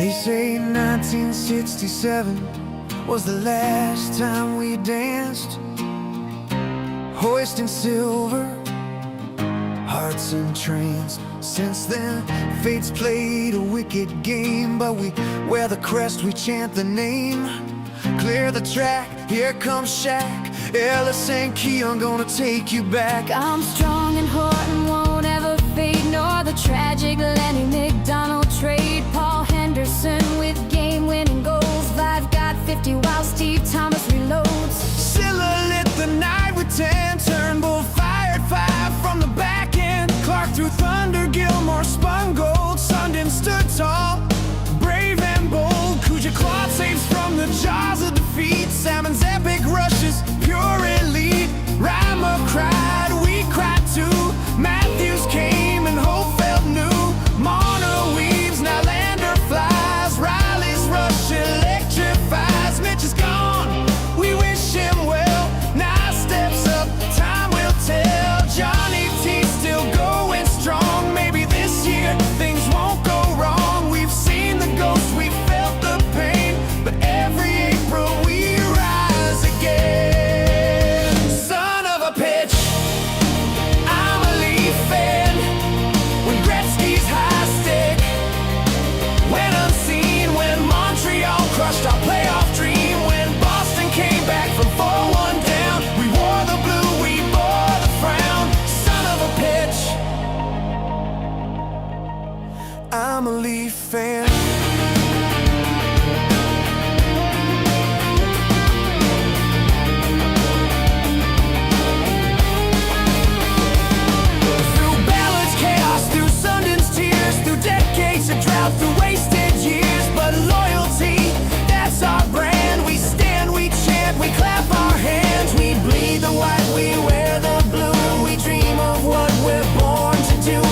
They say 1967 was the last time we danced, hoisting silver, hearts and trains. Since then, fate's played a wicked game, but we wear the crest, we chant the name. Clear the track, here comes Shaq, Ellis and Keon gonna take you back. I'm strong and Horton won't ever fade, nor the tragic Lenny McDonald trade. Paul Henderson with game-winning goals, I've got 50 while Steve Thomas reloads. Silla lit the night with 10, Turnbull fired 5 from the back end. Clark threw thunder, Gilmore spun gold, Sundin stood tall, brave and bold. Kuja clawed saves from the jaws of defeat, Salmon's epic rushes, pure elite. Reimer cried, we cried too, Matthews came and hope felt new. Marner weaves, Nylander flies, Riley's rush electrifies. Mitch is gone, we wish him well, now steps up, time will tell. Johnny T still going strong, maybe this year things won't go wrong. We've seen the ghost, we felt the pain, but every April we rise again. Son of a pitch, I'm a Leaf fan. When Gretzky's high stick went unseen, when Montreal crushed our playoff dream, when Boston came back from 4-1 down, we wore the blue, we bore the frown. Son of a pitch, I'm a Leaf fan. Through Ballard's chaos, through Sundin's tears, through decades of drought, through wasted years, but loyalty, that's our brand. We stand, we chant, we clap our hands, we bleed the white, we wear the blue. We dream of what we're born to do,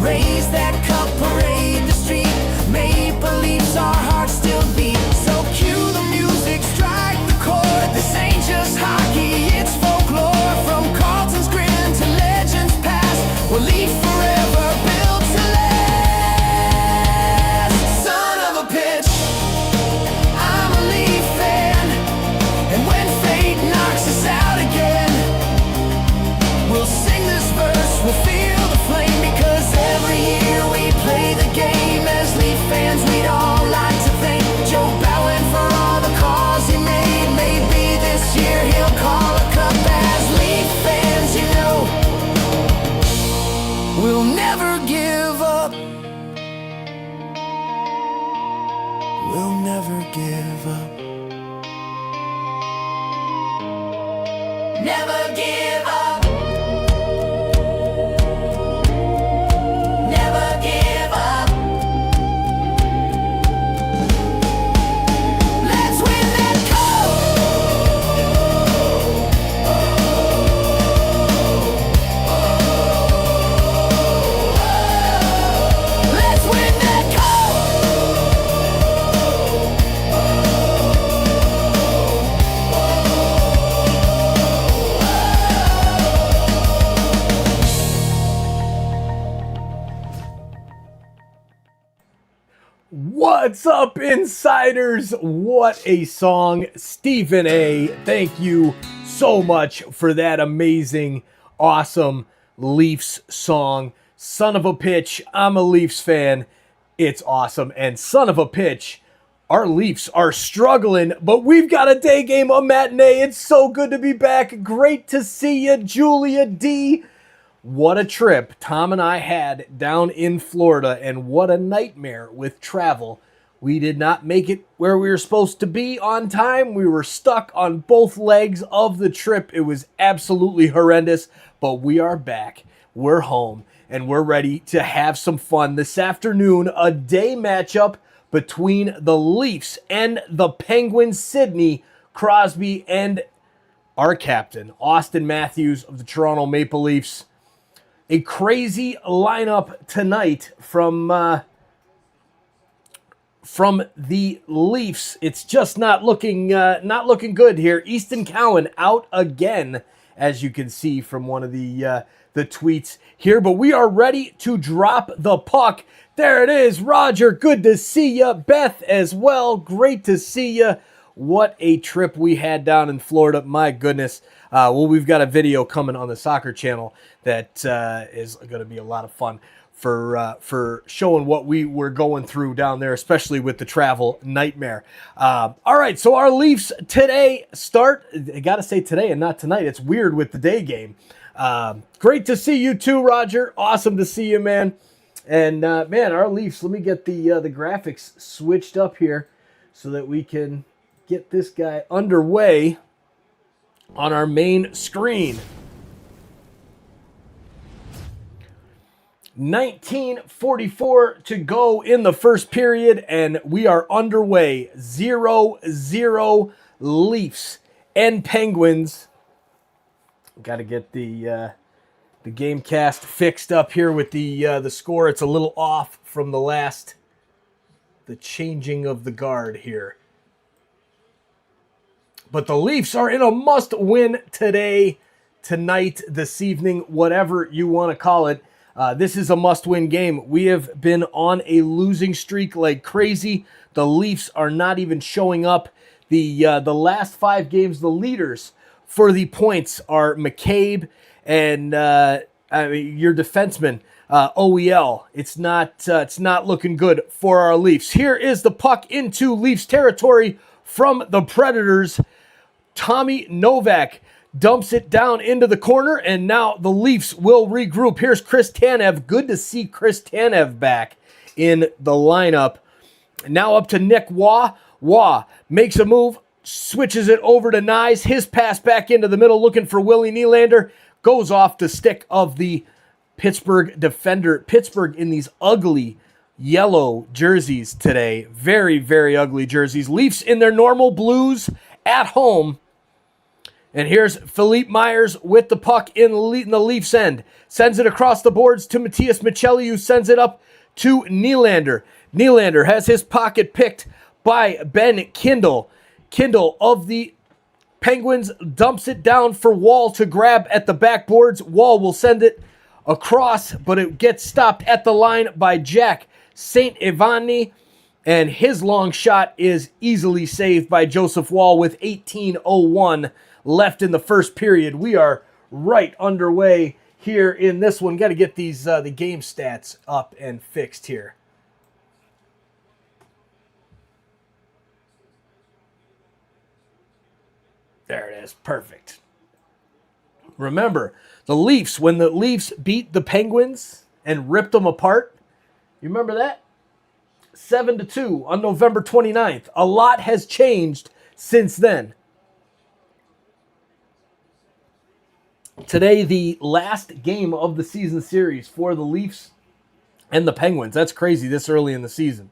raise that cup, parade the street. Maple Leafs, our hearts still beat. So cue the music, strike the chord. This ain't just hockey, it's folklore. From Carlton's grin to legends past, we're Leaf forever, built to last. Son of a pitch, I'm a Leaf fan, and when fate knocks us out again, we'll sing this verse, we'll feel the flame, because every year we play the game. As Leaf fans, we'd all like to thank Joe Bowen for all the calls he made. Maybe this year he'll call a cup. As Leaf fans, you know, we'll never give up. We'll never give up. Never give up. Never give up. Let's win that cup. Let's win that cup. What's up, insiders? What a song. Stephen A., thank you so much for that amazing, awesome Leafs song. Son of a pitch, I'm a Leafs fan. It's awesome. And son of a pitch, our Leafs are struggling, but we've got a day game, a matinee. It's so good to be back. Great to see you, Julia D. What a trip Tom and I had down in Florida, and what a nightmare with travel. We did not make it where we were supposed to be on time. We were stuck on both legs of the trip. It was absolutely horrendous, but we are back. We're home, and we're ready to have some fun. This afternoon, a day matchup between the Leafs and the Penguins. Sidney Crosby and our captain, Austin Matthews of the Toronto Maple Leafs. A crazy lineup tonight from the Leafs. It's just not looking good here. Easton Cowan out again as you can see from one of the tweets here. But we are ready to drop the puck. There it is, Roger. Good to see you. Beth as well. Great to see you. What a trip we had down in Florida. My goodness. Well, we've got a video coming on the soccer channel that is going to be a lot of fun for showing what we were going through down there, especially with the travel nightmare. All right, so our Leafs today start. I got to say today and not tonight. It's weird with the day game. Great to see you too, Roger. Awesome to see you, man. And man, our Leafs. Let me get the graphics switched up here so that we can get this guy underway on our main screen. 19:44 to go in the first period, and we are underway. 0-0 Leafs and Penguins. Got to get the game cast fixed up here with the score. It's a little off from the changing of the guard here. But the Leafs are in a must-win today, tonight, this evening, whatever you want to call it. This is a must-win game. We have been on a losing streak like crazy. The Leafs are not even showing up. The last 5 games, the leaders for the points are McCabe and your defenseman, OEL. It's not looking good for our Leafs. Here is the puck into Leafs territory from the Predators. Tommy Novak dumps it down into the corner, and now the Leafs will regroup. Here's Chris Tanev. Good to see Chris Tanev back in the lineup. Now up to Nick Waugh. Waugh makes a move, switches it over to Nyes. His pass back into the middle, looking for Willie Nylander. Goes off the stick of the Pittsburgh defender. Pittsburgh in these ugly yellow jerseys today. Very, very ugly jerseys. Leafs in their normal blues at home. And here's Philippe Myers with the puck in the Leafs end. Sends it across the boards to Matias Michelli, who sends it up to Nylander. Nylander has his pocket picked by Ben Kindle. Kindle of the Penguins dumps it down for Wall to grab at the backboards. Wall will send it across, but it gets stopped at the line by Jack St. Ivany. And his long shot is easily saved by Joseph Wall with 18:01 left in the first period. We are right underway here in this one. Got to get these the game stats up and fixed here. There it is. Perfect. Remember, the Leafs, when the Leafs beat the Penguins and ripped them apart, you remember that? 7-2 on November 29th. A lot has changed since then. Today, the last game of the season series for the Leafs and the Penguins. That's crazy this early in the season.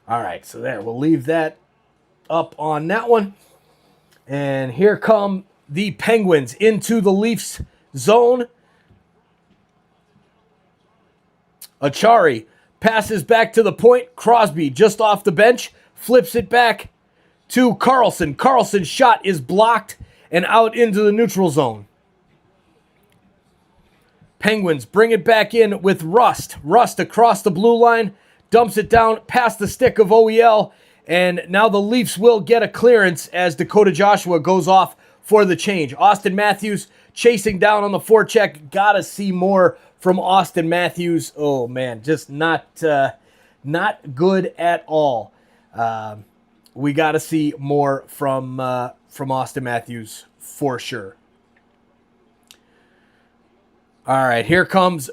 All right, so there. We'll leave that up on that one. And here come the Penguins into the Leafs zone. Achari passes back to the point. Crosby just off the bench. Flips it back to Carlson. Carlson's shot is blocked and out into the neutral zone. Penguins bring it back in with Rust. Rust across the blue line. Dumps it down past the stick of OEL. And now the Leafs will get a clearance as Dakota Joshua goes off for the change. Austin Matthews chasing down on the forecheck. Gotta see more from Austin Matthews. Oh, man, just not good at all. We got to see more from Austin Matthews for sure. All right, here comes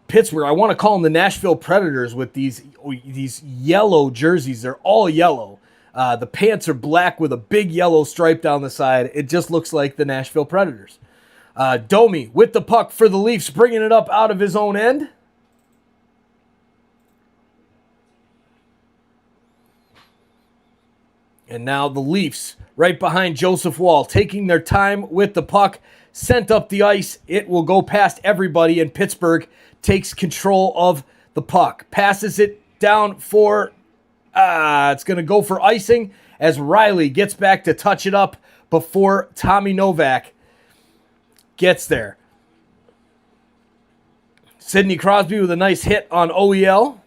Pittsburgh. I want to call them the Nashville Predators with these yellow jerseys. They're all yellow. The pants are black with a big yellow stripe down the side. It just looks like the Nashville Predators. Domi with the puck for the Leafs, bringing it up out of his own end. And now the Leafs right behind Joseph Wall, taking their time with the puck, sent up the ice. It will go past everybody, and Pittsburgh takes control of the puck. Passes it down for, it's going to go for icing as Riley gets back to touch it up before Tommy Novak gets there. Sidney Crosby with a nice hit on OEL.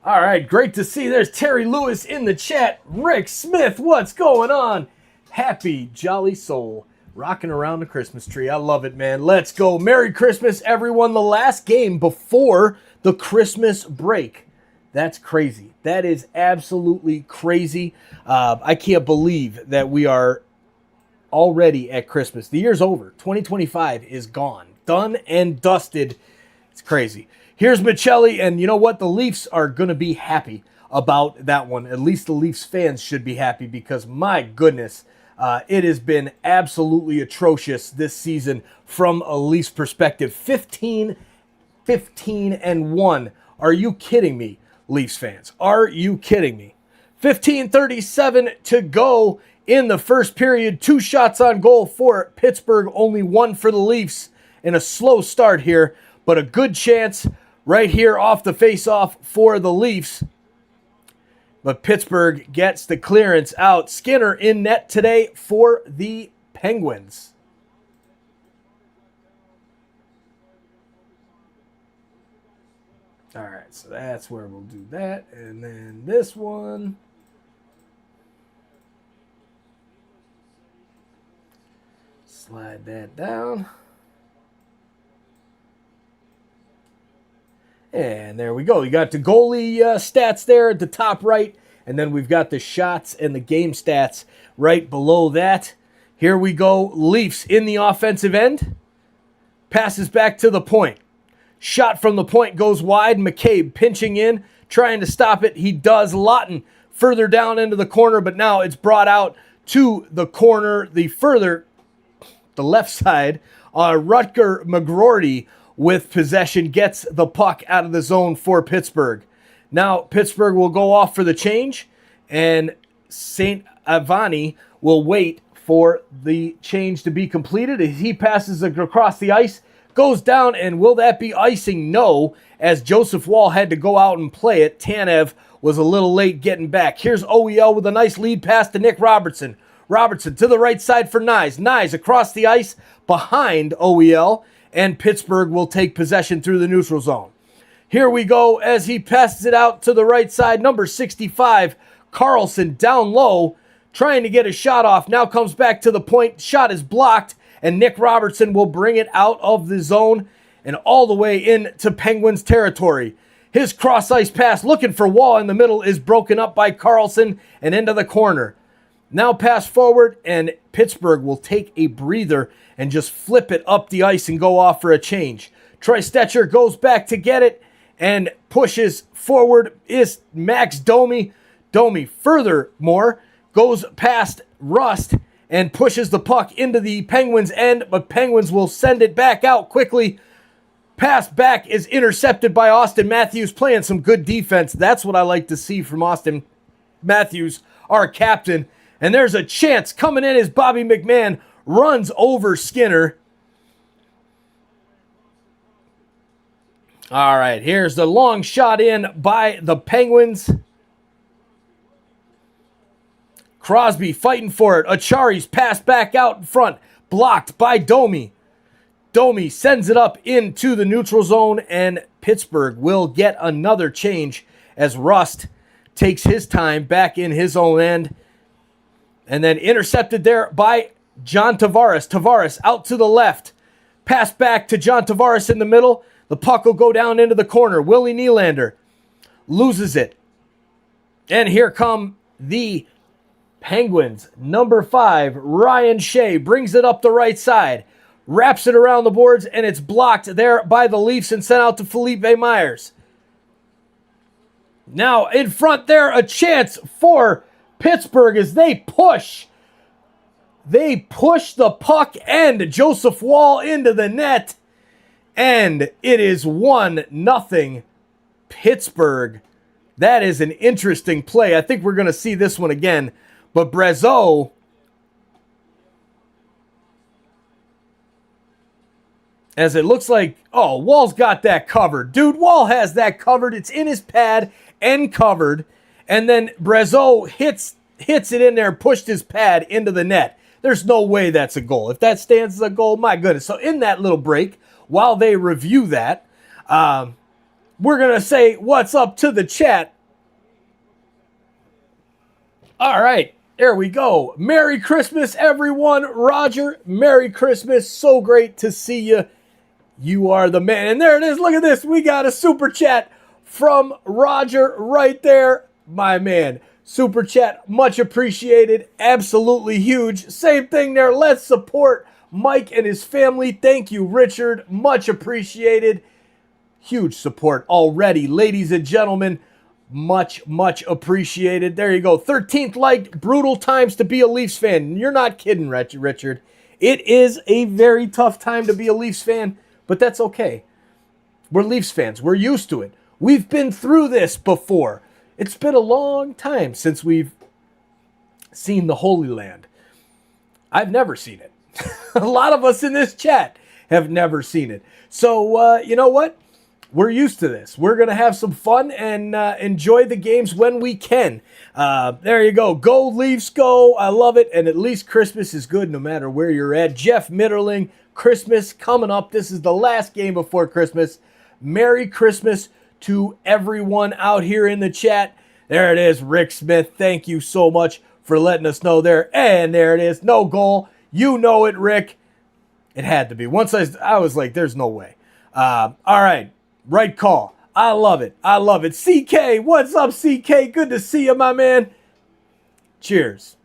All right, great to see. There's Terry Lewis in the chat. Rick Smith, what's going on? Happy Jolly Soul. Rocking around the Christmas tree. I love it, man. Let's go. Merry Christmas, everyone. The last game before the Christmas break. That's crazy. That is absolutely crazy. I can't believe that we are already at Christmas. The year's over. 2025 is gone. Done and dusted. It's crazy. Here's Michelli, and you know what? The Leafs are going to be happy about that one. At least the Leafs fans should be happy because, my goodness, it has been absolutely atrocious this season from a Leafs perspective. 15-1. Are you kidding me, Leafs fans? Are you kidding me? 15:37 to go in the first period. 2 shots on goal for Pittsburgh, only 1 for the Leafs, and a slow start here, but a good chance right here off the face-off for the Leafs. But Pittsburgh gets the clearance out. Skinner in net today for the Penguins. All right, so that's where we'll do that. And then this one. Slide that down. And there we go. You got the goalie stats there at the top right. And then we've got the shots and the game stats right below that. Here we go. Leafs in the offensive end. Passes back to the point. Shot from the point goes wide. McCabe pinching in, trying to stop it. He does. Lawton further down into the corner, but now it's brought out to the corner, the left side. Rutger McGroarty with possession gets the puck out of the zone for Pittsburgh. Now Pittsburgh will go off for the change, and St. Avani will wait for the change to be completed as he passes across the ice, goes down, and will that be icing? No, as Joseph Wall had to go out and play it. Tanev was a little late getting back. Here's OEL with a nice lead pass to Nick Robertson. Robertson to the right side for Nyes. Nyes across the ice behind OEL, and Pittsburgh will take possession through the neutral zone. Here we go as he passes it out to the right side. Number 65, Carlson down low, trying to get a shot off. Now comes back to the point. Shot is blocked, and Nick Robertson will bring it out of the zone and all the way into Penguins territory. His cross-ice pass, looking for Wall in the middle, is broken up by Carlson and into the corner. Now pass forward, and Pittsburgh will take a breather and just flip it up the ice and go off for a change. Troy Stetcher goes back to get it and pushes forward is Max Domi. Domi furthermore goes past Rust and pushes the puck into the Penguins' end, but Penguins will send it back out quickly. Pass back is intercepted by Austin Matthews, playing some good defense. That's what I like to see from Austin Matthews, our captain. And there's a chance coming in as Bobby McMahon runs over Skinner. All right, here's the long shot in by the Penguins. Crosby fighting for it. Achari's pass back out in front. Blocked by Domi. Domi sends it up into the neutral zone, and Pittsburgh will get another change as Rust takes his time back in his own end. And then intercepted there by John Tavares. Tavares out to the left. Pass back to John Tavares in the middle. The puck will go down into the corner. Willie Nylander loses it. And here come the Penguins. Number 5, Ryan Shea brings it up the right side. Wraps it around the boards, and it's blocked there by the Leafs and sent out to Felipe Myers. Now in front there, a chance for Pittsburgh as they push. They push the puck and Joseph Wall into the net. And it is 1-0 Pittsburgh. That is an interesting play. I think we're going to see this one again. But Brazeau, as it looks like, oh, Wall's got that covered. Dude, Wall has that covered. It's in his pad, and covered, and then Brazeau hits it in there, pushed his pad into the net. There's no way that's a goal. If that stands as a goal, my goodness. So in that little break, while they review that, we're going to say what's up to the chat. All right, there we go. Merry Christmas, everyone. Roger, Merry Christmas. So great to see you. You are the man. And there it is. Look at this. We got a super chat from Roger right there. My man. Super chat, much appreciated. Absolutely huge. Same thing there. Let's support Mike and his family. Thank you, Richard. Much appreciated. Huge support already. Ladies and gentlemen, much, much appreciated. There you go. 13th like, brutal times to be a Leafs fan. You're not kidding, Richard. It is a very tough time to be a Leafs fan, but that's okay. We're Leafs fans. We're used to it. We've been through this before. It's been a long time since we've seen the Holy Land. I've never seen it. A lot of us in this chat have never seen it. So, you know what? We're used to this. We're going to have some fun and enjoy the games when we can. There you go. Go Leafs, go. I love it. And at least Christmas is good no matter where you're at. Jeff Mitterling, Christmas coming up. This is the last game before Christmas. Merry Christmas to everyone out here in the chat. There it is, Rick Smith. Thank you so much for letting us know there. And there it is. No goal. You know it, Rick. It had to be. Once I was like, there's no way. All right. Right call. I love it. I love it. CK, what's up, CK? Good to see you, my man. Cheers.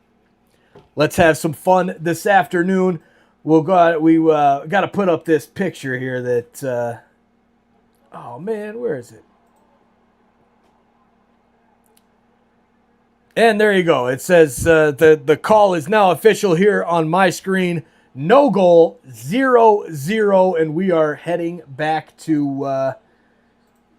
Let's have some fun this afternoon. We got to put up this picture here that, oh man, where is it? And there you go. It says the call is now official here on my screen. No goal, 0-0, and we are heading back to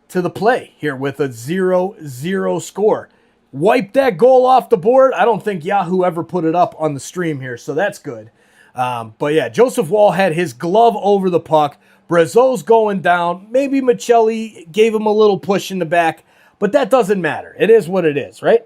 the play here with a 0-0 score. Wipe that goal off the board. I don't think Yahoo ever put it up on the stream here, so that's good. But yeah, Joseph Wall had his glove over the puck. Brazeau's going down. Maybe Michelli gave him a little push in the back, but that doesn't matter. It is what it is, right?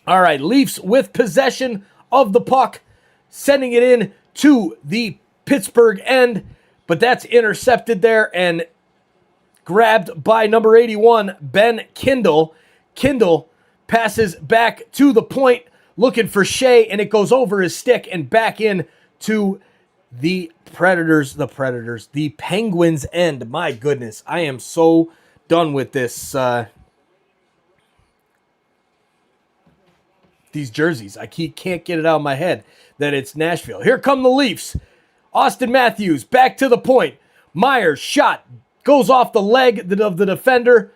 All right, Leafs with possession of the puck, sending it in to the Pittsburgh end, but that's intercepted there and grabbed by number 81, Ben Kindle. Kindle passes back to the point, looking for Shea, and it goes over his stick and back in to the the Penguins end. My goodness, I am so done with this. These jerseys. I can't get it out of my head that it's Nashville. Here come the Leafs. Austin Matthews back to the point. Myers shot. Goes off the leg of the defender.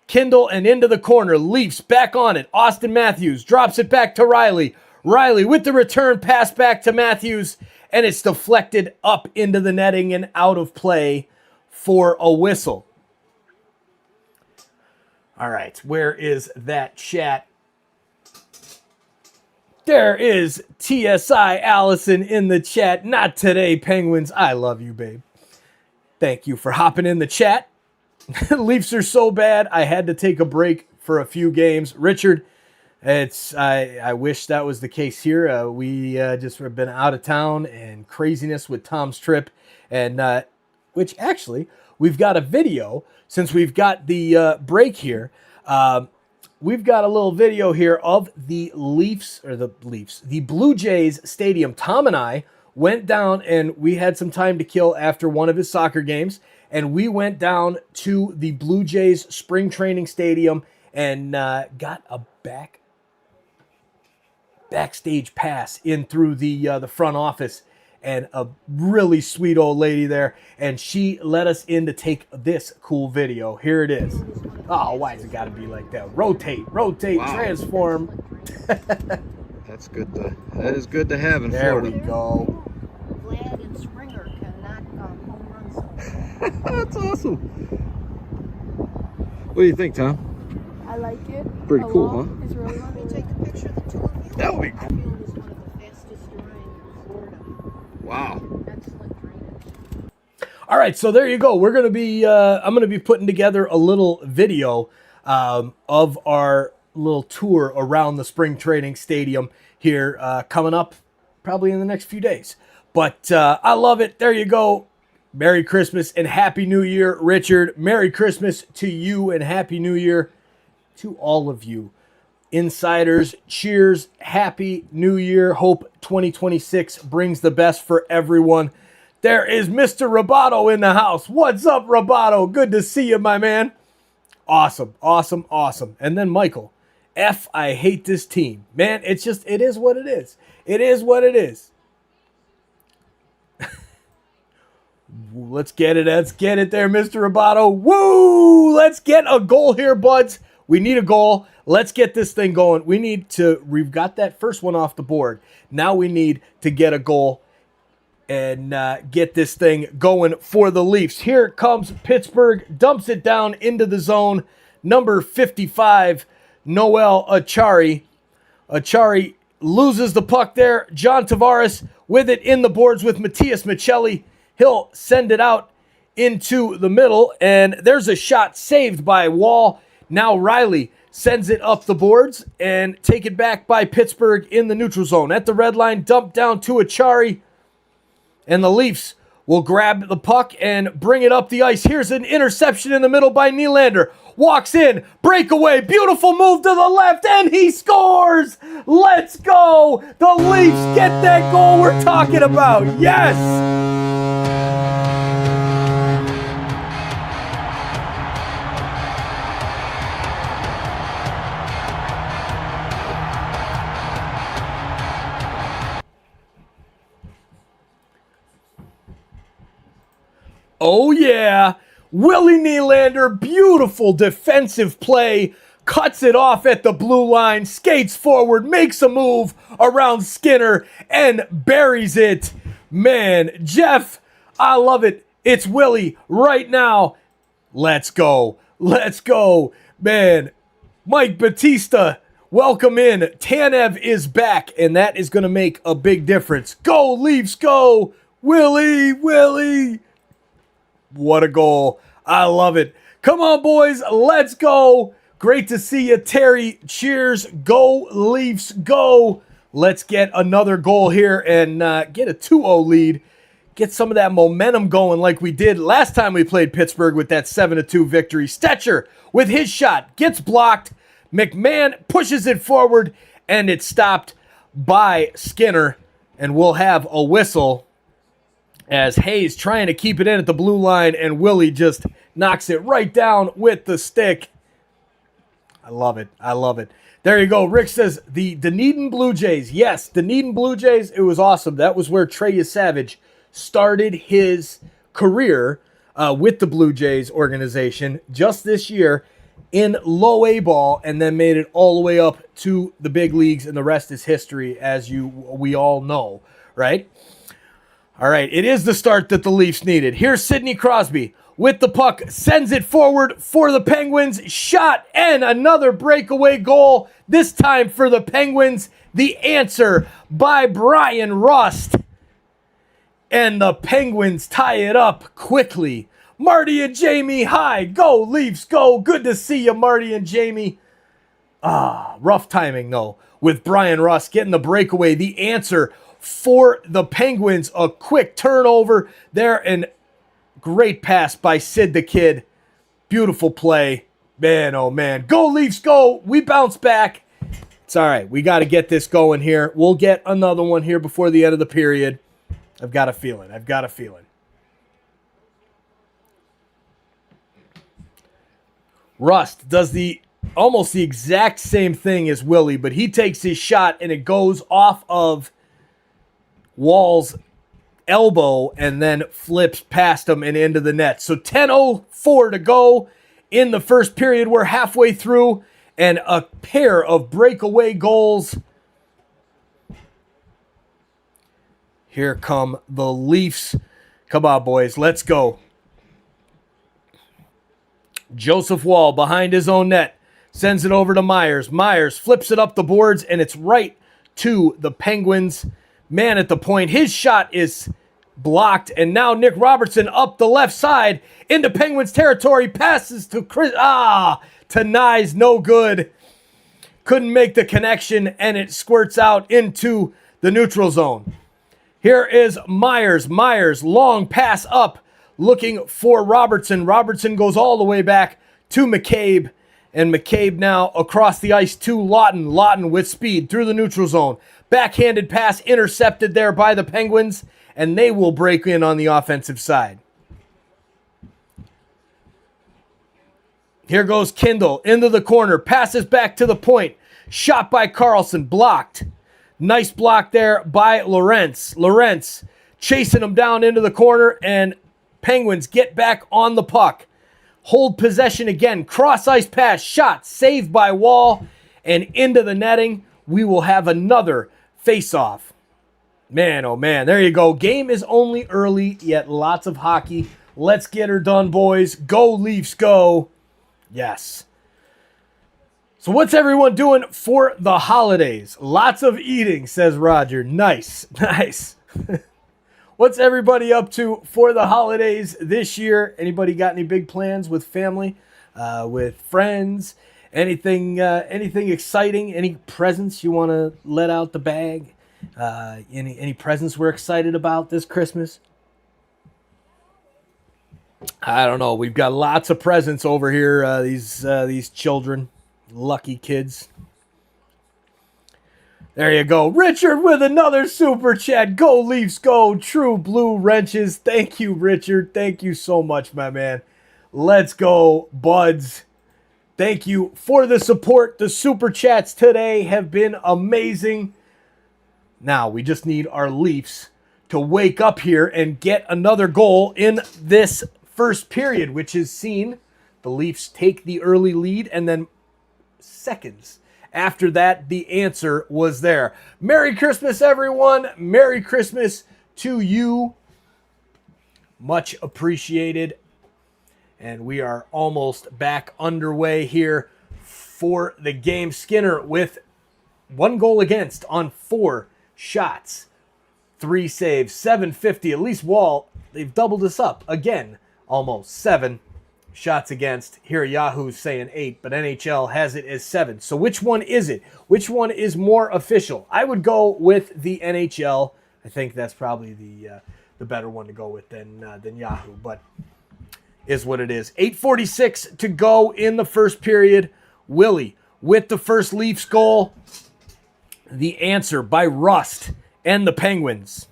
Kindle and into the corner. Leafs back on it. Austin Matthews drops it back to Riley. Riley with the return pass back to Matthews. And it's deflected up into the netting and out of play for a whistle. All right. Where is that chat? There is TSI Allison in the chat. Not today, Penguins. I love you, babe. Thank you for hopping in the chat. Leafs are so bad, I had to take a break for a few games. Richard, I wish that was the case here. We just have been out of town and craziness with Tom's trip. And which actually, we've got a video since we've got the break here. We've got a little video here of the the Blue Jays stadium. Tom and I went down and we had some time to kill after one of his soccer games. And we went down to the Blue Jays spring training stadium and got a backstage pass in through the front office. And a really sweet old lady there. And she let us in to take this cool video. Here it is. Oh, why has it got to be like that? Rotate, wow. Transform. That's good. That is good to have in Florida. There we go. Vlad and Springer can knock home runs. That's awesome. What do you think, Tom? I like it. Pretty cool, huh? It's really fun. Let me take a picture of the two of you. That would be cool. Field is one of the fastest growing in Florida. Wow. And All right, so there you go. We're gonna be I'm gonna be putting together a little video of our little tour around the spring training stadium here coming up probably in the next few days. But I love it. There you go. Merry Christmas and Happy New Year, Richard. Merry Christmas to you and Happy New Year to all of you. Insiders, cheers. Happy New Year. Hope 2026 brings the best for everyone. There is Mr. Roboto in the house. What's up, Roboto? Good to see you, my man. Awesome, awesome, awesome. And then Michael, I hate this team. Man, it is what it is. It is what it is. Let's get it. Let's get it there, Mr. Roboto. Woo! Let's get a goal here, buds. We need a goal. Let's get this thing going. We've got that first one off the board. Now we need to get a goal and get this thing going for the Leafs. Here comes Pittsburgh, dumps it down into the zone. Number 55, Noel Achari. Achari loses the puck there. John Tavares with it in the boards with Matias Michelli. He'll send it out into the middle, and there's a shot saved by Wall. Now Riley sends it up the boards and take it back by Pittsburgh in the neutral zone. At the red line, dumped down to Achari. And the Leafs will grab the puck and bring it up the ice. Here's an interception in the middle by Nylander. Walks in, breakaway, beautiful move to the left, and he scores! Let's go! The Leafs get that goal we're talking about. Yes! Oh, yeah. Willie Nylander, beautiful defensive play. Cuts it off at the blue line, skates forward, makes a move around Skinner, and buries it. Man, Jeff, I love it. It's Willie right now. Let's go. Let's go. Man, Mike Batista, welcome in. Tanev is back, and that is going to make a big difference. Go, Leafs, go. Willie, Willie. What a goal. I love it. Come on, boys. Let's go. Great to see you, Terry. Cheers. Go, Leafs. Go. Let's get another goal here and get a 2-0 lead. Get some of that momentum going like we did last time we played Pittsburgh with that 7-2 victory. Stetcher with his shot gets blocked. McMahon pushes it forward, and it's stopped by Skinner. And we'll have a whistle as Hayes trying to keep it in at the blue line, and Willie just knocks it right down with the stick. I love it. I love it. There you go. Rick says the Dunedin Blue Jays. Yes, Dunedin Blue Jays. It was awesome. That was where Trey Savage started his career with the Blue Jays organization just this year in low A ball, and then made it all the way up to the big leagues, and the rest is history, as we all know, right? All right, it is the start that the Leafs needed. Here's Sidney Crosby with the puck, sends it forward for the Penguins. Shot and another breakaway goal, this time for the Penguins. The answer by Brian Rust. And the Penguins tie it up quickly. Marty and Jamie, hi. Go, Leafs, go. Good to see you, Marty and Jamie. Rough timing, though, with Brian Rust getting the breakaway. The answer for the Penguins, a quick turnover there, and great pass by Sid the Kid. Beautiful play. Man, oh man. Go Leafs, go. We bounce back. It's all right. We got to get this going here. We'll get another one here before the end of the period. I've got a feeling. I've got a feeling. Rust does almost the exact same thing as Willie, but he takes his shot and it goes off of Wall's elbow and then flips past him and into the net. So 10:04 to go in the first period. We're halfway through, and a pair of breakaway goals. Here come the Leafs. Come on, boys. Let's go. Joseph Wall behind his own net. Sends it over to Myers. Myers flips it up the boards, and it's right to the Penguins. Man at the point. His shot is blocked, and now Nick Robertson up the left side into Penguins territory, passes to to Nyes, no good. Couldn't make the connection, and it squirts out into the neutral zone. Here is Myers. Myers, long pass up, looking for Robertson. Robertson goes all the way back to McCabe, and McCabe now across the ice to Lawton. Lawton with speed through the neutral zone. Backhanded pass intercepted there by the Penguins, and they will break in on the offensive side. Here goes Kindle into the corner, passes back to the point. Shot by Carlson, blocked. Nice block there by Lorentz. Lorentz chasing him down into the corner, and Penguins get back on the puck. Hold possession again. Cross ice pass, shot, saved by Wall, and into the netting. We will have another face-off. Man, oh man, there you go. Game is only early, yet lots of hockey. Let's get her done, boys. Go Leafs, go. Yes. So what's everyone doing for the holidays? Lots of eating, says Roger. Nice, nice. What's everybody up to for the holidays this year? Anybody got any big plans with family, with friends? Anything exciting? Any presents you want to let out the bag? Any presents we're excited about this Christmas? I don't know. We've got lots of presents over here. These children, lucky kids. There you go. Richard with another super chat. Go Leafs, go. True Blue Wrenches. Thank you, Richard. Thank you so much, my man. Let's go, buds. Thank you for the support. The super chats today have been amazing. Now we just need our Leafs to wake up here and get another goal in this first period, which has seen the Leafs take the early lead, and then seconds after that, the answer was there. Merry Christmas, everyone. Merry Christmas to you. Much appreciated. And we are almost back underway here for the game. Skinner with 1 goal against on 4 shots. 3 saves, 750. At least Wall, they've doubled us up again. Almost 7 shots against. Here Yahoo's saying 8, but NHL has it as 7. So which one is it? Which one is more official? I would go with the NHL. I think that's probably the better one to go with than Yahoo, but is what it is. 8:46 to go in the first period. Willie with the first Leafs goal. The answer by Rust and the Penguins.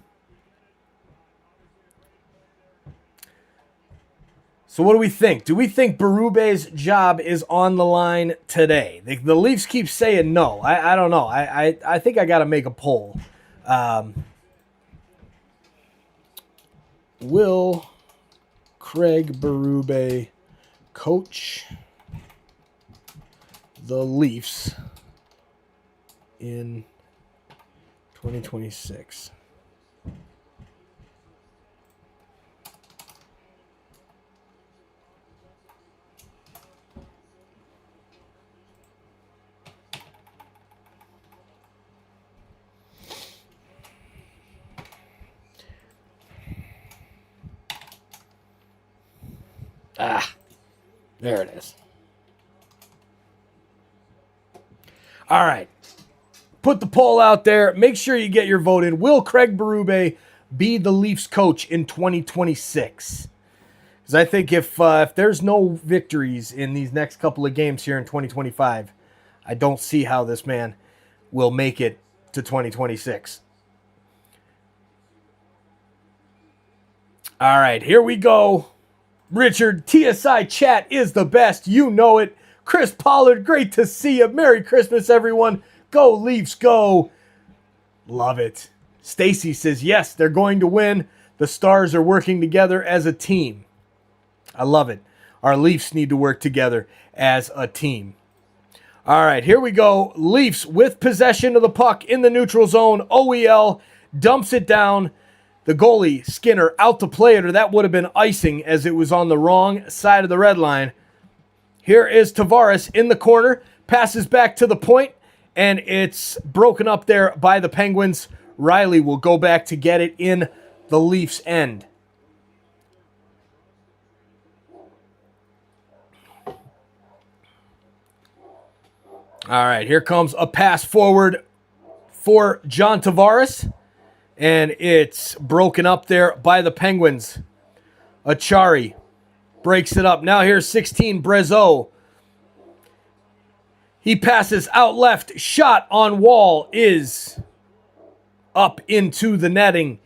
So what do we think? Do we think Berube's job is on the line today? The Leafs keep saying no. I don't know. I think I got to make a poll. Will Craig Berube coach the Leafs in 2026? There it is. All right. Put the poll out there. Make sure you get your vote in. Will Craig Berube be the Leafs coach in 2026? Because I think if there's no victories in these next couple of games here in 2025, I don't see how this man will make it to 2026. All right, here we go. Richard, TSI chat is the best. You know it. Chris Pollard, great to see you. Merry Christmas, everyone. Go Leafs, go. Love it. Stacy says, yes, they're going to win. The Stars are working together as a team. I love it. Our Leafs need to work together as a team. All right, here we go. Leafs with possession of the puck in the neutral zone. OEL dumps it down. The goalie, Skinner, out to play it, or that would have been icing as it was on the wrong side of the red line. Here is Tavares in the corner, passes back to the point, and it's broken up there by the Penguins. Riley will go back to get it in the Leafs end. All right, here comes a pass forward for John Tavares, and it's broken up there by the Penguins. Achari breaks it up. Now here's 16, Brezo. He passes out left. Shot on wall is up into the netting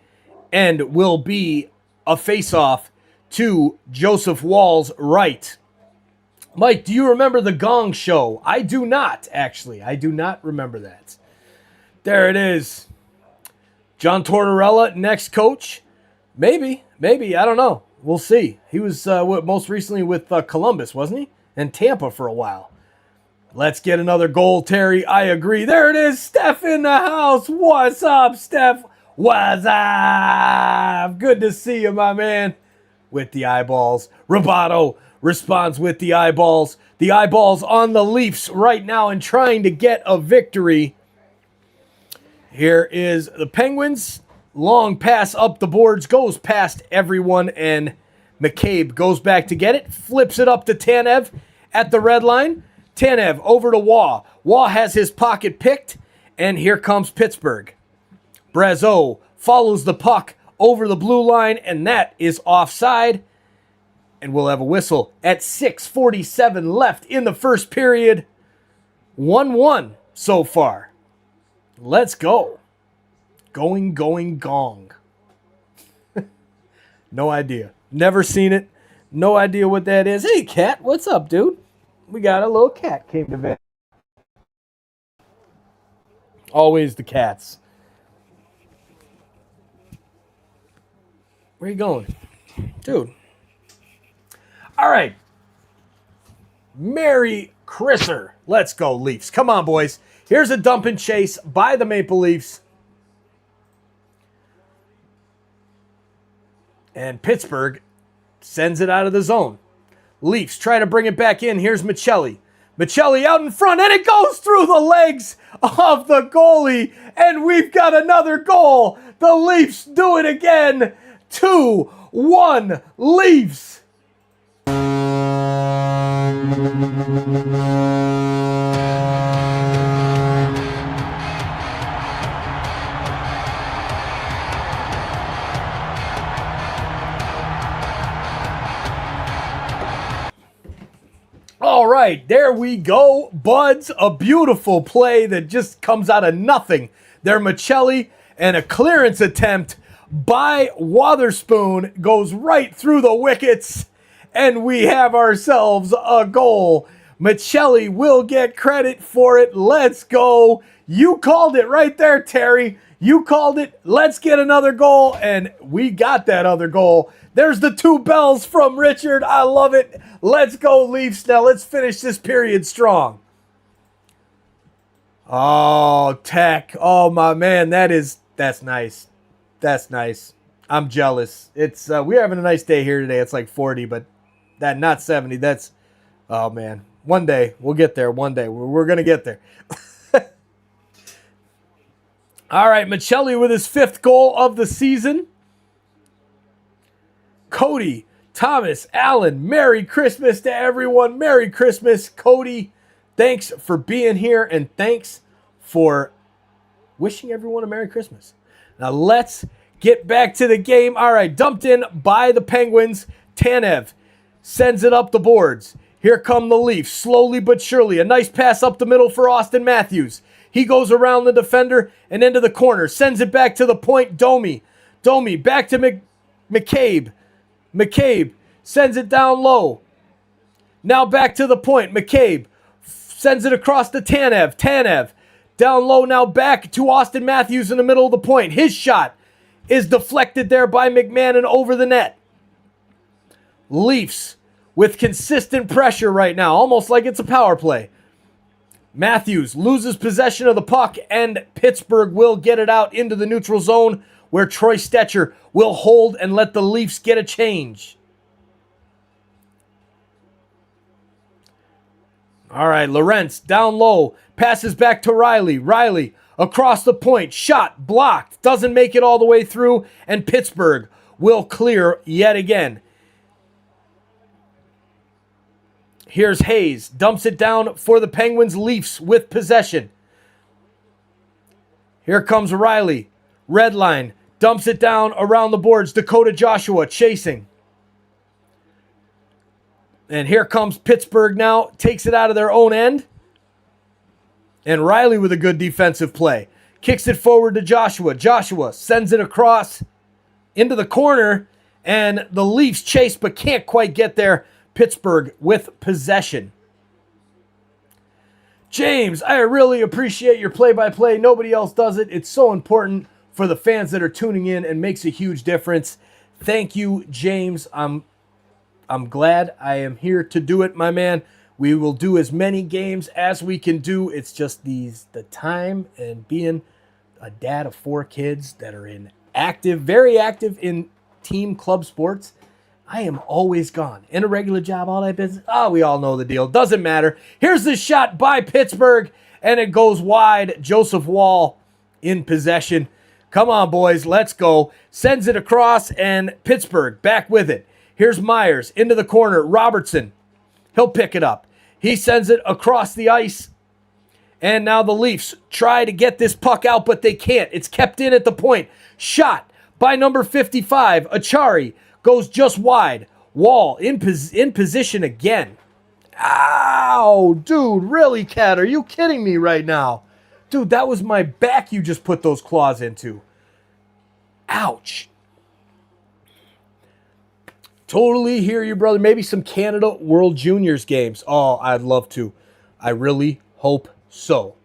and will be a face-off to Joseph Wall's right. Mike, do you remember the Gong Show? I do not, actually. I do not remember that. There it is. John Tortorella, next coach. Maybe. I don't know. We'll see. He was most recently with Columbus, wasn't he? And Tampa for a while. Let's get another goal, Terry. I agree. There it is. Steph in the house. What's up, Steph? What's up? Good to see you, my man. With the eyeballs. Roboto responds with the eyeballs. The eyeballs on the Leafs right now and trying to get a victory. Here is the Penguins. Long pass up the boards. Goes past everyone. And McCabe goes back to get it. Flips it up to Tanev at the red line. Tanev over to Waugh. Waugh has his pocket picked. And here comes Pittsburgh. Brazeau follows the puck over the blue line. And that is offside. And we'll have a whistle at 6:47 left in the first period. 1-1 so far. Let's go. Going, gong. No idea. Never seen it. No idea what that is. Hey, cat, what's up, dude? We got a little cat came to visit. Always the cats. Where you going? Dude. All right. Merry Christmas. Let's go, Leafs. Come on, boys. Here's a dump and chase by the Maple Leafs. And Pittsburgh sends it out of the zone. Leafs try to bring it back in. Here's Michelli. Michelli out in front, and it goes through the legs of the goalie. And we've got another goal. The Leafs do it again. 2-1 Leafs. All right, there we go, buds. A beautiful play that just comes out of nothing. There, Michelli, and a clearance attempt by Wotherspoon goes right through the wickets, and we have ourselves a goal. Michelli will get credit for it. Let's go. You called it right there, Terry. You called it. Let's get another goal, and we got that other goal. There's the two bells from Richard. I love it. Let's go, Leafs. Now let's finish this period strong. Oh, Tech. Oh, my man. That's nice. That's nice. I'm jealous. It's we're having a nice day here today. It's like 40, but that not 70. That's, oh, man. One day. We'll get there. One day. We're going to get there. All right, Michelli with his 5th goal of the season. Cody, Thomas, Allen, Merry Christmas to everyone. Merry Christmas. Cody, thanks for being here, and thanks for wishing everyone a Merry Christmas. Now let's get back to the game. All right, dumped in by the Penguins. Tanev sends it up the boards. Here come the Leafs, slowly but surely. A nice pass up the middle for Austin Matthews. He goes around the defender and into the corner. Sends it back to the point, Domi. Domi back to McCabe. McCabe sends it down low. Now back to the point. McCabe sends it across to Tanev. Tanev down low, now back to Austin Matthews in the middle of the point. His shot is deflected there by McMahon and over the net. Leafs with consistent pressure right now, almost like it's a power play. Matthews loses possession of the puck, and Pittsburgh will get it out into the neutral zone where Troy Stetcher will hold and let the Leafs get a change. All right, Lorentz down low, passes back to Riley. Riley Across the point, shot, blocked, doesn't make it all the way through, and Pittsburgh will clear yet again. Here's Hayes, dumps it down for the Penguins. Leafs with possession. Here comes Riley, red line, dumps it down around the boards. Dakota Joshua chasing. And here comes Pittsburgh now, takes it out of their own end. And Riley with a good defensive play. Kicks it forward to Joshua. Joshua sends it across into the corner. And the Leafs chase but can't quite get there. Pittsburgh with possession. James, I really appreciate your play-by-play. Nobody else does it. It's so important for the fans that are tuning in and makes a huge difference. Thank you, James. I'm glad I am here to do it, my man. We will do as many games as we can do. It's just the time and being a dad of 4 kids that are very active in team club sports. I am always gone. In a regular job, all that business. Oh, we all know the deal. Doesn't matter. Here's the shot by Pittsburgh, and it goes wide. Joseph Wall in possession. Come on, boys. Let's go. Sends it across, and Pittsburgh back with it. Here's Myers into the corner. Robertson. He'll pick it up. He sends it across the ice. And now the Leafs try to get this puck out, but they can't. It's kept in at the point. Shot by number 55. Achari goes just wide. Wall in position again. Ow, dude, really, Cat? Are you kidding me right now? Dude, that was my back you just put those claws into. Ouch. Totally hear you, brother. Maybe some Canada World Juniors games. Oh, I'd love to. I really hope so.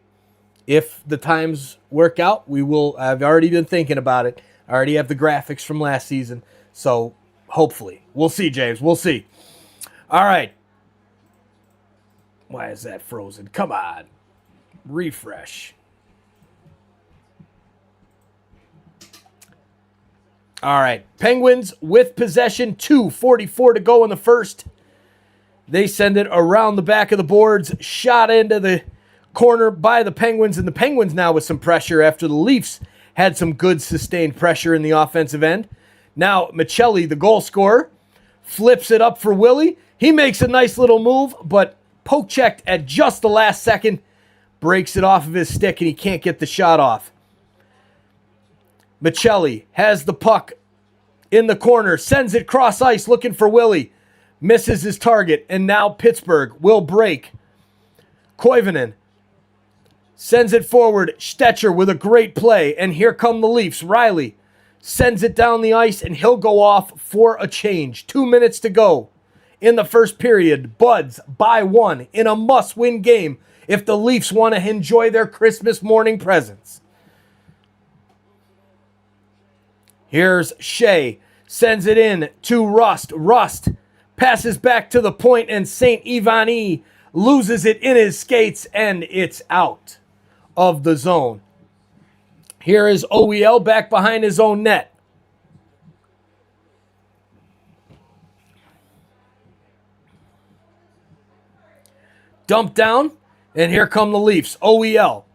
If the times work out, we will. I've already been thinking about it. I already have the graphics from last season. So hopefully. We'll see, James. We'll see. All right. Why is that frozen? Come on. Refresh. All right. Penguins with possession. 2:44 to go in the first. They send it around the back of the boards. Shot into the corner by the Penguins. And the Penguins now with some pressure after the Leafs had some good sustained pressure in the offensive end. Now, Michelli, the goal scorer, flips it up for Willie. He makes a nice little move, but poke checked at just the last second. Breaks it off of his stick, and he can't get the shot off. Michelli has the puck in the corner, sends it cross ice looking for Willie. Misses his target, and now Pittsburgh will break. Koivunen sends it forward. Stetcher with a great play, and here come the Leafs. Riley sends it down the ice, and he'll go off for a change. 2 minutes to go in the first period. Buds by 1 in a must-win game if the Leafs want to enjoy their Christmas morning presents. Here's Shea. Sends it in to Rust. Rust passes back to the point, and St. Ivany loses it in his skates, and it's out of the zone. Here is OEL back behind his own net. Dump down, and here come the Leafs. OEL,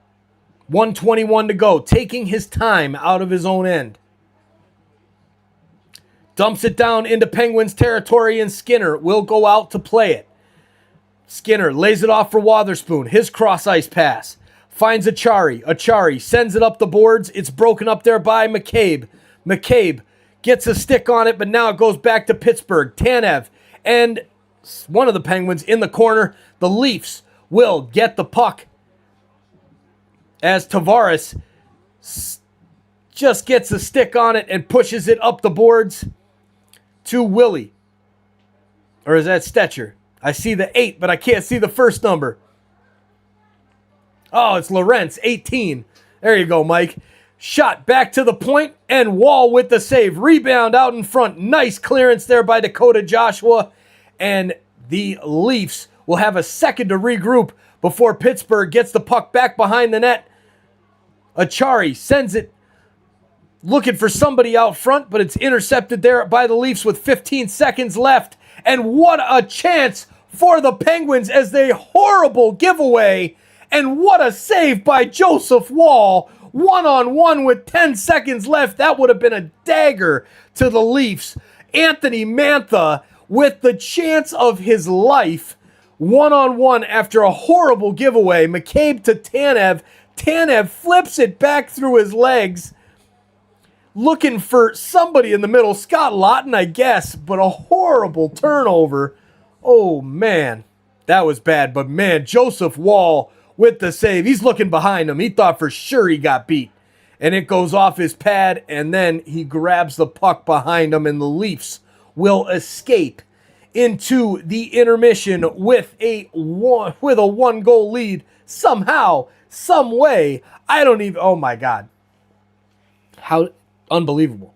1:21 to go, taking his time out of his own end. Dumps it down into Penguins territory, and Skinner will go out to play it. Skinner lays it off for Wotherspoon. His cross ice pass. Finds Achari. Achari sends it up the boards. It's broken up there by McCabe. McCabe gets a stick on it, but now it goes back to Pittsburgh. Tanev and one of the Penguins in the corner. The Leafs will get the puck as Tavares just gets a stick on it and pushes it up the boards to Willie. Or is that Stetcher? I see the 8, but I can't see the first number. Oh, it's Lorentz, 18. There you go, Mike. Shot back to the point, and Wall with the save. Rebound out in front. Nice clearance there by Dakota Joshua. And the Leafs will have a second to regroup before Pittsburgh gets the puck back behind the net. Achari sends it looking for somebody out front, but it's intercepted there by the Leafs with 15 seconds left. And what a chance for the Penguins as they horrible giveaway And what a save by Joseph Wall. 1-on-1 with 10 seconds left. That would have been a dagger to the Leafs. Anthony Mantha with the chance of his life. 1-on-1 after a horrible giveaway. McCabe to Tanev. Tanev flips it back through his legs. Looking for somebody in the middle. Scott Laughton, I guess, but a horrible turnover. Oh, man. That was bad, but man, Joseph Wall with the save. He's looking behind him. He thought for sure he got beat. And it goes off his pad, and then he grabs the puck behind him, and the Leafs will escape into the intermission with a one-goal lead. Somehow, some way. I don't even, oh my God. How unbelievable.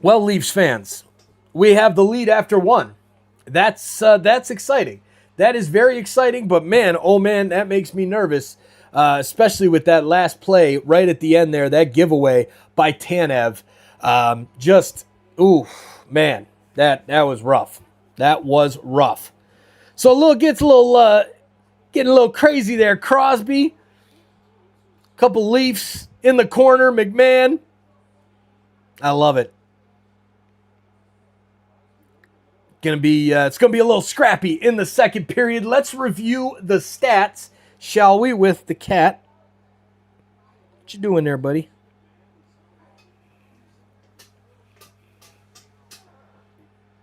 Well, Leafs fans, we have the lead after one. That's exciting. That is very exciting, but man, oh man, that makes me nervous, especially with that last play right at the end there, that giveaway by Tanev. Man, that was rough. That was rough. So getting a little crazy there. Crosby, couple Leafs in the corner. McMahon, I love it. It's gonna be a little scrappy in the second period. Let's review the stats, shall we, with the cat. What you doing there, buddy?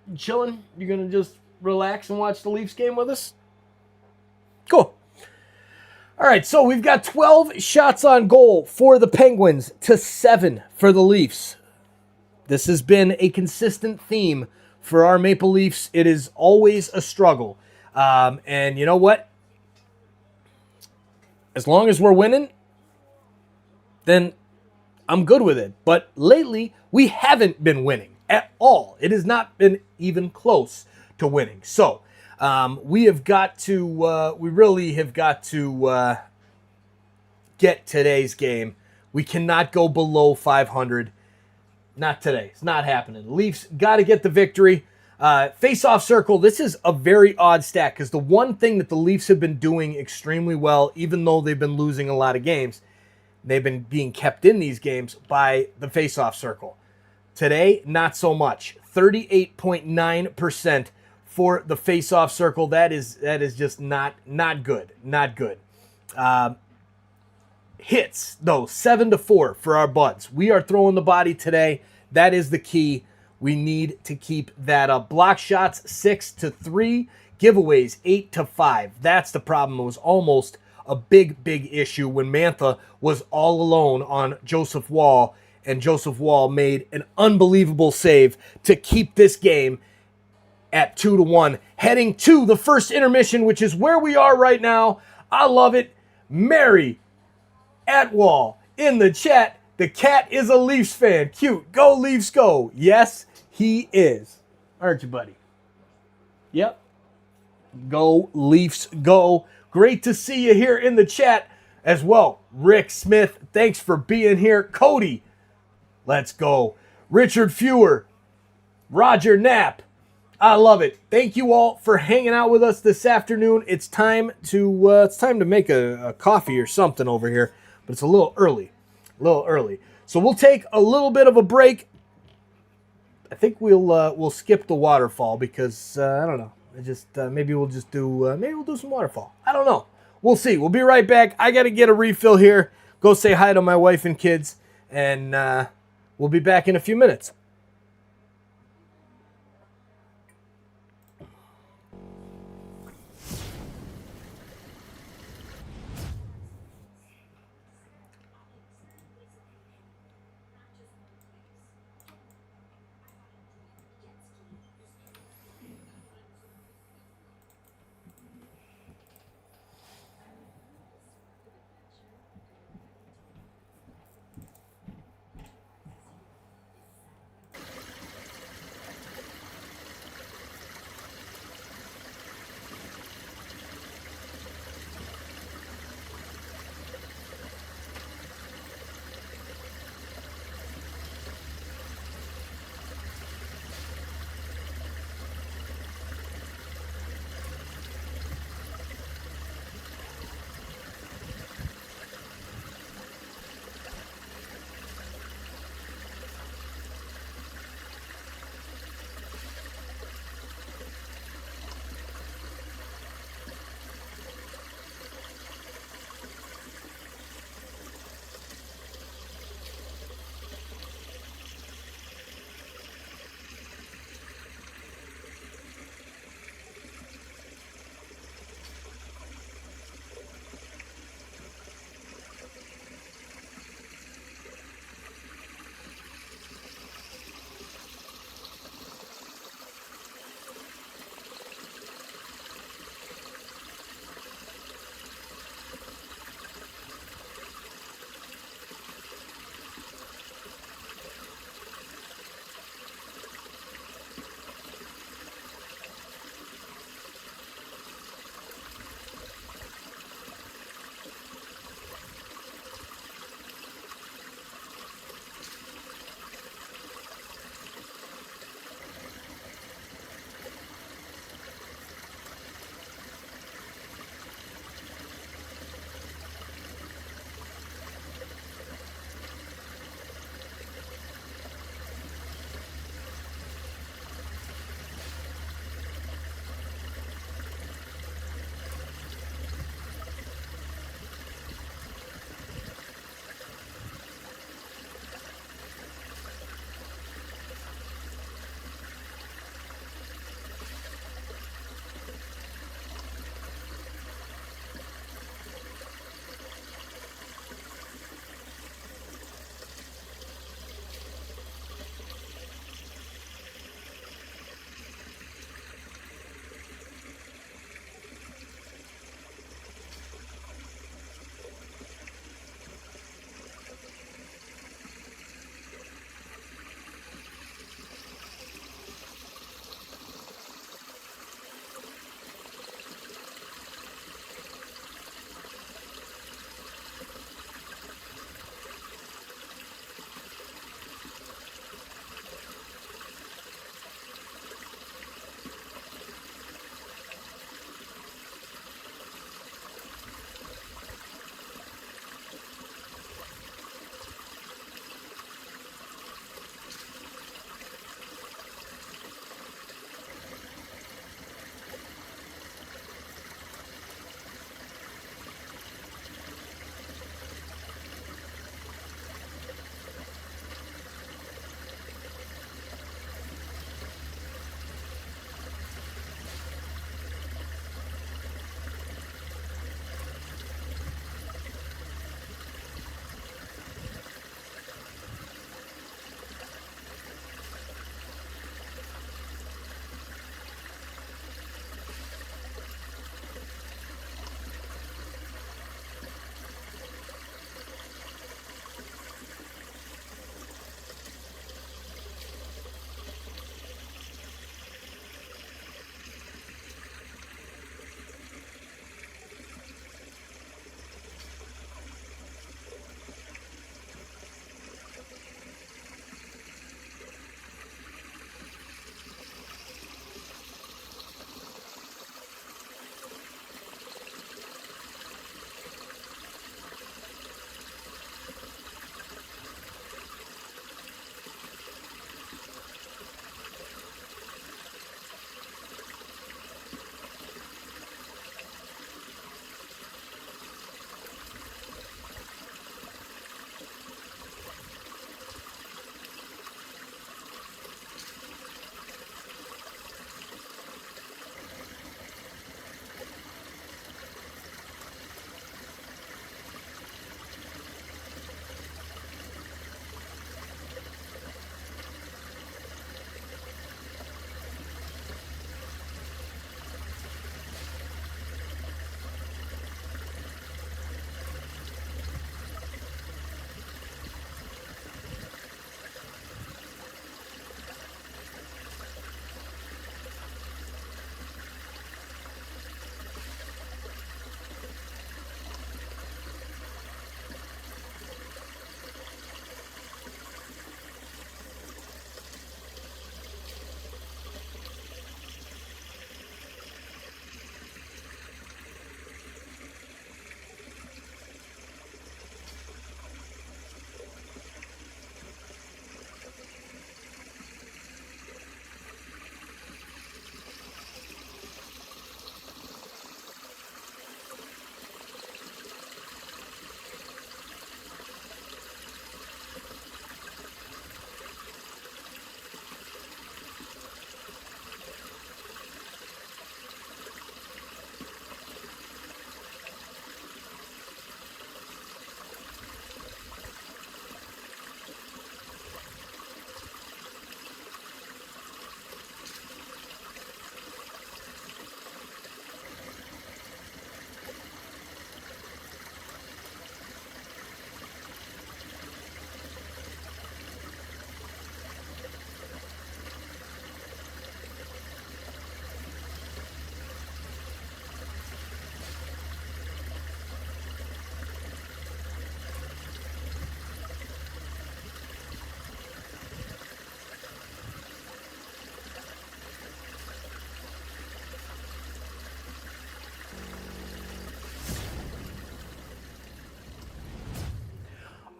You chilling? You gonna just relax and watch the Leafs game with us? Cool. All right, so we've got 12 shots on goal for the Penguins to 7 for the Leafs. This has been a consistent theme for our Maple Leafs. It is always a struggle. And you know what? As long as we're winning, then I'm good with it. But lately, we haven't been winning at all. It has not been even close to winning. So we really have got to get today's game. We cannot go below 500. Not today. It's not happening. The Leafs got to get the victory. Face-off circle, this is a very odd stat because the one thing that the Leafs have been doing extremely well, even though they've been losing a lot of games, they've been being kept in these games by the face-off circle. Today, not so much. 38.9% for the face-off circle. That is just not good. Not good. Hits, though, 7-4 for our Buds. We are throwing the body today. That is the key. We need to keep that up. Block shots, 6-3. Giveaways, 8-5. That's the problem. It was almost a big issue when Mantha was all alone on Joseph Wall, and Joseph Wall made an unbelievable save to keep this game at 2-1. Heading to the first intermission, which is where we are right now. I love it. Mary Atwall in the chat. The cat is a Leafs fan. Cute. Go Leafs go. Yes, he is. Aren't you, buddy? Yep. Go Leafs go. Great to see you here in the chat as well. Rick Smith, thanks for being here. Cody, let's go. Richard Fewer, Roger Knapp. I love it. Thank you all for hanging out with us this afternoon. It's time to make a coffee or something over here, but it's a little early. So we'll take a little bit of a break. I think we'll skip the waterfall because I don't know. Maybe we'll do some waterfall. I don't know. We'll see. We'll be right back. I got to get a refill here. Go say hi to my wife and kids, and we'll be back in a few minutes.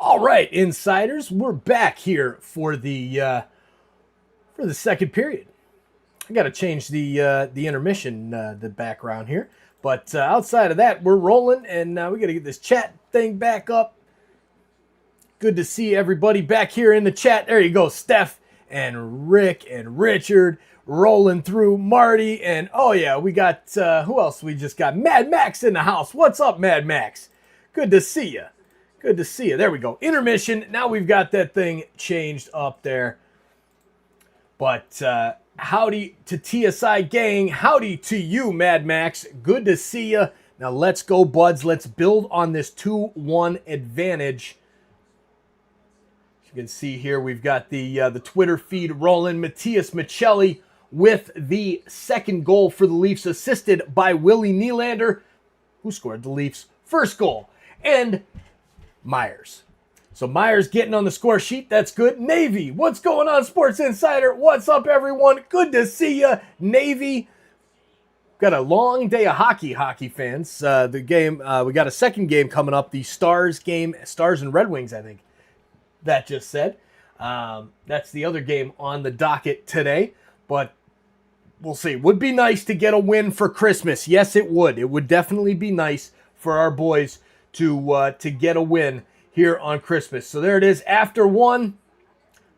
All right, insiders, we're back here for the second period. I got to change the intermission, the background here. But outside of that, we're rolling, and we got to get this chat thing back up. Good to see everybody back here in the chat. There you go, Steph and Rick and Richard rolling through. Marty, and oh yeah, we got, who else we just got? Mad Max in the house. What's up, Mad Max? Good to see you. Good to see you. There we go. Intermission. Now we've got that thing changed up there. But howdy to TSI gang. Howdy to you, Mad Max. Good to see you. Now let's go, buds. Let's build on this 2-1 advantage. As you can see here, we've got the Twitter feed rolling. Matthias Michelli with the second goal for the Leafs, assisted by Willie Nylander, who scored the Leafs' first goal. And Myers. So Myers getting on the score sheet. That's good. Navy, what's going on, Sports Insider? What's up, everyone? Good to see you, Navy. Got a long day of hockey fans. The game, we got a second game coming up. The Stars game, Stars and Red Wings, I think that just said. That's the other game on the docket today. But we'll see. Would be nice to get a win for Christmas. Yes, it would. It would definitely be nice for our boys to get a win here on Christmas. So there it is. After one,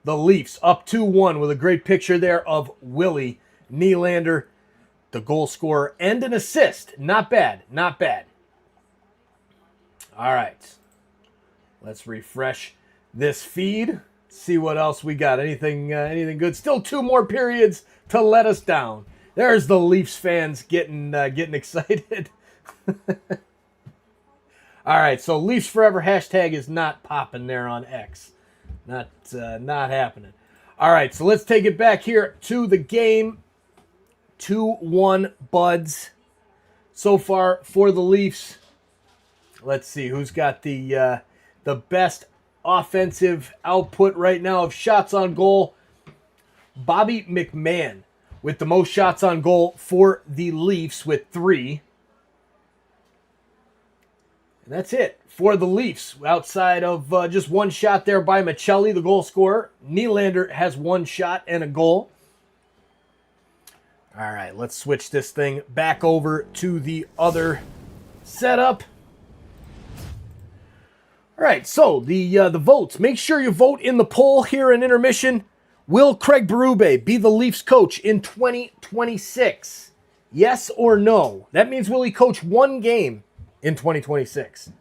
the Leafs up 2-1 with a great picture there of Willie Nylander, the goal scorer, and an assist. Not bad. Not bad. All right. Let's refresh this feed. See what else we got. Anything good? Still 2 more periods to let us down. There's the Leafs fans getting excited. All right, so Leafs Forever hashtag is not popping there on X. Not happening. All right, so let's take it back here to the game. 2-1 buds so far for the Leafs. Let's see who's got the best offensive output right now of shots on goal. Bobby McMahon with the most shots on goal for the Leafs with 3. And that's it for the Leafs. Outside of just 1 shot there by Michelli, the goal scorer. Nylander has 1 shot and a goal. All right, let's switch this thing back over to the other setup. All right, so the votes. Make sure you vote in the poll here in intermission. Will Craig Berube be the Leafs coach in 2026? Yes or no? That means will he coach 1 game in 2026?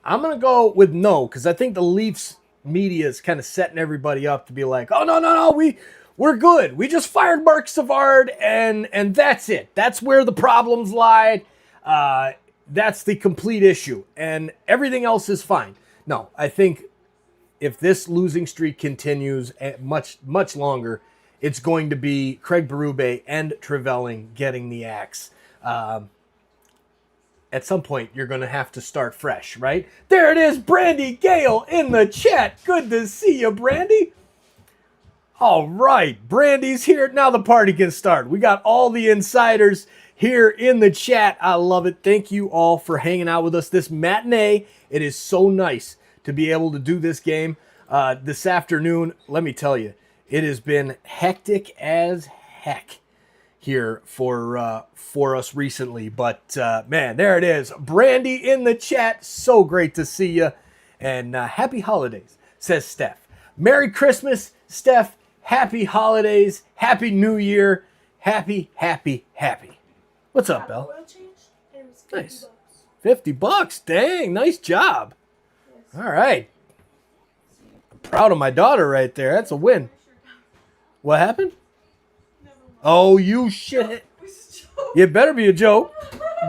I'm going to go with no, because I think the Leafs media is kind of setting everybody up to be like, oh, no, we're good. We just fired Mark Savard, and that's it. That's where the problems lie. That's the complete issue, and everything else is fine. No, I think if this losing streak continues much longer, it's going to be Craig Berube and Trevelyan getting the axe. At some point, you're going to have to start fresh, right? There it is, Brandy Gale in the chat. Good to see you, Brandy. All right, Brandy's here. Now the party can start. We got all the insiders here in the chat. I love it. Thank you all for hanging out with us this matinee. It is so nice to be able to do this game this afternoon. Let me tell you, it has been hectic as heck here for us recently, but man, there it is. Brandy in the chat. So great to see you, and happy holidays, says Steph. Merry Christmas, Steph. Happy holidays. Happy New Year. Happy. What's up, Belle? Nice. $50. Dang, nice job. All right. I'm proud of my daughter right there. That's a win. What happened? Oh, you shit. It better be a joke.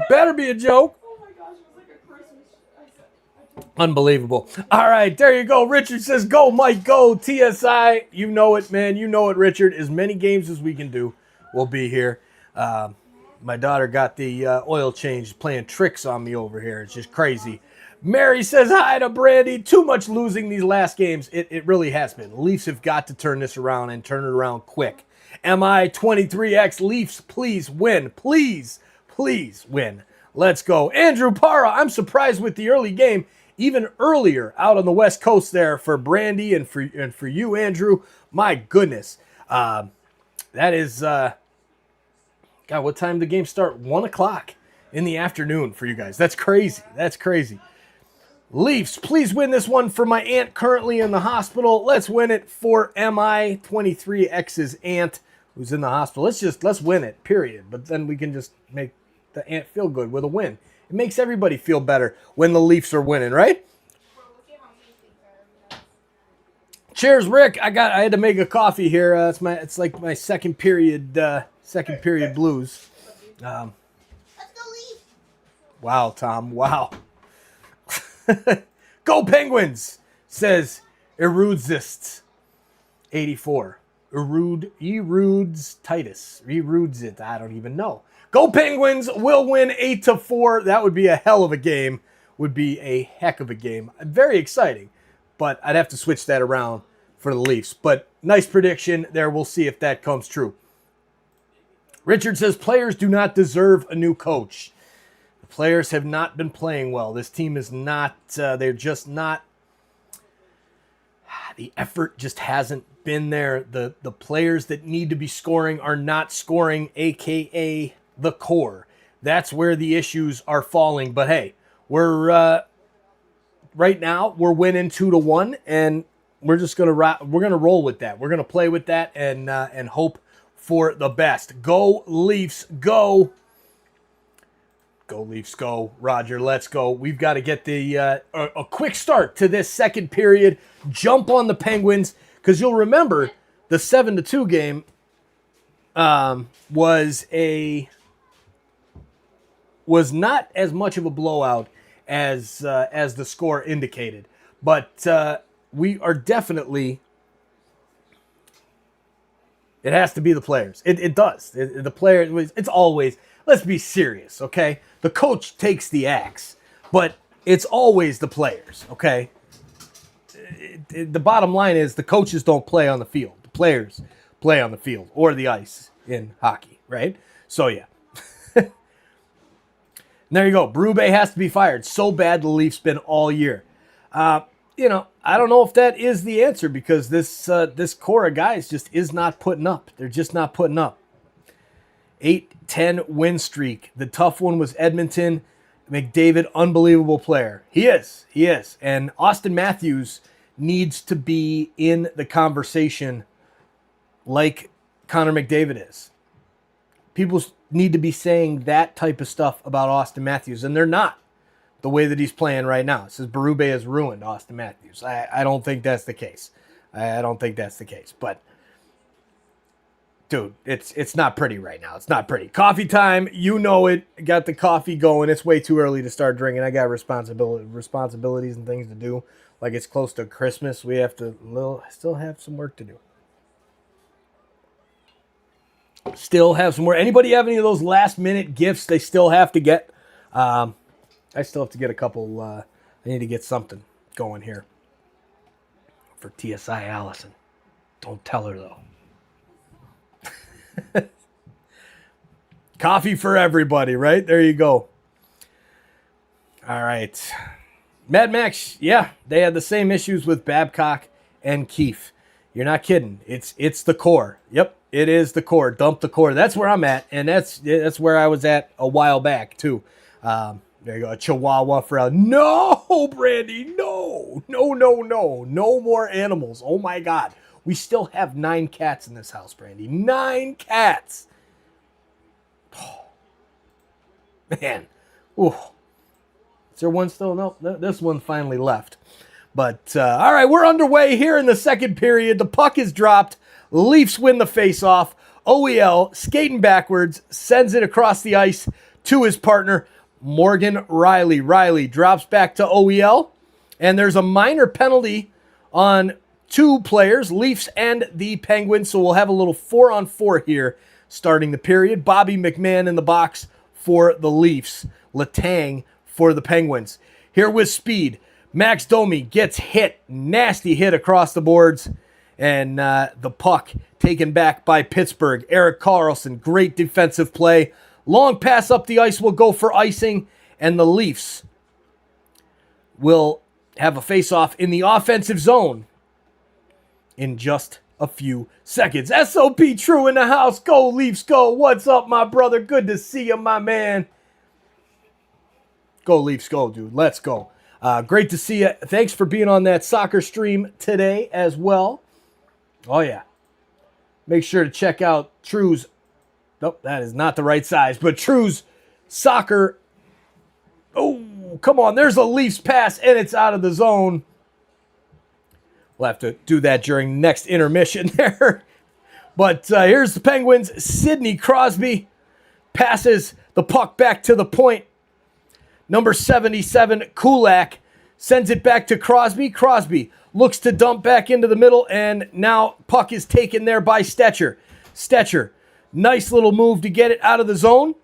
Better be a joke. Oh my gosh, it was like a Christmas. Unbelievable. All right, there you go. Richard says, go, Mike, go. TSI, you know it, man. You know it, Richard. As many games as we can do, we'll be here. My daughter got the oil change, playing tricks on me over here. It's just crazy. Mary says hi to Brandy. Too much losing these last games. It really has been. The Leafs have got to turn this around and turn it around quick. MI23X Leafs, please win. Please win. Let's go. Andrew Parra, I'm surprised with the early game. even earlier out on the West Coast there for Brandy and for you, Andrew. My goodness. That is, God, what time did the game start? 1 o'clock in the afternoon for you guys. That's crazy. That's crazy. Leafs, please win this one for my aunt currently in the hospital. Let's win it for MI23X's aunt who's in the hospital. Let's win it, period. But then we can just make the aunt feel good with a win. It makes everybody feel better when the Leafs are winning, right? Cheers, Rick. I had to make a coffee here. It's like my second period blues. Let's go Leafs. Wow, Tom. Wow. Go Penguins, says Erudzists 84. Eruds Titus. Eruds it. I don't even know. Go Penguins. Will win 8-4. That would be a hell of a game. Would be a heck of a game. Very exciting. But I'd have to switch that around for the Leafs. But nice prediction there. We'll see if that comes true. Richard says players do not deserve a new coach. The players have not been playing well. This team is not, they're just not, the effort just hasn't been there. The players that need to be scoring are not scoring, a.k.a. the core. That's where the issues are falling. But hey, we're, right now, we're winning 2-1, and we're just going to roll with that. We're going to play with that and hope for the best. Go Leafs, go. Go Leafs, go. Roger, let's go. We've got to get a quick start to this second period. Jump on the Penguins, because you'll remember the 7-2 game was not as much of a blowout as the score indicated. But we are definitely. It has to be the players. It does. The players. It's always. Let's be serious, okay? The coach takes the axe, but it's always the players, okay? The bottom line is the coaches don't play on the field. The players play on the field or the ice in hockey, right? So, yeah. And there you go. Berube has to be fired. So bad the Leafs been all year. I don't know if that is the answer, because this core of guys just is not putting up. They're just not putting up. 8-10 win streak. The tough one was Edmonton. McDavid, unbelievable player. He is. And Austin Matthews needs to be in the conversation like Connor McDavid is. People need to be saying that type of stuff about Austin Matthews, and they're not, the way that he's playing right now. It says Berube has ruined Austin Matthews. I don't think that's the case. I don't think that's the case. But dude, it's not pretty right now. It's not pretty. Coffee time, you know it. Got the coffee going. It's way too early to start drinking. I got responsibilities and things to do. Like, it's close to Christmas. We have to still have some work to do. Still have some more. Anybody have any of those last minute gifts they still have to get? I still have to get a couple. I need to get something going here for TSI Allison. Don't tell her though. Coffee for everybody, right? There you go. All right. Mad Max, yeah, they had the same issues with Babcock and Keefe. You're not kidding. It's the core. Yep, it is the core. Dump the core. That's where I'm at, and that's where I was at a while back too. There you go. A Chihuahua for no, Brandy, no more animals. Oh my God. We still have 9 cats in this house, Brandy. 9 cats. Oh, man. Ooh. Is there one still? No, this one finally left. But, all right, we're underway here in the second period. The puck is dropped. Leafs win the faceoff. OEL, skating backwards, sends it across the ice to his partner, Morgan Riley. Riley drops back to OEL, and there's a minor penalty on 2 players, Leafs and the Penguins. So we'll have a little 4-on-4 here starting the period. Bobby McMahon in the box for the Leafs. Letang for the Penguins. Here with speed, Max Domi gets hit. Nasty hit across the boards. And the puck taken back by Pittsburgh. Erik Karlsson, great defensive play. Long pass up the ice will go for icing. And the Leafs will have a face-off in the offensive zone in just a few seconds. SOP True in the house. Go Leafs, go. What's up, my brother? Good to see you, my man. Go Leafs, go, dude. Let's go. Great to see you. Thanks for being on that soccer stream today as well. Oh, yeah. Make sure to check out True's. Nope, that is not the right size, but True's soccer. Oh, come on. There's a Leafs pass, and it's out of the zone. We'll have to do that during next intermission there. But here's the Penguins. Sidney Crosby passes the puck back to the point. Number 77, Kulak, sends it back to Crosby. Crosby looks to dump back into the middle, and now puck is taken there by Stetcher. Stetcher, nice little move to get it out of the zone,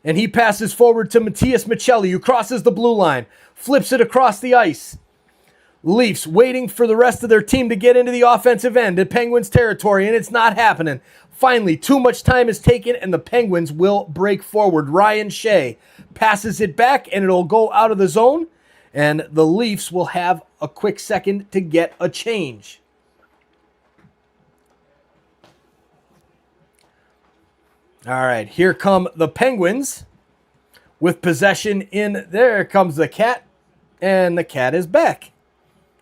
and he passes forward to Matias Michelli, who crosses the blue line, flips it across the ice. Leafs waiting for the rest of their team to get into the offensive end in Penguins territory, and it's not happening. Finally, too much time is taken, and the Penguins will break forward. Ryan Shea passes it back, and it'll go out of the zone, and the Leafs will have a quick second to get a change. All right, here come the Penguins with possession in. There comes the cat, and the cat is back.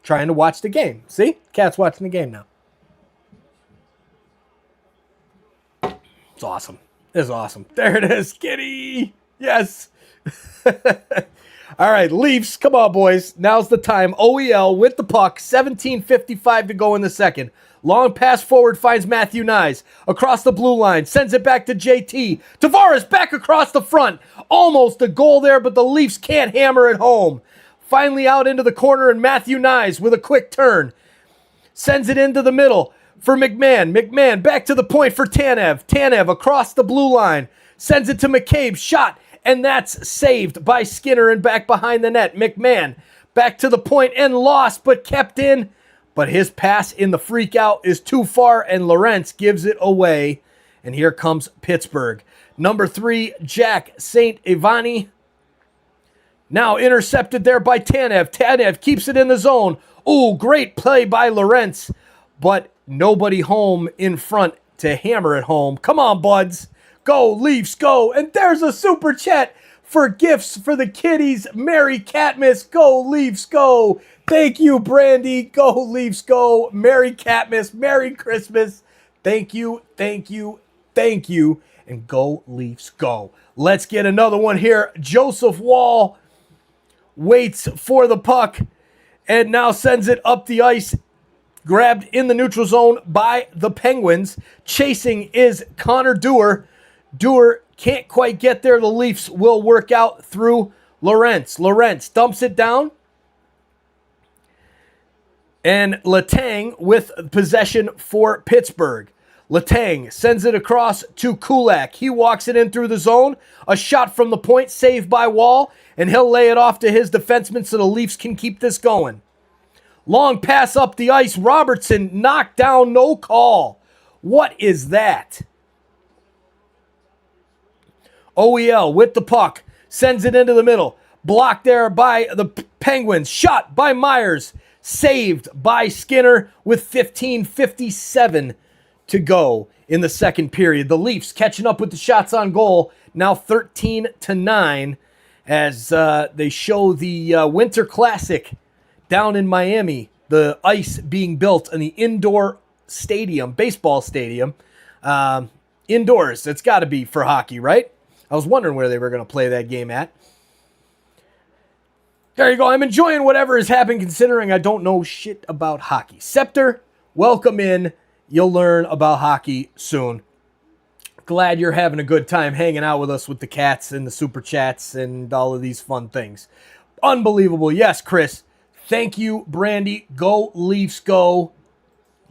Trying to watch the game. See? Cat's watching the game now. It's awesome. It's awesome. There it is. Kitty. Yes. All right, Leafs. Come on, boys. Now's the time. OEL with the puck. 17:55 to go in the second. Long pass forward finds Matthew Nyes. Across the blue line. Sends it back to JT. Tavares back across the front. Almost a goal there, but the Leafs can't hammer it home. Finally out into the corner, and Matthew Nyes with a quick turn. Sends it into the middle for McMahon. McMahon back to the point for Tanev. Tanev across the blue line. Sends it to McCabe. Shot, and that's saved by Skinner and back behind the net. McMahon back to the point and lost, but kept in. But his pass in the freak out is too far, and Lorentz gives it away. And here comes Pittsburgh. Number 3, Jack St. Ivani. Now intercepted there by Tanev. Tanev keeps it in the zone. Ooh, great play by Lorentz. But nobody home in front to hammer it home. Come on, buds. Go, Leafs, go. And there's a super chat for gifts for the kiddies. Merry Catmas. Go, Leafs, go. Thank you, Brandy. Go, Leafs, go. Merry Catmas. Merry Christmas. Thank you, thank you, thank you. And go, Leafs, go. Let's get another one here. Joseph Wall waits for the puck and now sends it up the ice. Grabbed in the neutral zone by the Penguins. Chasing is Connor Dewar. Dewar can't quite get there. The Leafs will work out through Lorentz. Lorentz dumps it down. And Letang with possession for Pittsburgh. Letang sends it across to Kulak. He walks it in through the zone. A shot from the point, saved by Wall, and he'll lay it off to his defenseman so the Leafs can keep this going. Long pass up the ice. Robertson knocked down, no call. What is that? OEL with the puck. Sends it into the middle. Blocked there by the Penguins. Shot by Myers. Saved by Skinner with 15:57 to go in the second period. The Leafs catching up with the shots on goal. Now 13-9 as they show the Winter Classic down in Miami. The ice being built in the indoor stadium, baseball stadium. Indoors. It's got to be for hockey, right? I was wondering where they were going to play that game at. There you go. I'm enjoying whatever is happening considering I don't know shit about hockey. Scepter, welcome in. You'll learn about hockey soon. Glad you're having a good time hanging out with us with the cats and the super chats and all of these fun things. Unbelievable. Yes, Chris. Thank you, Brandy. Go Leafs, go.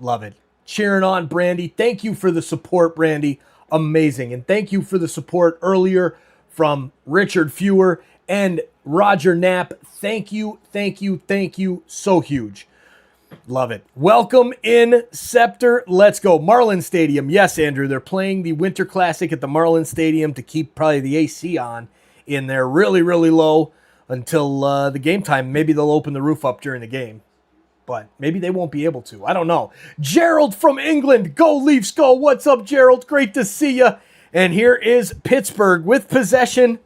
Love it. Cheering on, Brandy. Thank you for the support, Brandy. Amazing. And thank you for the support earlier from Richard Fewer and Roger Knapp. Thank you, thank you, thank you. So huge. Love it. Welcome in, Scepter. Let's go. Marlin Stadium. Yes, Andrew, they're playing the Winter Classic at the Marlin Stadium to keep probably the AC on in there really, really low. until the game time. Maybe they'll open the roof up during the game, but maybe they won't be able to. I don't know. Gerald from England. Go Leafs, go. What's up, Gerald? Great to see you. And here is Pittsburgh with possession.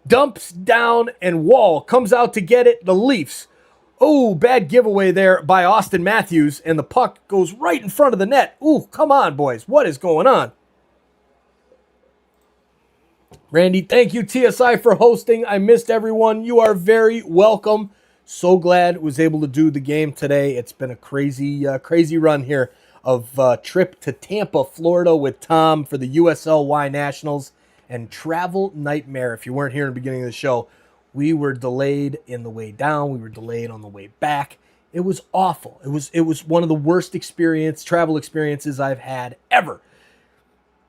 Dumps down and Wall comes out to get it. The Leafs. Oh, bad giveaway there by Austin Matthews. And the puck goes right in front of the net. Ooh, come on, boys. What is going on? Randy, thank you, TSI, for hosting. I missed everyone. You are very welcome. So glad was able to do the game today. It's been a crazy run here of trip to Tampa, Florida with Tom for the USLY Nationals and travel nightmare. If you weren't here in the beginning of the show, we were delayed in the way down. We were delayed on the way back. It was awful. It was one of the worst travel experiences I've had ever.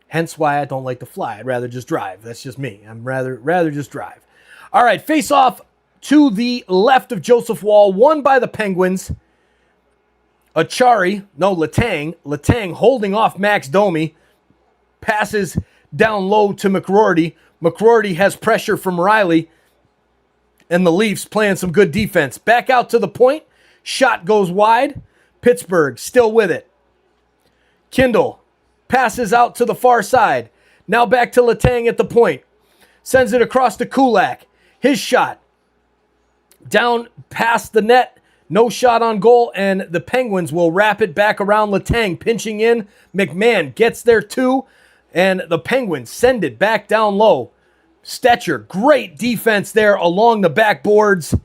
Hence why I don't like to fly. I'd rather just drive. That's just me. I'm rather just drive. All right, face off to the left of Joseph Wall, won by the Penguins. Letang holding off Max Domi. Passes down low to McRourty. McRourty has pressure from Riley. And the Leafs playing some good defense. Back out to the point. Shot goes wide. Pittsburgh still with it. Kindle passes out to the far side. Now back to Letang at the point. Sends it across to Kulak. His shot. Down past the net. No shot on goal. And the Penguins will wrap it back around Letang. Pinching in. McMahon gets there too. And the Penguins send it back down low. Stetcher, great defense there along the backboards.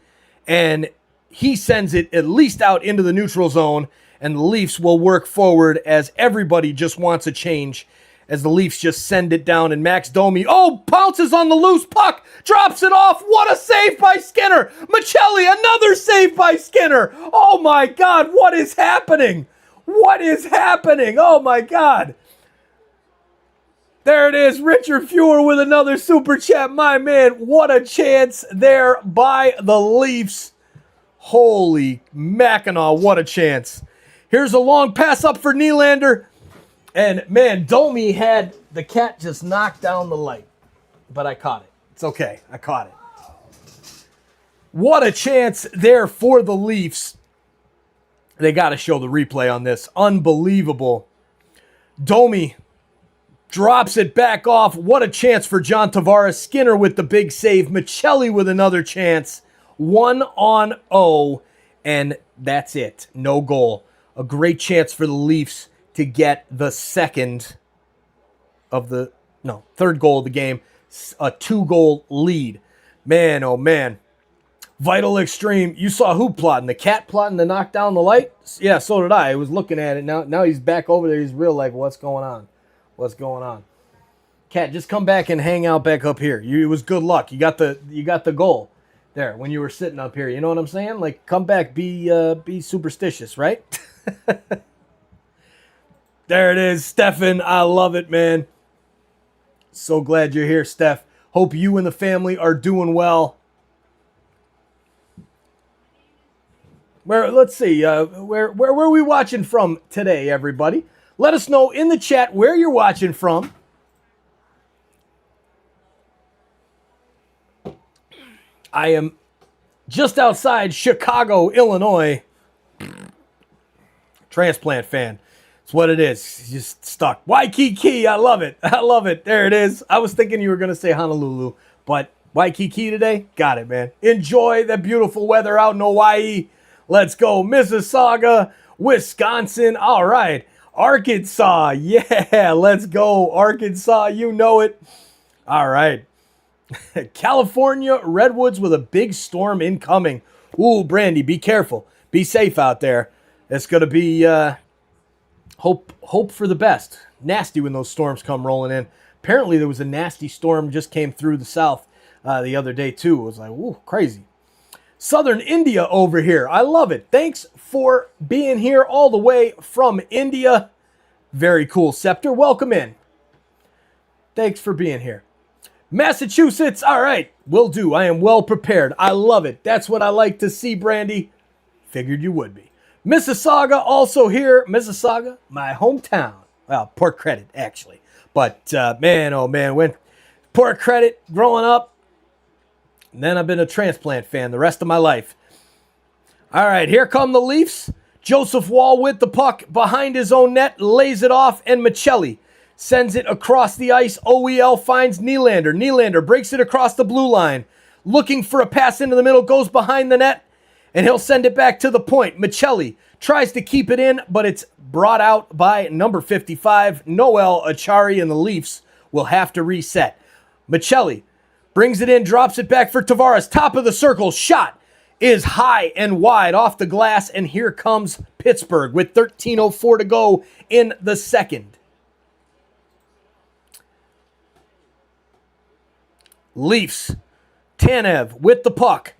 And he sends it at least out into the neutral zone. And the Leafs will work forward as everybody just wants a change. As the Leafs just send it down. And Max Domi, pounces on the loose puck. Drops it off. What a save by Skinner. Michelli, another save by Skinner. Oh my God, what is happening? What is happening? Oh my God. There it is, Richard Fewer with another super chat. My man, what a chance there by the Leafs. Holy Mackinaw, what a chance. Here's a long pass up for Nylander. And man, Domi had the cat just knocked down the light. But I caught it. It's okay, I caught it. What a chance there for the Leafs. They got to show the replay on this. Unbelievable. Domi drops it back off. What a chance for John Tavares. Skinner with the big save. Michelli with another chance. 1-0. And that's it. No goal. A great chance for the Leafs to get the third goal of the game. A 2-goal lead. Man, oh man. Vital Extreme. You saw who plotting? The cat plotting to knock down the light? Yeah, so did I. I was looking at it. Now he's back over there. He's real like, what's going on? What's going on? Cat, just come back and hang out back up here. It was good luck. You got the goal there when you were sitting up here. You know what I'm saying? Like, come back, be superstitious, right? There it is, Stefan. I love it, man. So glad you're here, Steph. Hope you and the family are doing well. Let's see. Where are we watching from today, everybody? Let us know in the chat where you're watching from. I am just outside Chicago, Illinois. Transplant fan. It's what it is. He's just stuck. Waikiki. I love it. I love it. There it is. I was thinking you were going to say Honolulu, but Waikiki today? Got it, man. Enjoy the beautiful weather out in Hawaii. Let's go. Mississauga, Wisconsin. All right. Arkansas. Yeah, let's go. Arkansas. You know it. All right. California Redwoods with a big storm incoming. Ooh, Brandy, be careful. Be safe out there. It's going to be hope for the best. Nasty when those storms come rolling in. Apparently there was a nasty storm just came through the south the other day too. It was like, ooh, crazy. Southern India over here. I love it. Thanks for being here all the way from India. Very cool, Scepter. Welcome in. Thanks for being here. Massachusetts. All right. Will do. I am well prepared. I love it. That's what I like to see, Brandy. Figured you would be. Mississauga also here. Mississauga, my hometown. Well, Port Credit, actually. But, man, oh, man. When Port Credit growing up, And then I've been a transplant fan the rest of my life. All right, here come the Leafs. Joseph Woll with the puck behind his own net, lays it off, and Michelli sends it across the ice. OEL finds Nylander. Nylander breaks it across the blue line. Looking for a pass into the middle, goes behind the net, and he'll send it back to the point. Michelli tries to keep it in, but it's brought out by number 55, Noel Achari, and the Leafs will have to reset. Michelli brings it in, drops it back for Tavares. Top of the circle, shot is high and wide off the glass, and here comes Pittsburgh with 13:04 to go in the second. Leafs, Tanev with the puck.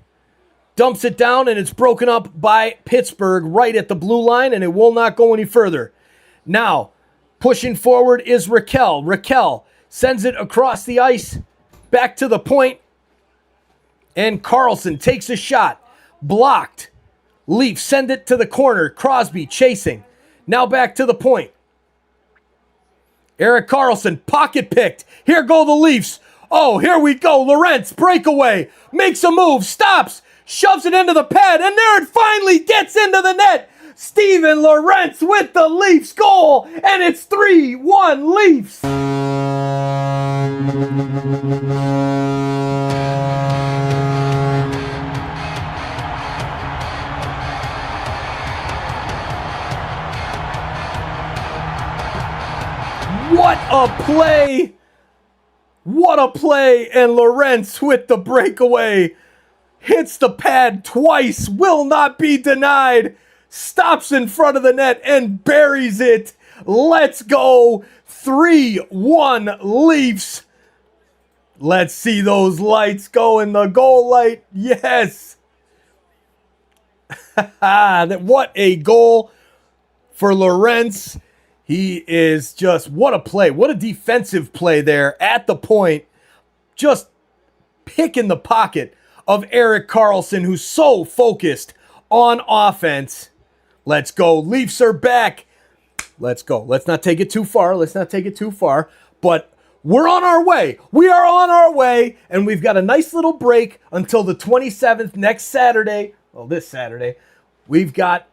Dumps it down, and it's broken up by Pittsburgh right at the blue line, and it will not go any further. Now, pushing forward is Raquel. Raquel sends it across the ice, back to the point, and Carlson takes a shot. Blocked. Leafs send it to the corner. Crosby chasing. Now back to the point. Erik Karlsson, pocket picked. Here go the Leafs. Oh, here we go. Lorentz, breakaway. Makes a move. Stops. Shoves it into the pad, and there it finally gets into the net. Steven Lorentz with the Leafs goal, and it's 3-1 Leafs. What a play! What a play! And Lorentz with the breakaway. Hits the pad twice, will not be denied. Stops in front of the net and buries it. Let's go. 3-1 Leafs. Let's see those lights go in the goal light. Yes. What a goal for Lorentz. He is just, what a play. What a defensive play there at the point. Just picking the pocket of Erik Karlsson, who's so focused on offense. Let's go. Leafs are back. Let's go. Let's not take it too far. But we're on our way. We are on our way. And we've got a nice little break until the 27th next Saturday. Well, this Saturday. We've got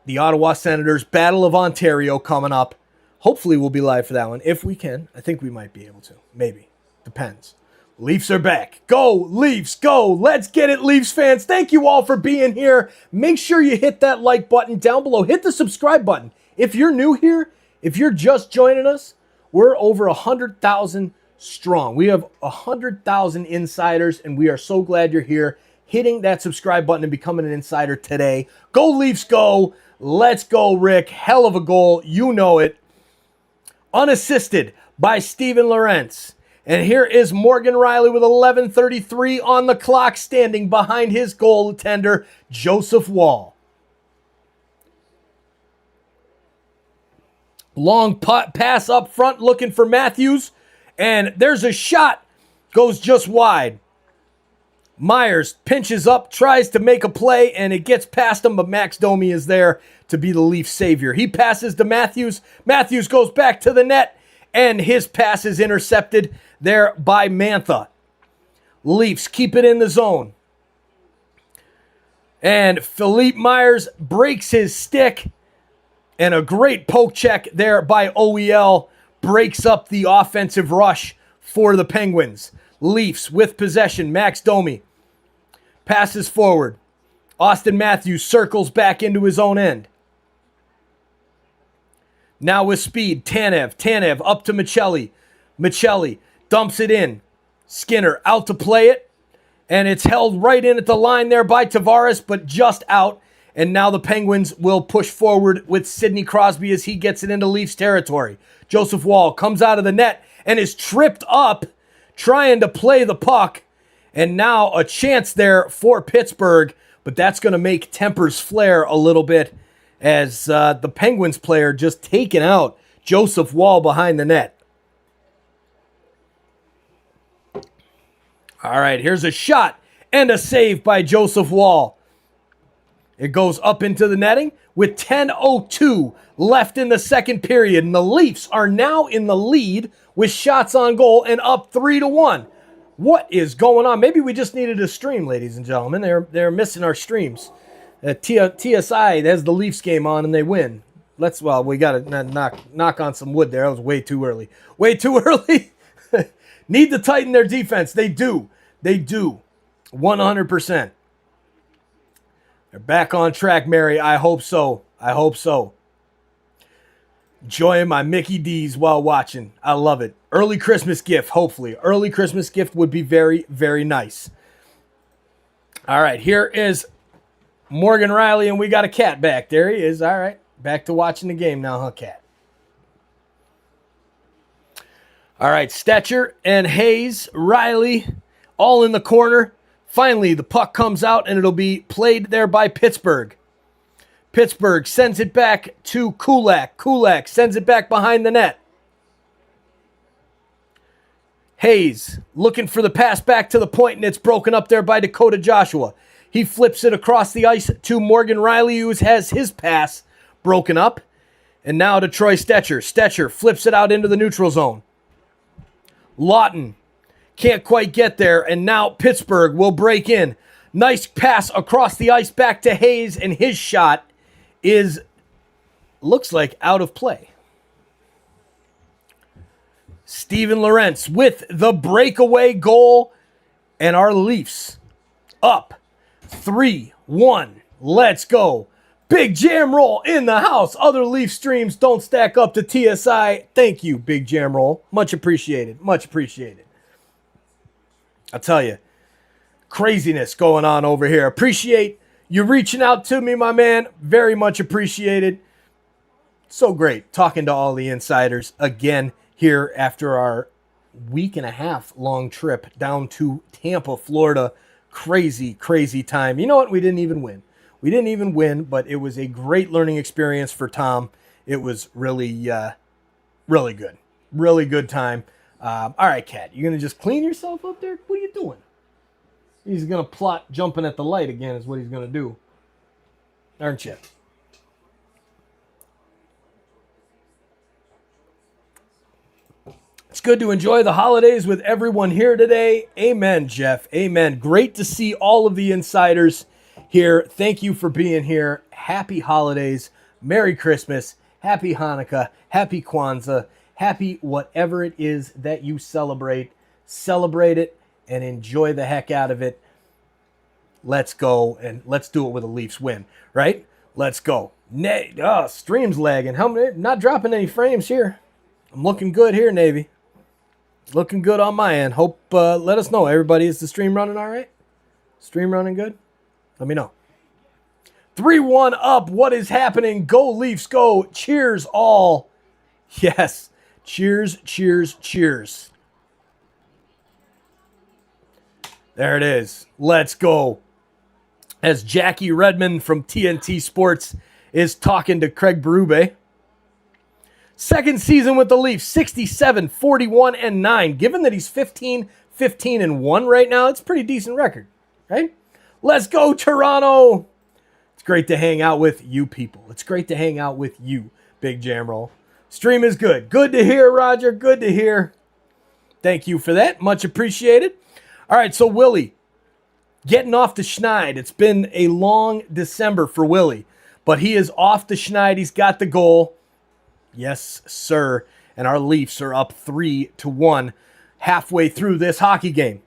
the Ottawa Senators Battle of Ontario coming up. Hopefully we'll be live for that one. If we can. I think we might be able to. Maybe. Depends. Leafs are back. Go, Leafs, go. Let's get it, Leafs fans. Thank you all for being here. Make sure you hit that like button down below. Hit the subscribe button. If you're new here, if you're just joining us, we're over 100,000 strong. We have 100,000 insiders, and we are so glad you're here. Hitting that subscribe button and becoming an insider today. Go, Leafs, go. Let's go, Rick. Hell of a goal. You know it. Unassisted by Steven Lorentz. And here is Morgan Riley with 11:33 on the clock, standing behind his goaltender, Joseph Woll. Long pass up front, looking for Matthews. And there's a shot. Goes just wide. Myers pinches up, tries to make a play, and it gets past him, but Max Domi is there to be the Leafs savior. He passes to Matthews. Matthews goes back to the net, and his pass is intercepted there by Mantha. Leafs keep it in the zone. And Philippe Myers breaks his stick, and a great poke check there by OEL breaks up the offensive rush for the Penguins. Leafs with possession. Max Domi passes forward. Austin Matthews circles back into his own end. Now with speed, Tanev up to Michelli. Michelli dumps it in. Skinner out to play it. And it's held right in at the line there by Tavares, but just out. And now the Penguins will push forward with Sidney Crosby as he gets it into Leafs territory. Joseph Woll comes out of the net and is tripped up trying to play the puck. And now a chance there for Pittsburgh, but that's going to make tempers flare a little bit as the Penguins player just taken out Joseph Woll behind the net. All right, here's a shot and a save by Joseph Woll. It goes up into the netting with 10:02 left in the second period. And the Leafs are now in the lead with shots on goal and up 3-1. What is going on? Maybe we just needed a stream, ladies and gentlemen. They're missing our streams. TSI has the Leafs game on and they win. We got to knock on some wood there. That was way too early. Way too early. Need to tighten their defense. They do. 100%. They're back on track, Mary. I hope so. Enjoying my Mickey D's while watching. I love it. Early Christmas gift, hopefully. Early Christmas gift would be very, very nice. All right, here is Morgan Riley, and we got a cat back. There he is. All right, back to watching the game now, huh, cat? All right, Stetcher and Hayes, Riley, all in the corner. Finally, the puck comes out, and it'll be played there by Pittsburgh. Pittsburgh sends it back to Kulak. Kulak sends it back behind the net. Hayes looking for the pass back to the point, and it's broken up there by Dakota Joshua. He flips it across the ice to Morgan Riley, who has his pass broken up. And now to Troy Stetcher. Stetcher flips it out into the neutral zone. Lawton can't quite get there, and now Pittsburgh will break in. Nice pass across the ice back to Hayes, and his shot looks like out of play. Steven Lorentz with the breakaway goal, and our Leafs up 3-1. Let's go. Big Jam Roll in the house. Other Leaf streams don't stack up to TSI. Thank you, Big Jam Roll. Much appreciated. Much appreciated. I'll tell you, craziness going on over here. Appreciate you reaching out to me, my man. Very much appreciated. So great talking to all the insiders again here after our week and a half long trip down to Tampa, Florida. Crazy, crazy time. You know what? We didn't even win. But it was a great learning experience for Tom. It was really, really good. Really good time. All right, Kat, you going to just clean yourself up there? What are you doing? He's going to plot jumping at the light again is what he's going to do. Aren't you? It's good to enjoy the holidays with everyone here today. Amen, Jeff. Amen. Great to see all of the insiders here. Thank you for being here. Happy holidays. Merry Christmas. Happy Hanukkah. Happy Kwanzaa. Happy whatever it is that you celebrate. Celebrate it and enjoy the heck out of it. Let's go, and let's do it with a Leafs win, right? Let's go. Stream's lagging. Not dropping any frames here. I'm looking good here, Navy. Looking good on my end. Hope, let us know, everybody. Is the stream running all right? Stream running good? Let me know. 3-1 up. What is happening? Go Leafs, go. Cheers all. Yes. Cheers, cheers, cheers. There it is. Let's go. As Jackie Redmond from TNT Sports is talking to Craig Berube. Second season with the Leafs, 67, 41, and 9. Given that he's 15, 15, and 1 right now, it's a pretty decent record, right? Let's go, Toronto. It's great to hang out with you people. It's great to hang out with you, Big Jam Roll. Stream is good. Good to hear, Roger. Good to hear. Thank you for that. Much appreciated. All right, so Willie, getting off the schneid. It's been a long December for Willie, but he is off the schneid. He's got the goal. Yes, sir. And our Leafs are up 3-1 halfway through this hockey game.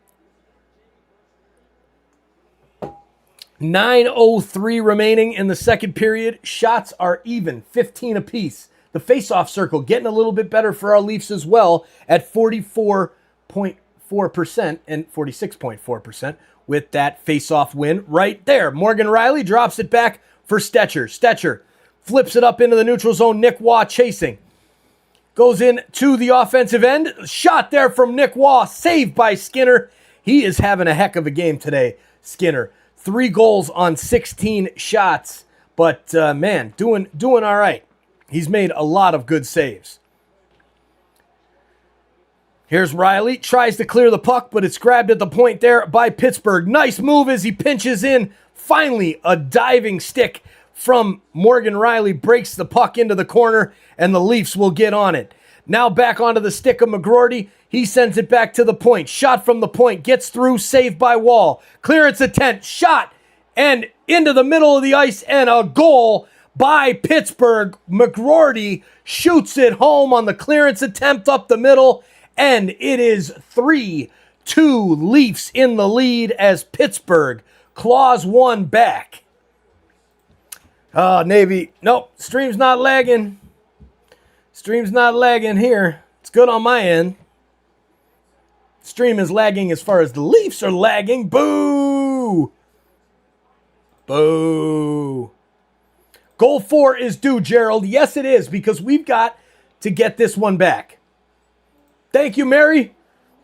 9:03 remaining in the second period. Shots are even, 15 apiece. The face-off circle getting a little bit better for our Leafs as well at 44.4% and 46.4% with that face-off win right there. Morgan Riley drops it back for Stetcher. Stetcher flips it up into the neutral zone. Nick Waugh chasing. Goes in to the offensive end. Shot there from Nick Waugh. Saved by Skinner. He is having a heck of a game today, Skinner. 3 goals on 16 shots. But, man, doing all right. He's made a lot of good saves. Here's Riley. Tries to clear the puck, but it's grabbed at the point there by Pittsburgh. Nice move as he pinches in. Finally, a diving stick from Morgan Riley breaks the puck into the corner, and the Leafs will get on it. Now back onto the stick of McGroarty. He sends it back to the point. Shot from the point. Gets through. Saved by Wall. Clearance attempt. Shot. And into the middle of the ice. And a goal by Pittsburgh. McGroarty shoots it home on the clearance attempt up the middle. And it is 3-2 Leafs in the lead as Pittsburgh claws one back. Oh, Navy. Nope. Stream's not lagging. Stream's not lagging here. It's good on my end. Stream is lagging as far as the Leafs are lagging. Boo! Boo! Goal 4 is due, Gerald. Yes, it is, because we've got to get this one back. Thank you, Mary.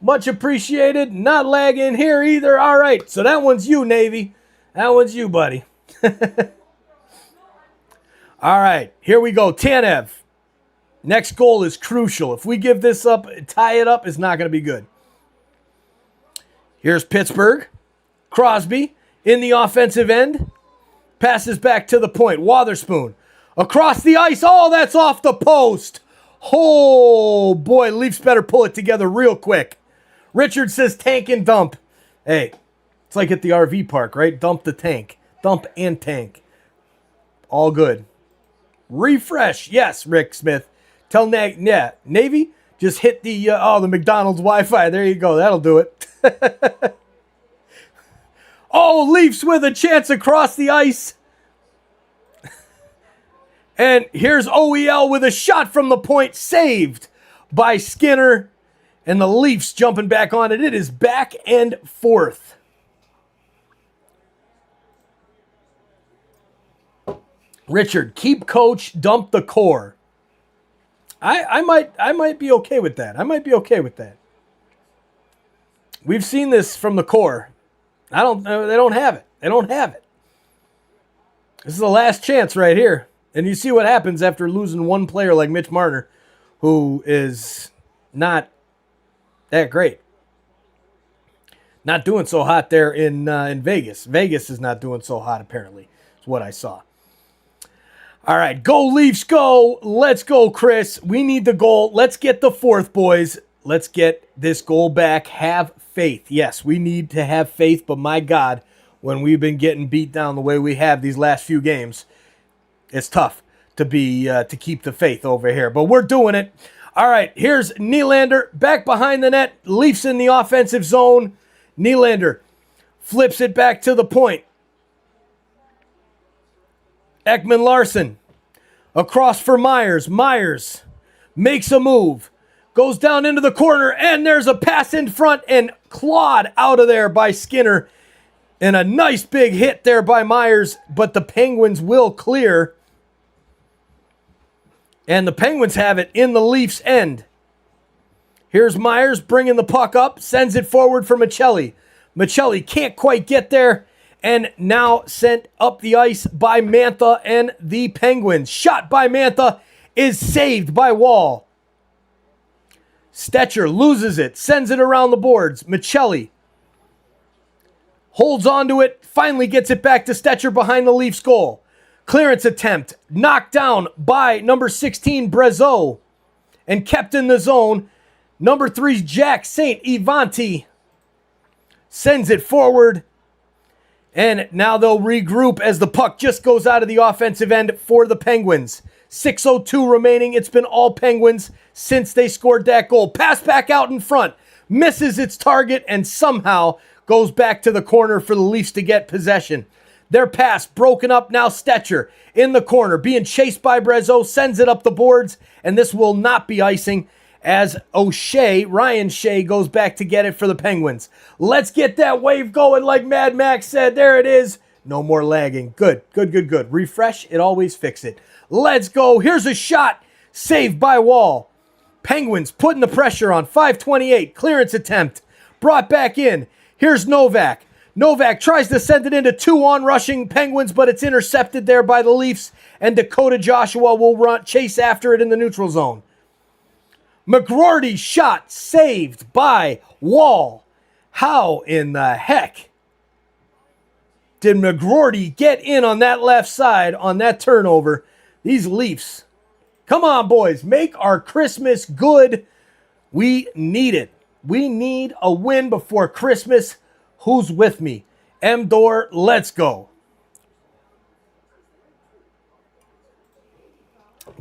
Much appreciated. Not lagging here either. All right, so that one's you, Navy. That one's you, buddy. All right, here we go. Tanev. Next goal is crucial. If we give this up, tie it up, it's not going to be good. Here's Pittsburgh. Crosby in the offensive end. Passes back to the point. Wotherspoon across the ice. Oh, that's off the post. Oh, boy, Leafs better pull it together real quick. Richard says tank and dump. Hey, it's like at the RV park, right? Dump the tank. Dump and tank. All good. Refresh. Yes, Rick Smith. Tell Navy, just hit the McDonald's Wi-Fi. There you go. That'll do it. Oh, Leafs with a chance across the ice. And here's OEL with a shot from the point, saved by Skinner. And the Leafs jumping back on it. It is back and forth. Richard, keep coach, dump the core. I might be okay with that. I might be okay with that. We've seen this from the core. They don't have it. They don't have it. This is the last chance right here. And you see what happens after losing one player like Mitch Marner, who is not that great. Not doing so hot there in Vegas. Vegas is not doing so hot, apparently. Is what I saw. All right, go Leafs, go. Let's go, Chris. We need the goal. Let's get the fourth, boys. Let's get this goal back. Have faith. Yes, we need to have faith, but my God, when we've been getting beat down the way we have these last few games, it's tough to keep the faith over here. But we're doing it. All right, here's Nylander back behind the net. Leafs in the offensive zone. Nylander flips it back to the point. Ekman Larson across for Myers. Myers makes a move. Goes down into the corner, and there's a pass in front and clawed out of there by Skinner. And a nice big hit there by Myers, but the Penguins will clear. And the Penguins have it in the Leafs' end. Here's Myers bringing the puck up, sends it forward for Michelli. Michelli can't quite get there, and now sent up the ice by Mantha and the Penguins. Shot by Mantha is saved by Wall. Stetcher loses it, sends it around the boards. Michelli holds onto it, finally gets it back to Stetcher behind the Leafs goal. Clearance attempt, knocked down by number 16, Brezeau, and kept in the zone. Number 3, Jack St. Ivanti sends it forward, and now they'll regroup as the puck just goes out of the offensive end for the Penguins. 6:02 remaining. It's been all Penguins since they scored that goal. Pass back out in front, misses its target, and somehow goes back to the corner for the Leafs to get possession. Their pass broken up now. Stetcher in the corner, being chased by Brezeau, sends it up the boards, and this will not be icing as Ryan Shea goes back to get it for the Penguins. Let's get that wave going like Mad Max said. There it is. No more lagging. Good. Refresh, it always fix it. Let's go. Here's a shot. Saved by Wall. Penguins putting the pressure on. 5:28. Clearance attempt. Brought back in. Here's Novak. Novak tries to send it into 2 on-rushing Penguins, but it's intercepted there by the Leafs, and Dakota Joshua will chase after it in the neutral zone. McGroarty's shot saved by Wall. How in the heck did McGroarty get in on that left side on that turnover? These Leafs Come on, boys. Make our Christmas good. We need it. We need a win before Christmas. Who's with me? M-Door, let's go.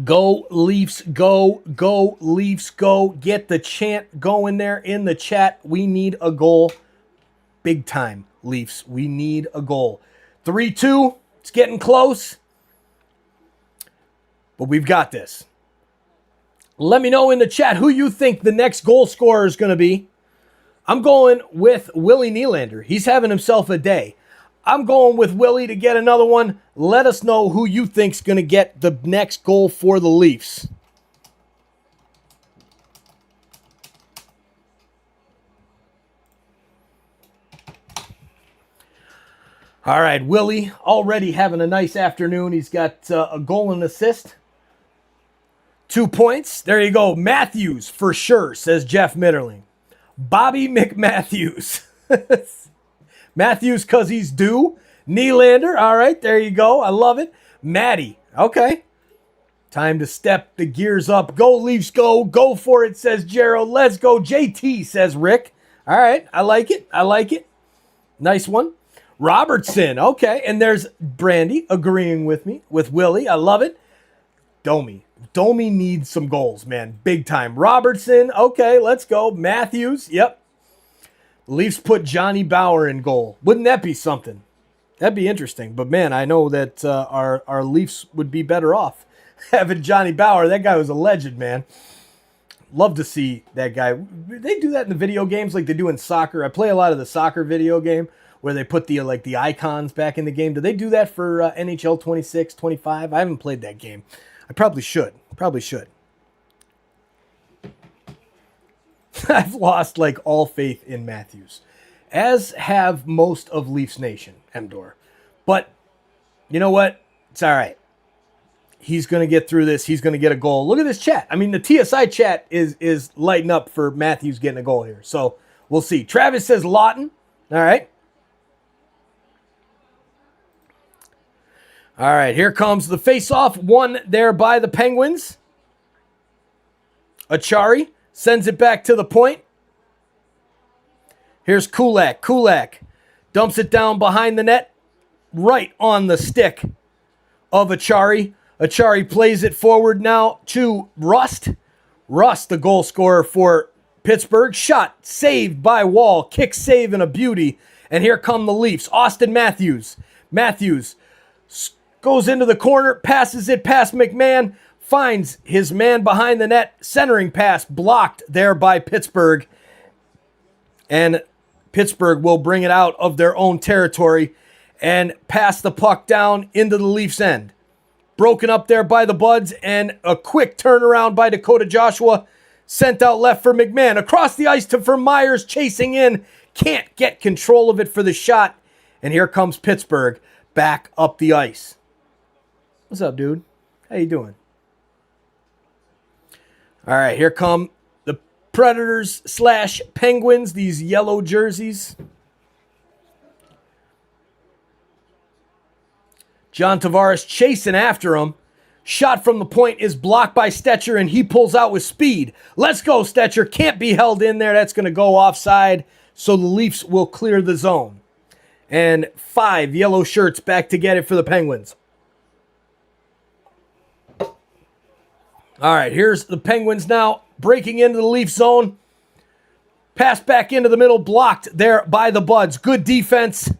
Go Leafs, go. Go Leafs, go. Get the chant going there in the chat. We need a goal. Big time, Leafs. We need a goal. 3-2. It's getting close. But we've got this. Let me know in the chat who you think the next goal scorer is going to be. I'm going with Willie Nylander. He's having himself a day. I'm going with Willie to get another one. Let us know who you think's going to get the next goal for the Leafs. All right, Willie already having a nice afternoon. He's got a goal and assist. 2 points. There you go. Matthews for sure, says Jeff Mitterling. Bobby McMatthews. Matthews because he's due. Nylander. All right, there you go. I love it. Maddie. Okay. Time to step the gears up. Go Leafs, go. Go for it, says Gerald. Let's go. JT, says Rick. All right, I like it. I like it. Nice one. Robertson. Okay, and there's Brandy agreeing with me, with Willie. I love it. Domi. Domi needs some goals, man. Big time. Robertson. Okay, let's go. Matthews. Yep. Leafs put Johnny Bauer in goal. Wouldn't that be something? That'd be interesting. But, man, I know that our Leafs would be better off having Johnny Bauer. That guy was a legend, man. Love to see that guy. They do that in the video games like they do in soccer. I play a lot of the soccer video game where they put the icons back in the game. Do they do that for NHL 26, 25? I haven't played that game. I probably should. Probably should. I've lost all faith in Matthews, as have most of Leafs Nation, M-Door. But you know what? It's all right. He's going to get through this. He's going to get a goal. Look at this chat. I mean, the TSI chat is lighting up for Matthews getting a goal here. So we'll see. Travis says Lawton. All right. All right, here comes the face-off, won there by the Penguins. Achari sends it back to the point. Here's Kulak. Kulak dumps it down behind the net, right on the stick of Achari. Achari plays it forward now to Rust. Rust, the goal scorer for Pittsburgh. Shot saved by Wall. Kick save and a beauty. And here come the Leafs. Austin Matthews. Matthews goes into the corner, passes it past McMahon, finds his man behind the net, centering pass blocked there by Pittsburgh. And Pittsburgh will bring it out of their own territory and pass the puck down into the Leafs' end. Broken up there by the Buds, and a quick turnaround by Dakota Joshua. Sent out left for McMahon. Across the ice for Myers, chasing in. Can't get control of it for the shot. And here comes Pittsburgh back up the ice. What's up, dude? How you doing? All right, here come the Predators / Penguins, these yellow jerseys. John Tavares chasing after him. Shot from the point is blocked by Stetcher, and he pulls out with speed. Let's go, Stetcher. Can't be held in there. That's going to go offside, so the Leafs will clear the zone. And 5 yellow shirts back to get it for the Penguins. All right, here's the Penguins now breaking into the Leaf zone. Pass back into the middle, blocked there by the Buds. Good defense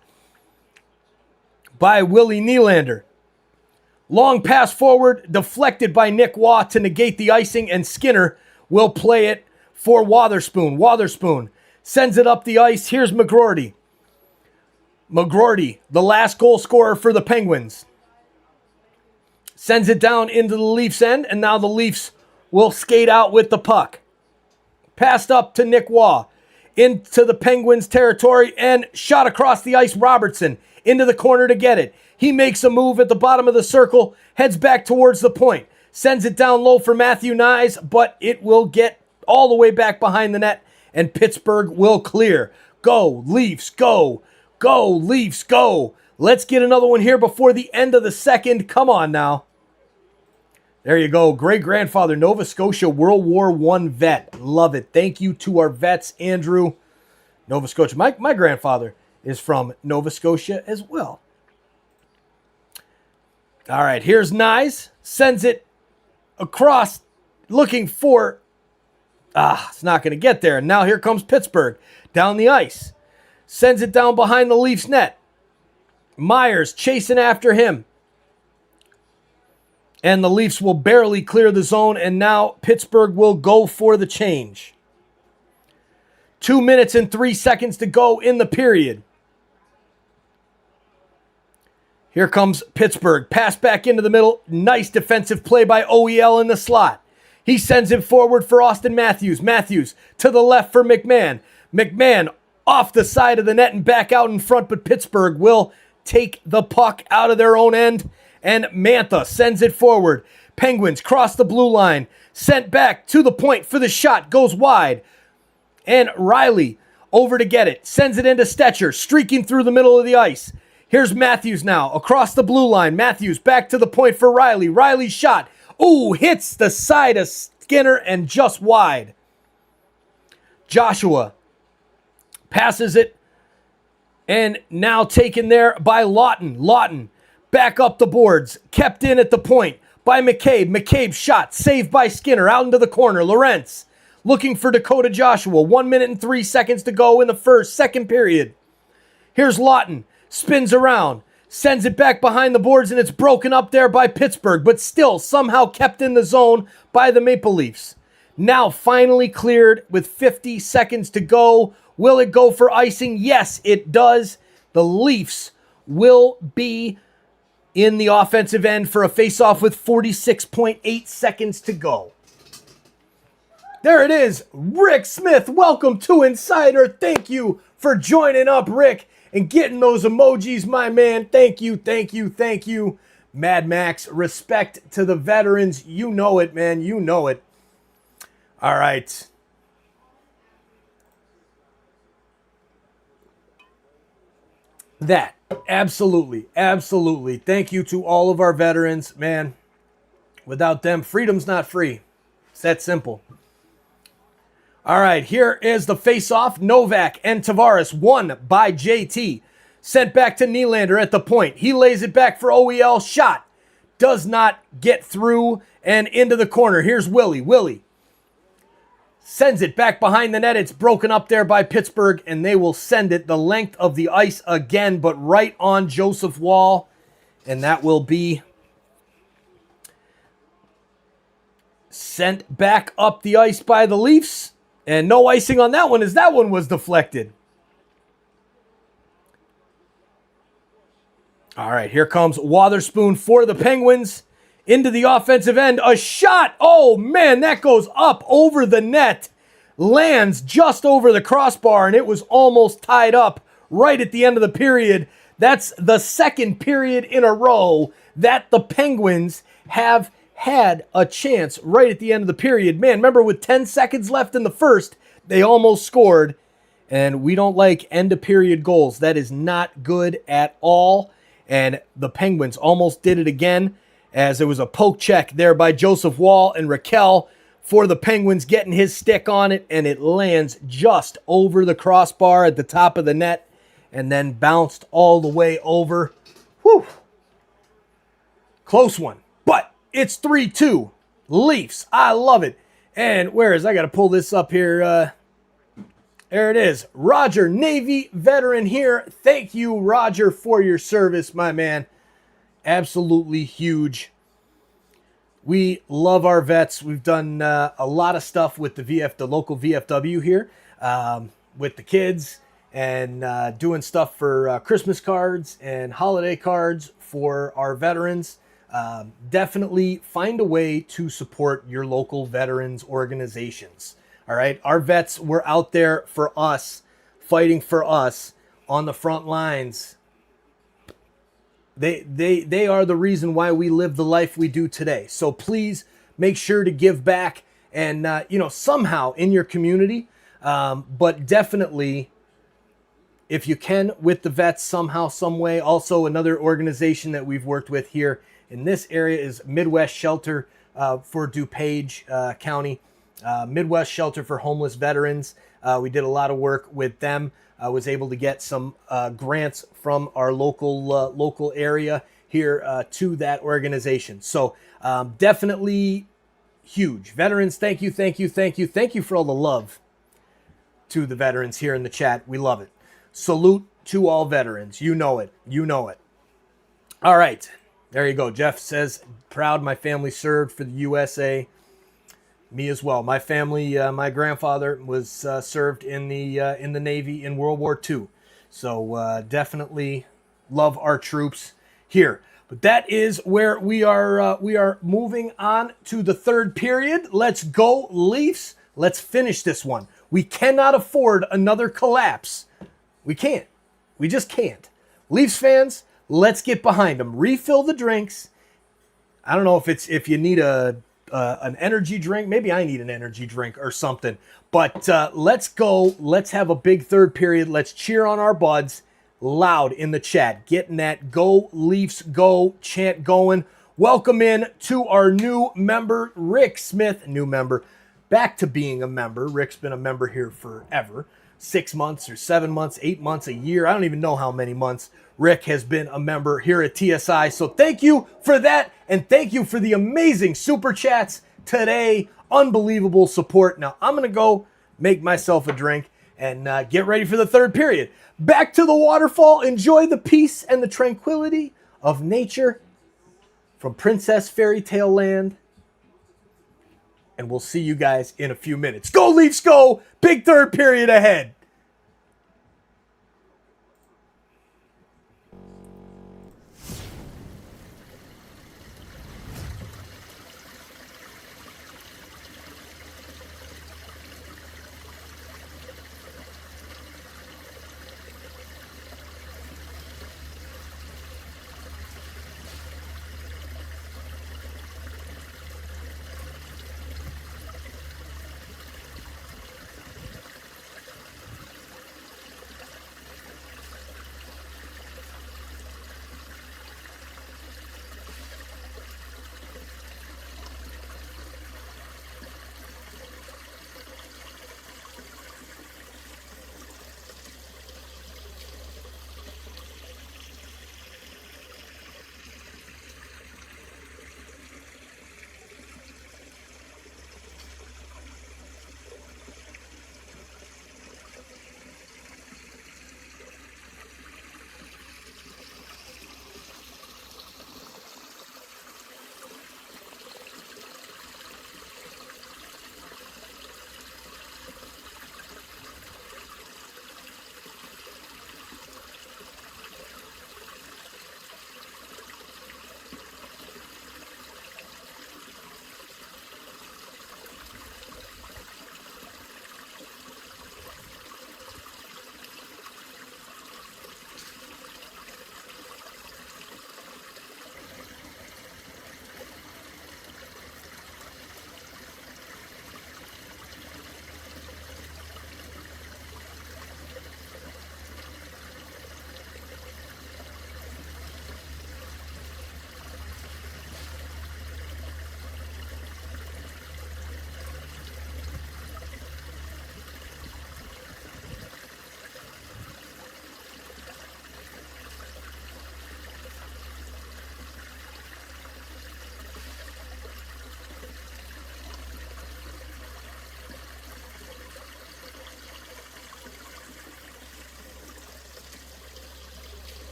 by Willie Nylander. Long pass forward, deflected by Nick Waugh to negate the icing, and Skinner will play it for Wotherspoon. Wotherspoon sends it up the ice. Here's McGroarty. McGroarty, the last goal scorer for the Penguins. Sends it down into the Leafs' end, and now the Leafs will skate out with the puck. Passed up to Nick Waugh. Into the Penguins' territory, and shot across the ice. Robertson into the corner to get it. He makes a move at the bottom of the circle, heads back towards the point. Sends it down low for Matthew Nyes, but it will get all the way back behind the net, and Pittsburgh will clear. Go, Leafs, go. Go, Leafs, go. Let's get another one here before the end of the second. Come on now. There you go. Great-grandfather, Nova Scotia World War I vet. Love it. Thank you to our vets, Andrew. Nova Scotia. My grandfather is from Nova Scotia as well. All right, here's Nyes. Sends it across, looking for... it's not going to get there. And now here comes Pittsburgh down the ice. Sends it down behind the Leafs net. Myers chasing after him. And the Leafs will barely clear the zone, and now Pittsburgh will go for the change. 2 minutes and 3 seconds to go in the period. Here comes Pittsburgh. Pass back into the middle. Nice defensive play by OEL in the slot. He sends it forward for Austin Matthews. Matthews to the left for McMahon. McMahon off the side of the net and back out in front, but Pittsburgh will take the puck out of their own end. And Mantha sends it forward. Penguins cross the blue line. Sent back to the point for the shot. Goes wide. And Riley over to get it. Sends it into Stetcher. Streaking through the middle of the ice. Here's Matthews now. Across the blue line. Matthews back to the point for Riley. Riley's shot. Ooh, hits the side of Skinner and just wide. Joshua passes it. And now taken there by Lawton. Lawton back up the boards. Kept in at the point by McCabe. McCabe's shot saved by Skinner out into the corner. Lorentz looking for Dakota Joshua. 1 minute and 3 seconds to go in the second period. Here's Lawton. Spins around. Sends it back behind the boards, and it's broken up there by Pittsburgh, but still somehow kept in the zone by the Maple Leafs. Now finally cleared with 50 seconds to go. Will it go for icing? Yes, it does. The Leafs will be in the offensive end for a faceoff with 46.8 seconds to go. There it is. Rick Smith, welcome to Insider. Thank you for joining up, Rick, and getting those emojis, my man. Thank you, thank you, thank you. Mad Max, respect to the veterans. You know it, man. You know it. All right. That, absolutely, absolutely. Thank you to all of our veterans, man. Without them, freedom's not free. It's that simple. All right, here is the face-off. Novak and Tavares won by JT. Sent back to Nylander at the point. He lays it back for OEL. Shot. Does not get through and into the corner. Here's Willie. Willie sends it back behind the net. It's broken up there by Pittsburgh, and they will send it the length of the ice again, but right on Joseph Wall. And that will be sent back up the ice by the Leafs. And no icing on that one, as that one was deflected. All right, here comes Wotherspoon for the Penguins. Into the offensive end, a shot. Oh, man, that goes up over the net. Lands just over the crossbar, and it was almost tied up right at the end of the period. That's the second period in a row that the Penguins have had a chance right at the end of the period. Man, remember with 10 seconds left in the first, they almost scored. And we don't like end-of-period goals. That is not good at all. And the Penguins almost did it again, as there was a poke check there by Joseph Wall, and Raquel for the Penguins getting his stick on it, and it lands just over the crossbar at the top of the net and then bounced all the way over. Whew. Close one, but it's 3-2. Leafs. I love it. And where is, I got to pull this up here. There it is. Roger, Navy veteran here. Thank you, Roger, for your service, my man. Absolutely huge. We love our vets. We've done a lot of stuff with the local VFW here, with the kids, and doing stuff for Christmas cards and holiday cards for our veterans. Definitely find a way to support your local veterans organizations. All right, our vets were out there for us, fighting for us on the front lines. They are the reason why we live the life we do today. So please make sure to give back, and somehow in your community, but definitely if you can with the vets somehow, some way. Also, another organization that we've worked with here in this area is Midwest Shelter for DuPage County, Midwest Shelter for Homeless Veterans. We did a lot of work with them. I was able to get some grants from our local area here to that organization. So definitely huge. Veterans, thank you, thank you, thank you. Thank you for all the love to the veterans here in the chat. We love it. Salute to all veterans. You know it. You know it. All right. There you go. Jeff says, proud my family served for the USA. Me as well. My family, my grandfather was served in the Navy in World War II. So definitely love our troops here. But that is where we are moving on to the third period. Let's go, Leafs. Let's finish this one. We cannot afford another collapse. We can't. We just can't. Leafs fans, let's get behind them. Refill the drinks. I don't know if you need an energy drink. Maybe I need an energy drink or something. But let's go. Let's have a big third period. Let's cheer on our buds loud in the chat. Getting that Go Leafs Go chant going. Welcome in to our new member, Rick Smith. New member. Back to being a member. Rick's been a member here forever. 6 months or 7 months, 8 months, a year. I don't even know how many months Rick has been a member here at TSI. So thank you for that. And thank you for the amazing super chats today. Unbelievable support. Now I'm going to go make myself a drink and get ready for the third period. Back to the waterfall. Enjoy the peace and the tranquility of nature from Princess Fairy Tale Land. And we'll see you guys in a few minutes. Go Leafs, go! Big third period ahead.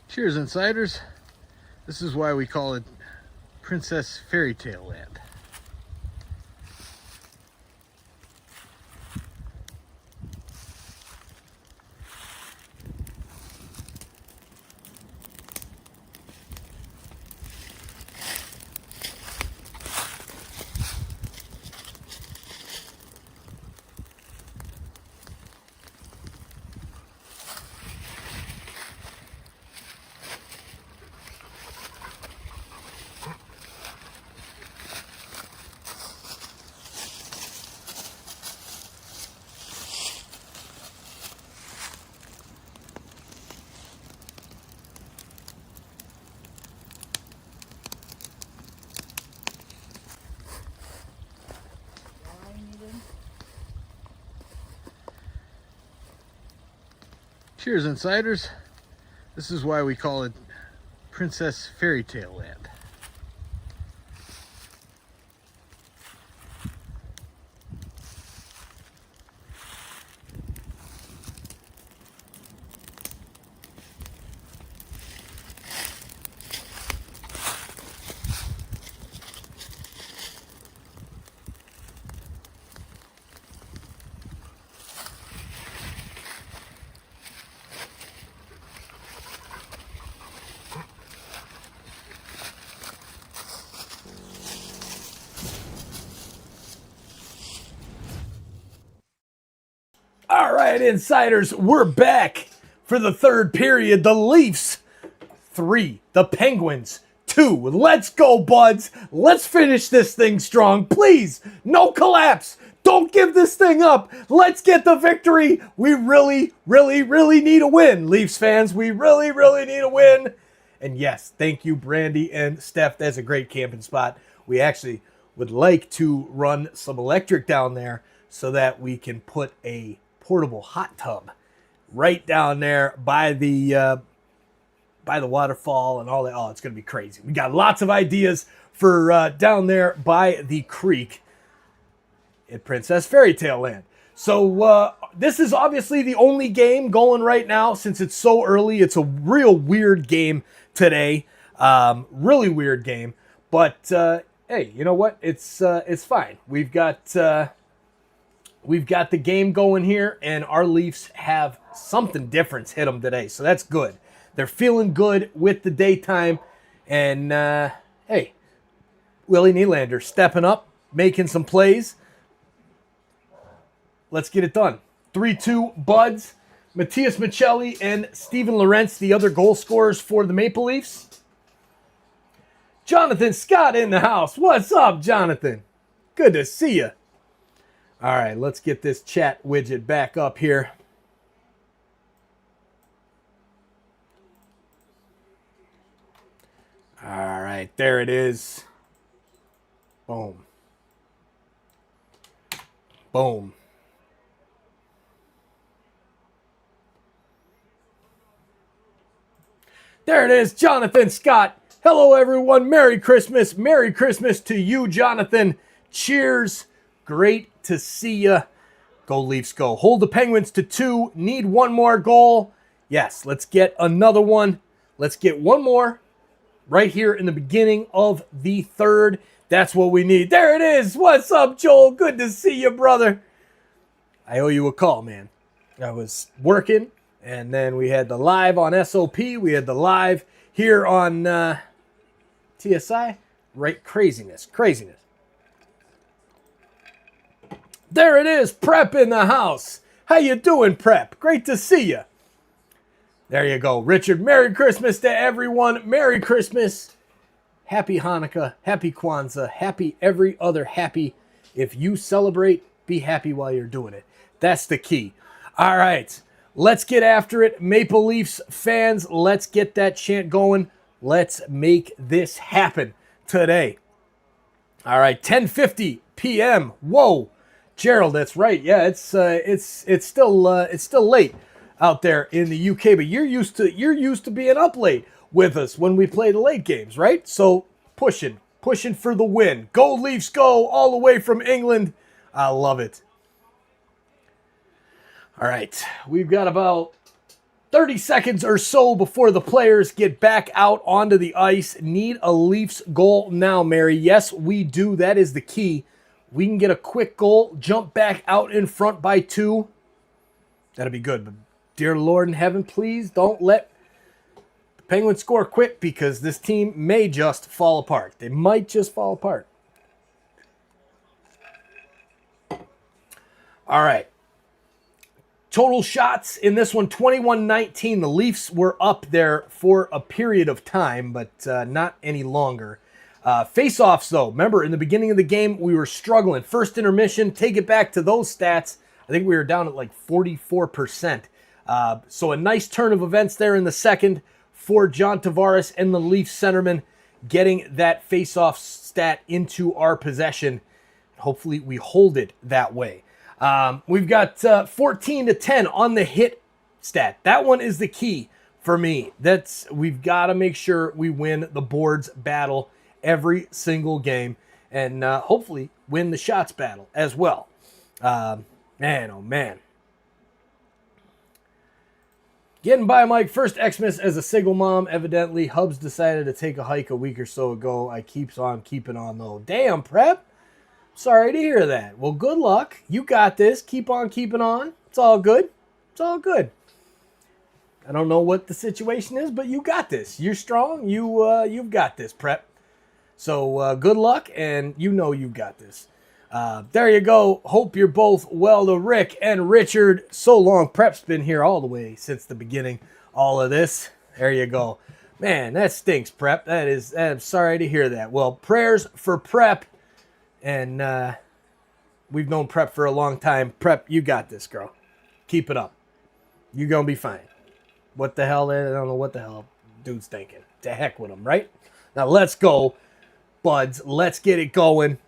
Cheers, insiders. This is why we call it Princess Fairy Tale Land. Cheers, insiders. This is why we call it Princess Fairy Tale Land. All right, insiders, we're back for the third period. The Leafs 3, the Penguins 2. Let's go, buds. Let's finish this thing strong. Please, no collapse. Don't give this thing up. Let's get the victory. We really, really, really need a win, Leafs fans. We really, really need a win. And yes, thank you, Brandy and Steph. That's a great camping spot. We actually would like to run some electric down there so that we can put a portable hot tub right down there by the waterfall and all that. Oh, it's going to be crazy. We got lots of ideas for down there by the creek at Princess Fairy Tale Land. So this is obviously the only game going right now since it's so early. It's a real weird game today. Really weird game. But hey, you know what? It's fine. We've got the game going here, and our Leafs have something different hit them today, so that's good. They're feeling good with the daytime, and hey, Willie Nylander stepping up, making some plays. Let's get it done. 3-2 Buds, Matthias Michelli, and Steven Lorentz, the other goal scorers for the Maple Leafs. Jonathan Scott in the house. What's up, Jonathan? Good to see you. All right, let's get this chat widget back up here. All right, there it is. Boom. Boom. There it is, Jonathan Scott. Hello, everyone. Merry Christmas. Merry Christmas to you, Jonathan. Cheers. Great to see ya. Go Leafs, go. Hold the Penguins to 2. Need one more goal. Yes, let's get another one. Let's get one more right here in the beginning of the third. That's what we need. There it is. What's up, Joel? Good to see you, brother. I owe you a call, man. I was working, and then we had the live on SOP. We had the live here on TSI. Right, craziness. There it is, Prep in the house. How you doing, Prep? Great to see you. There you go, Richard. Merry Christmas to everyone. Merry Christmas. Happy Hanukkah. Happy Kwanzaa. Happy every other happy. If you celebrate, be happy while you're doing it. That's the key. All right, let's get after it. Maple Leafs fans, let's get that chant going. Let's make this happen today. All right, 10:50 p.m. Whoa. Gerald, that's right. Yeah, it's still late out there in the UK, but you're used to being up late with us when we play the late games, right? So pushing for the win. Go Leafs, go all the way from England. I love it. All right, we've got about 30 seconds or so before the players get back out onto the ice. Need a Leafs goal now, Mary. Yes, we do. That is the key. We can get a quick goal, jump back out in front by 2. That'll be good. But dear Lord in heaven, please don't let the Penguins score quick, because this team may just fall apart. They might just fall apart. All right. Total shots in this one, 21-19. The Leafs were up there for a period of time, but not any longer. Face-offs, though. Remember, in the beginning of the game, we were struggling. First intermission, take it back to those stats. I think we were down at like 44%. So a nice turn of events there in the second for John Tavares and the Leafs centerman, getting that face-off stat into our possession. Hopefully we hold it that way. We've got 14-10 on the hit stat. That one is the key for me. We've got to make sure we win the boards battle every single game, and hopefully win the shots battle as well. Man, oh man. Getting by Mike. First Xmas as a single mom. Evidently, Hubs decided to take a hike a week or so ago. I keeps on keeping on though. Damn, Prep. Sorry to hear that. Well, good luck. You got this. Keep on keeping on. It's all good. It's all good. I don't know what the situation is, but you got this. You're strong. You've got this, Prep. So good luck, and you know you got this. There you go. Hope you're both well. To Rick and Richard. So long. Prep's been here all the way since the beginning. All of this. There you go. Man, that stinks, Prep. I'm sorry to hear that. Well, prayers for Prep. And we've known Prep for a long time. Prep, you got this, girl. Keep it up. You're going to be fine. What the hell? I don't know what the hell dude's thinking. To heck with him, right? Now let's go, buds. Let's get it going.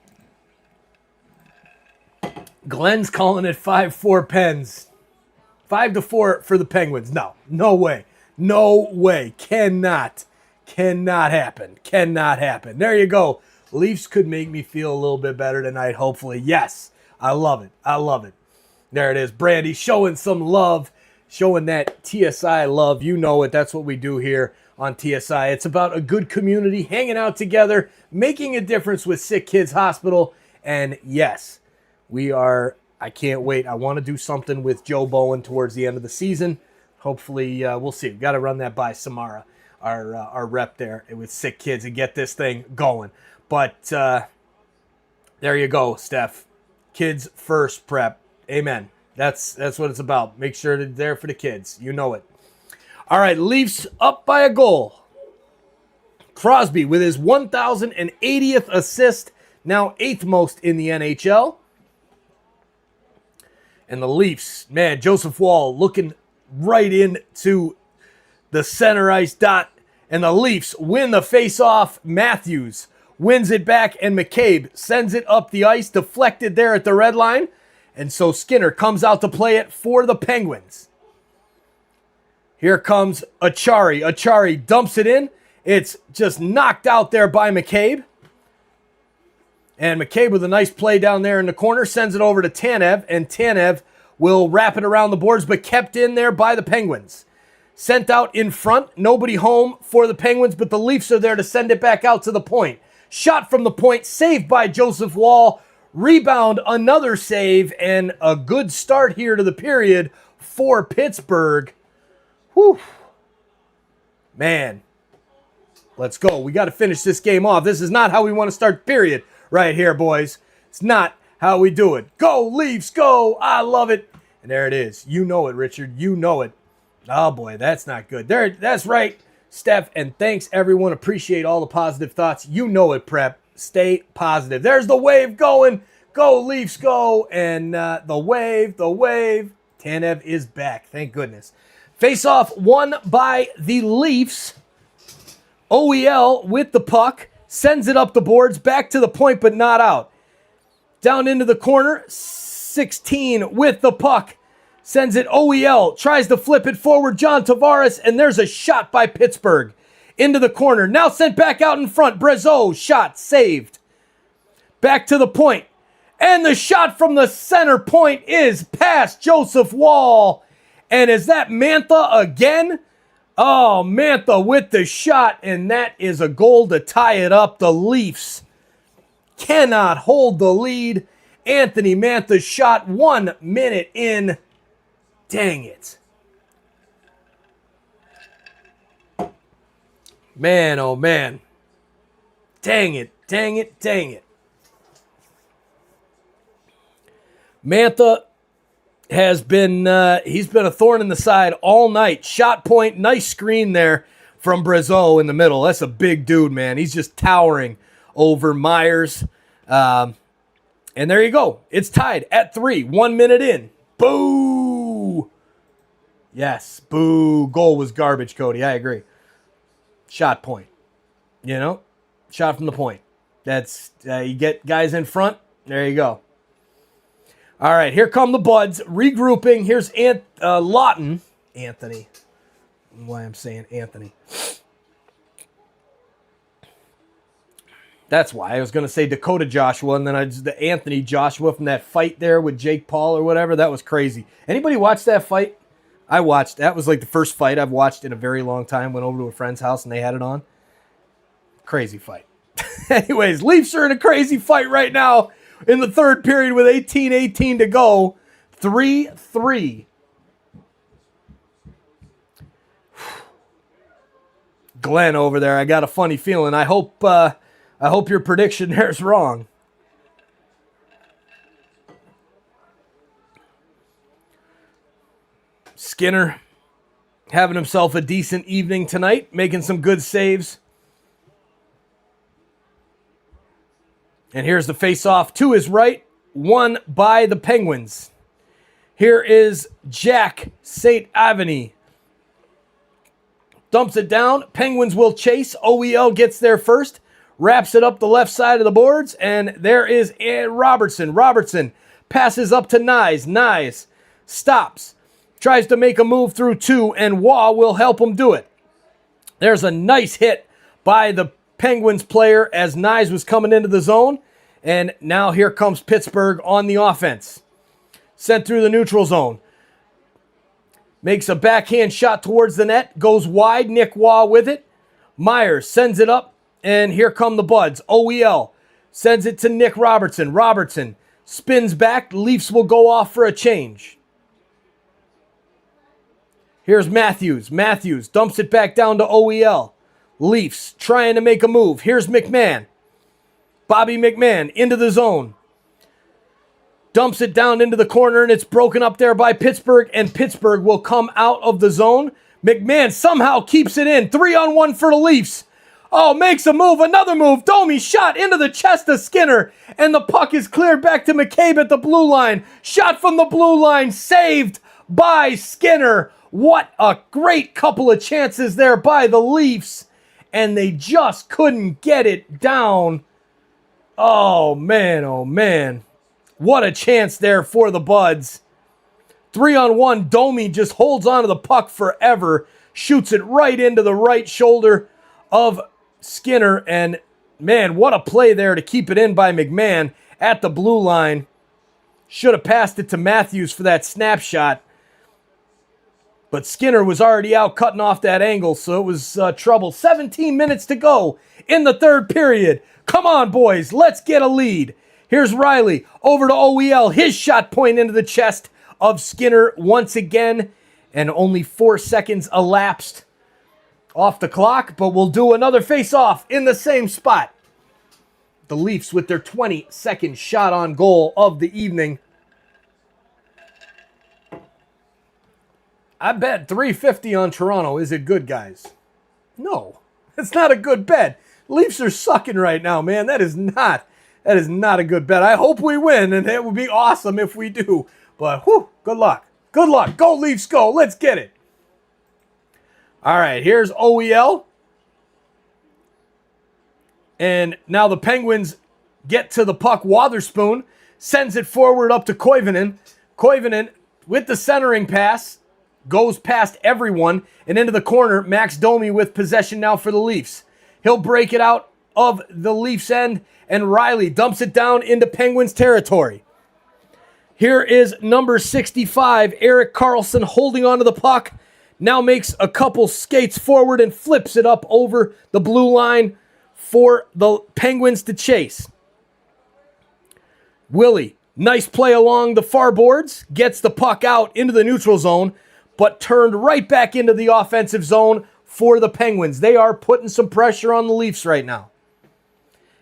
Glenn's calling it 5-4 Pens. 5-4 for the Penguins. No way. No way. Cannot happen. Cannot happen. There you go. Leafs could make me feel a little bit better tonight, hopefully. Yes, I love it. I love it. There it is. Brandy showing some love, showing that TSI love. You know it. That's what we do here on TSI. It's about a good community, hanging out together, making a difference with Sick Kids Hospital. And yes, I can't wait. I want to do something with Joe Bowen towards the end of the season. Hopefully, we'll see. We've got to run that by Samara, our rep there with Sick Kids, and get this thing going. But there you go, Steph. Kids first, Prep. Amen. That's what it's about. Make sure they're there for the kids. You know it. All right, Leafs up by a goal. Crosby with his 1,080th assist, now 8th most in the NHL. And the Leafs, man, Joseph Wall looking right into the center ice dot. And the Leafs win the face-off. Matthews wins it back, and McCabe sends it up the ice, deflected there at the red line. And so Skinner comes out to play it for the Penguins. Here comes Achari. Achari dumps it in. It's just knocked out there by McCabe. And McCabe with a nice play down there in the corner sends it over to Tanev, and Tanev will wrap it around the boards, but kept in there by the Penguins. Sent out in front, nobody home for the Penguins, but the Leafs are there to send it back out to the point. Shot from the point, saved by Joseph Wall. Rebound, another save, and a good start here to the period for Pittsburgh. Whew. Man, let's go. We got to finish this game off. This is not how we want to start the period right here, boys. It's not how we do it. Go, Leafs, go. I love it. And there it is. You know it, Richard. You know it. Oh, boy, that's not good. There, that's right, Steph, and thanks, everyone. Appreciate all the positive thoughts. You know it, Prep. Stay positive. There's the wave going. Go, Leafs, go. And the wave. Tanev is back. Thank goodness. Face-off won by the Leafs. OEL with the puck. Sends it up the boards. Back to the point, but not out. Down into the corner. 16 with the puck. Sends it OEL. Tries to flip it forward. John Tavares. And there's a shot by Pittsburgh. Into the corner. Now sent back out in front. Brezeau. Shot saved. Back to the point. And the shot from the center point is past Joseph Wall. And is that Mantha again? Oh, Mantha with the shot, and that is a goal to tie it up. The Leafs cannot hold the lead. Anthony Mantha's shot 1 minute in. Dang it. Man, oh man. Dang it, dang it, dang it. Mantha has been, he's been a thorn in the side all night. Shot point, nice screen there from Brazeau in the middle. That's a big dude, man. He's just towering over Myers. And there you go. It's tied at 3, 1 minute in. Boo! Yes, boo. Goal was garbage, Cody. I agree. Shot point. You know? Shot from the point. That's, you get guys in front. There you go. All right, here come the Buds. Regrouping. Here's Lawton. Anthony. Why I'm saying Anthony. That's why. I was going to say Dakota Joshua, and then the Anthony Joshua from that fight there with Jake Paul or whatever. That was crazy. Anybody watch that fight? I watched. That was like the first fight I've watched in a very long time. Went over to a friend's house, and they had it on. Crazy fight. Anyways, Leafs are in a crazy fight right now in the third period with 18:18 to go. 3-3. Glenn over there, I got a funny feeling. I hope your prediction there is wrong. Skinner having himself a decent evening tonight, making some good saves. And here's the face-off to his right, won by the Penguins. Here is Jack St. Aveny. Dumps it down. Penguins will chase. OEL gets there first. Wraps it up the left side of the boards. And there is Robertson. Robertson passes up to Nyes. Nyes stops. Tries to make a move through 2. And Waugh will help him do it. There's a nice hit by the Penguins player as Nyes was coming into the zone. And now here comes Pittsburgh on the offense. Sent through the neutral zone. Makes a backhand shot towards the net. Goes wide. Nick Waugh with it. Myers sends it up. And here come the Buds. OEL sends it to Nick Robertson. Robertson spins back. Leafs will go off for a change. Here's Matthews. Matthews dumps it back down to OEL. Leafs trying to make a move. Here's McMahon. Bobby McMahon into the zone. Dumps it down into the corner, and it's broken up there by Pittsburgh, and Pittsburgh will come out of the zone. McMahon somehow keeps it in. 3-on-1 for the Leafs. Oh, makes a move, another move. Domi shot into the chest of Skinner, and the puck is cleared back to McCabe at the blue line. Shot from the blue line, saved by Skinner. What a great couple of chances there by the Leafs. And they just couldn't get it down. Oh, man, oh, man. What a chance there for the Buds. 3-on-1, Domi just holds onto the puck forever. Shoots it right into the right shoulder of Skinner. And, man, what a play there to keep it in by McMahon at the blue line. Should have passed it to Matthews for that snapshot. But Skinner was already out cutting off that angle, so it was trouble. 17 minutes to go in the third period. Come on, boys. Let's get a lead. Here's Riley over to OEL. His shot point into the chest of Skinner once again. And only 4 seconds elapsed off the clock. But we'll do another face-off in the same spot. The Leafs with their 22nd shot on goal of the evening. I bet $350 on Toronto. Is it good, guys? No, it's not a good bet. Leafs are sucking right now, man. That is not a good bet. I hope we win, and it would be awesome if we do. But, whew, good luck. Good luck. Go, Leafs, go. Let's get it. All right, here's OEL. And now the Penguins get to the puck. Wotherspoon sends it forward up to Koivunen. Koivunen with the centering pass. Goes past everyone and into the corner. Max Domi with possession now for the Leafs. He'll break it out of the Leafs end, and Riley dumps it down into Penguins territory. Here is number 65, Erik Karlsson, holding onto the puck. Now makes a couple skates forward and flips it up over the blue line for the Penguins to chase. Willie, nice play along the far boards, gets the puck out into the neutral zone, but turned right back into the offensive zone for the Penguins. They are putting some pressure on the Leafs right now.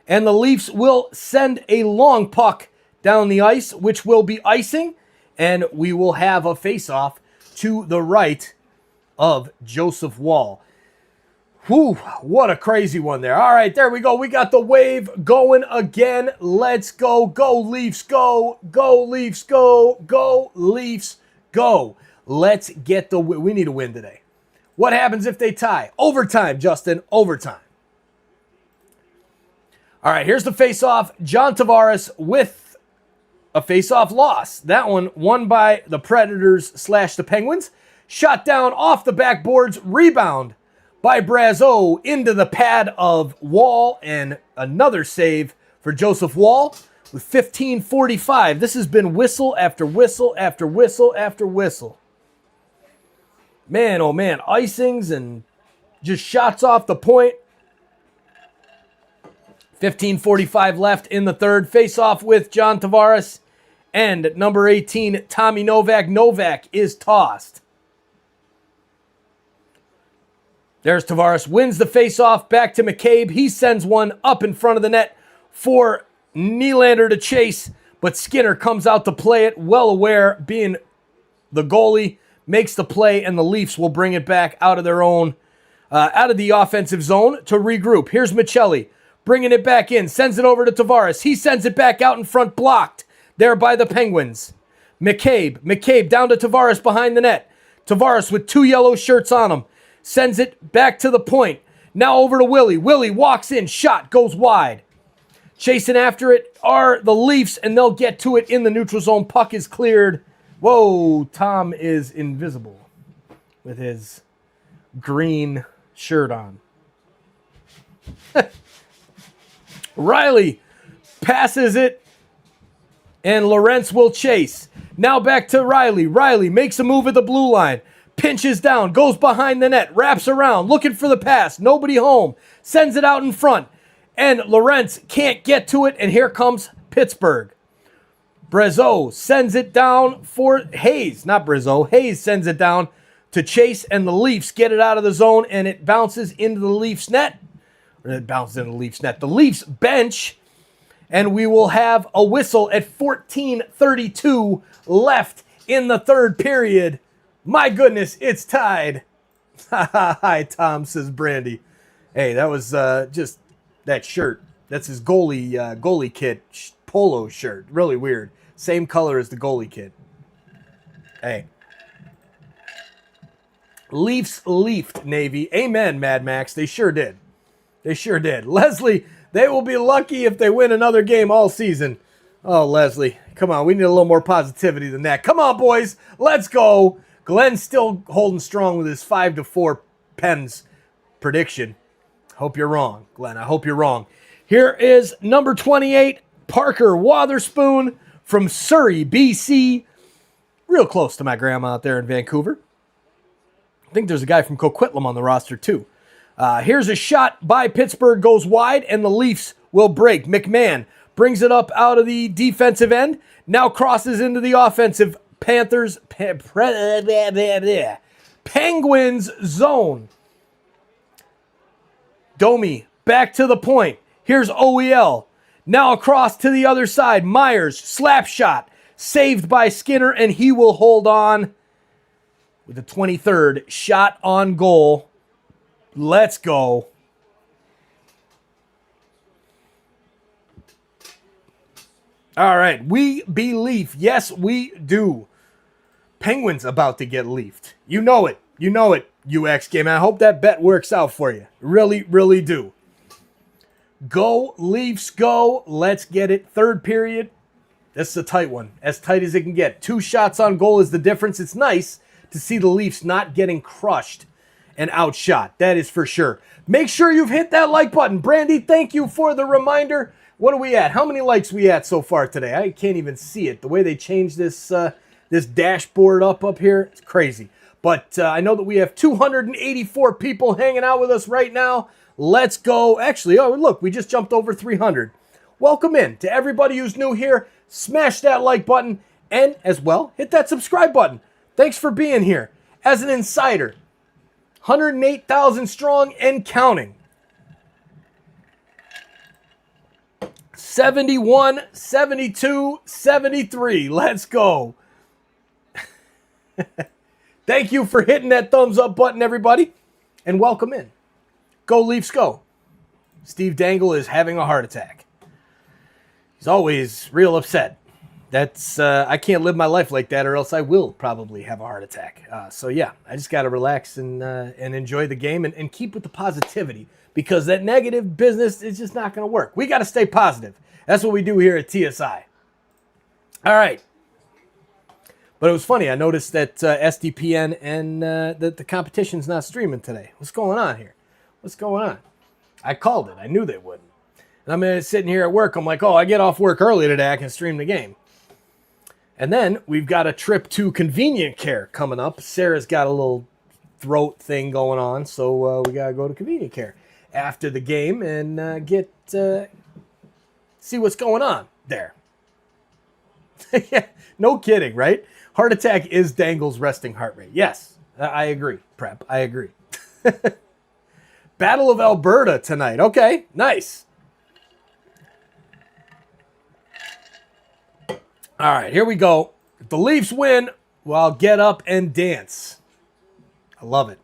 And the Leafs will send a long puck down the ice, which will be icing, and we will have a face-off to the right of Joseph Woll. Whew, what a crazy one there. All right, there we go. We got the wave going again. Let's go. Go Leafs, go. Go Leafs, go. Go Leafs, go. Let's get the win. We need a win today. What happens if they tie? Overtime, Justin, overtime. All right, here's the face-off. John Tavares with a face-off loss. That one won by the Predators / the Penguins. Shot down off the backboards. Rebound by Brazeau into the pad of Woll. And another save for Joseph Woll with 15:45. This has been whistle after whistle after whistle after whistle. Man, oh man, icings and just shots off the point. 15:45 left in the third. Face-off with John Tavares and number 18, Tommy Novak. Novak is tossed. There's Tavares, wins the face-off, back to McCabe. He sends one up in front of the net for Nylander to chase, but Skinner comes out to play it, well aware, being the goalie, makes the play, and the Leafs will bring it back out of their own, out of the offensive zone to regroup. Here's Michelli, bringing it back in, sends it over to Tavares. He sends it back out in front, blocked there by the Penguins. McCabe down to Tavares behind the net. Tavares with 2 yellow shirts on him. Sends it back to the point. Now over to Willie. Willie walks in. Shot goes wide. Chasing after it are the Leafs, and they'll get to it in the neutral zone. Puck is cleared. Whoa, Tom is invisible with his green shirt on. Riley passes it, and Lorentz will chase. Now back to Riley. Riley makes a move at the blue line. Pinches down, goes behind the net, wraps around, looking for the pass. Nobody home. Sends it out in front. And Lorentz can't get to it, and here comes Pittsburgh. Brazeau sends it down for Hayes. Not Brazeau. Hayes sends it down to Chase, and the Leafs get it out of the zone, and it bounces into the Leafs net. It bounces into the Leafs net. The Leafs bench, and we will have a whistle at 14:32 left in the third period. My goodness, it's tied. Hi, Tom, says Brandy. Hey, that was just that shirt. That's his goalie kit polo shirt. Really weird. Same color as the goalie kit. Hey. Leafs leafed, Navy. Amen, Mad Max. They sure did. They sure did. Leslie, they will be lucky if they win another game all season. Oh, Leslie, come on. We need a little more positivity than that. Come on, boys. Let's go. Glenn's still holding strong with his 5-4 Pens prediction. Hope you're wrong, Glenn. I hope you're wrong. Here is number 28, Parker Wotherspoon from Surrey, BC. Real close to my grandma out there in Vancouver. I think there's a guy from Coquitlam on the roster, too. Here's a shot by Pittsburgh, goes wide, and the Leafs will break. McMahon brings it up out of the defensive end, now crosses into the offensive Penguins zone. Domi back to the point. Here's OEL. Now across to the other side. Myers, slap shot. Saved by Skinner, and he will hold on with the 23rd shot on goal. Let's go. All right, we believe. Yes, we do. Penguins about to get leafed. You know it. You know it, UX game. I hope that bet works out for you. Really, really do. Go, Leafs, go. Let's get it. Third period. This is a tight one. As tight as it can get. 2 shots on goal is the difference. It's nice to see the Leafs not getting crushed and outshot. That is for sure. Make sure you've hit that like button. Brandy, thank you for the reminder. What are we at? How many likes we at so far today? I can't even see it. The way they changed this this dashboard up here, it's crazy. But I know that we have 284 people hanging out with us right now. Let's go. Actually, oh, look, we just jumped over 300. Welcome in to everybody who's new here. Smash that like button and as well, hit that subscribe button. Thanks for being here. As an insider, 108,000 strong and counting. 71, 72, 73. Let's go. Thank you for hitting that thumbs up button, everybody. And welcome in. Go Leafs, go. Steve Dangle is having a heart attack. He's always real upset. That's I can't live my life like that, or else I will probably have a heart attack. So yeah, I just got to relax and enjoy the game and keep with the positivity, because that negative business is just not going to work. We got to stay positive. That's what we do here at TSI. All right. But it was funny. I noticed that SDPN and that the competition's not streaming today. What's going on here? What's going on? I called it. I knew they wouldn't. And I'm sitting here at work. I'm like, oh, I get off work early today. I can stream the game. And then we've got a trip to convenient care coming up. Sarah's got a little throat thing going on, so we got to go to convenient care after the game and see what's going on there. Yeah, no kidding, right? Heart attack is Dangle's resting heart rate. Yes, I agree, Prep. I agree. Battle of Alberta tonight. Okay, nice. All right, here we go. If the Leafs win, well, I'll get up and dance. I love it.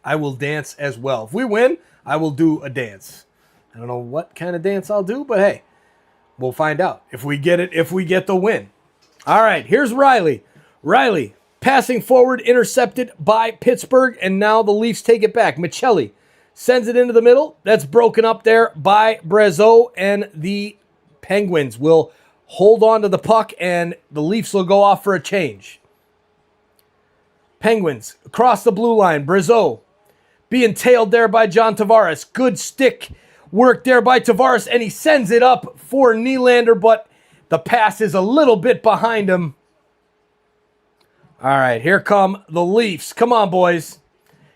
I will dance as well. If we win, I will do a dance. I don't know what kind of dance I'll do, but hey, we'll find out if we get it, if we get the win. All right, here's Riley. Riley passing forward, intercepted by Pittsburgh, and now the Leafs take it back. Michelli sends it into the middle. That's broken up there by Brazeau, and the Penguins will hold on to the puck, and the Leafs will go off for a change. Penguins across the blue line. Brazeau being tailed there by John Tavares. Good stick work there by Tavares, and he sends it up for Nylander, but the pass is a little bit behind him. All right, here come the Leafs. Come on, boys.